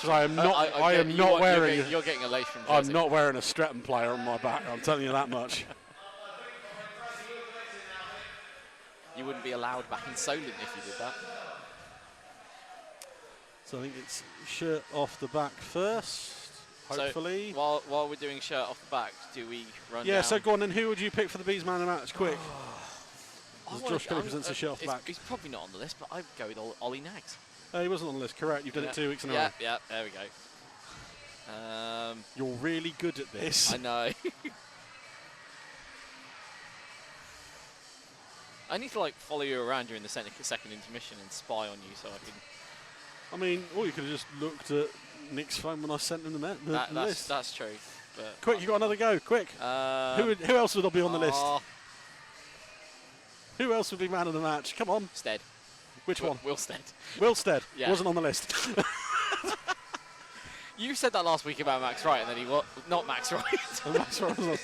I am not wearing. You're getting a Lation jersey. I'm not wearing a Stretton player on my back. I'm telling you that much. You wouldn't be allowed back in Solent if you did that. So I think it's shirt off the back first. Hopefully. So while we're doing shirt off the back, do we run? Yeah. Down? So go on. And who would you pick for the Bees man of the match? Quick. Josh Kelly presents a shirt off the back. He's probably not on the list, but I'd go with Ollie Nags. He wasn't on the list. Correct. You've done it 2 weeks in a row. Yeah. There we go. You're really good at this. I know. I need to follow you around during the second intermission and spy on you so I can. I mean, or you could have just looked at Nick's phone when I sent him the list. That's true. But quick, you got another go. Quick. Who else would be on the list? Who else would be man of the match? Come on. Stead. Which one? Wilstead. Wilstead. Yeah. Wasn't on the list. You said that last week about Max Wright, and then he was not Max Wright. Max Wright was on.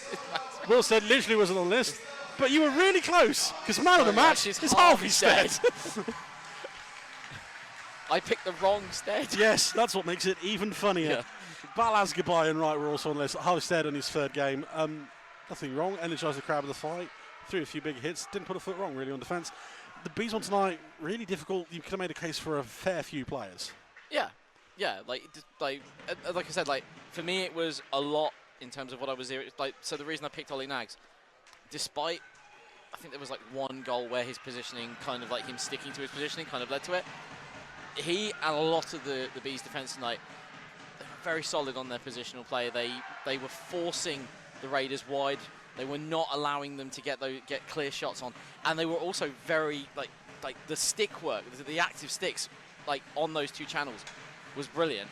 Wilstead literally wasn't on the list, but you were really close because man of the match is Harvey Stead. I picked the wrong Stead. Yes, that's what makes it even funnier. Yeah. Balaz, Gabai and Wright were also on the list. Harvey Stead on his third game. Nothing wrong. Energised the crowd with the fight. Threw a few big hits. Didn't put a foot wrong really on defence. The Bees one tonight, really difficult. You could have made a case for a fair few players. Yeah. Like I said, for me it was a lot in terms of what I was here. So the reason I picked Ollie Nags, despite I think there was one goal where his positioning, kind of him sticking to his positioning, kind of led to it. He and a lot of the Bees defence tonight, they were very solid on their positional play. They were forcing the Raiders wide. They were not allowing them to get clear shots on, and they were also very the stick work, the active sticks, on those two channels, was brilliant.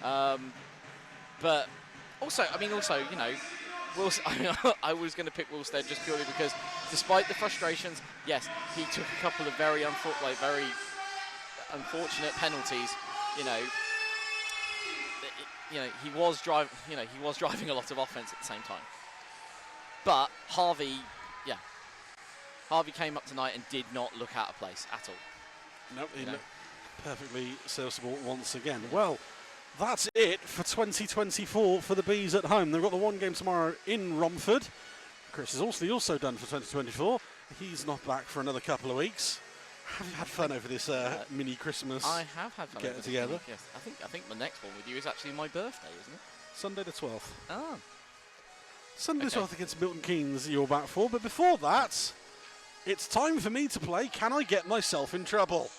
But also, I was going to pick Wilstead just purely because, despite the frustrations, yes, he took a couple of very unfortunate penalties. He was driving a lot of offense at the same time. But Harvey came up tonight and did not look out of place at all. Nope, he looked perfectly serviceable once again. Well, that's it for 2024 for the Bees at home. They've got the one game tomorrow in Romford. Chris is also done for 2024. He's not back for another couple of weeks. Have you had fun over this mini Christmas? I have had fun. Get together. Yes, I think the next one with you is actually my birthday, isn't it? Sunday the 12th. Oh. Sunday the 12th against Milton Keynes you're back for. But before that, it's time for me to play Can I Get Myself in Trouble?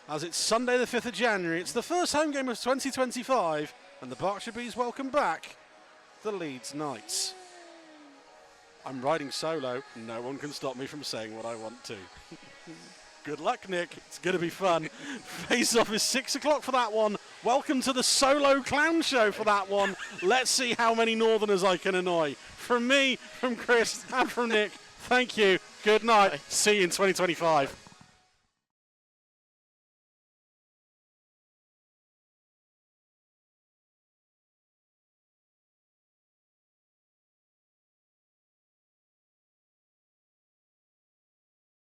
As it's Sunday the 5th of January. It's the first home game of 2025. And the Berkshire Bees welcome back the Leeds Knights. I'm riding solo. No one can stop me from saying what I want to. Good luck, Nick. It's going to be fun. Face-off is 6 o'clock for that one. Welcome to the solo clown show for that one. Let's see how many Northerners I can annoy. From me, from Chris, and from Nick, thank you. Good night. See you in 2025.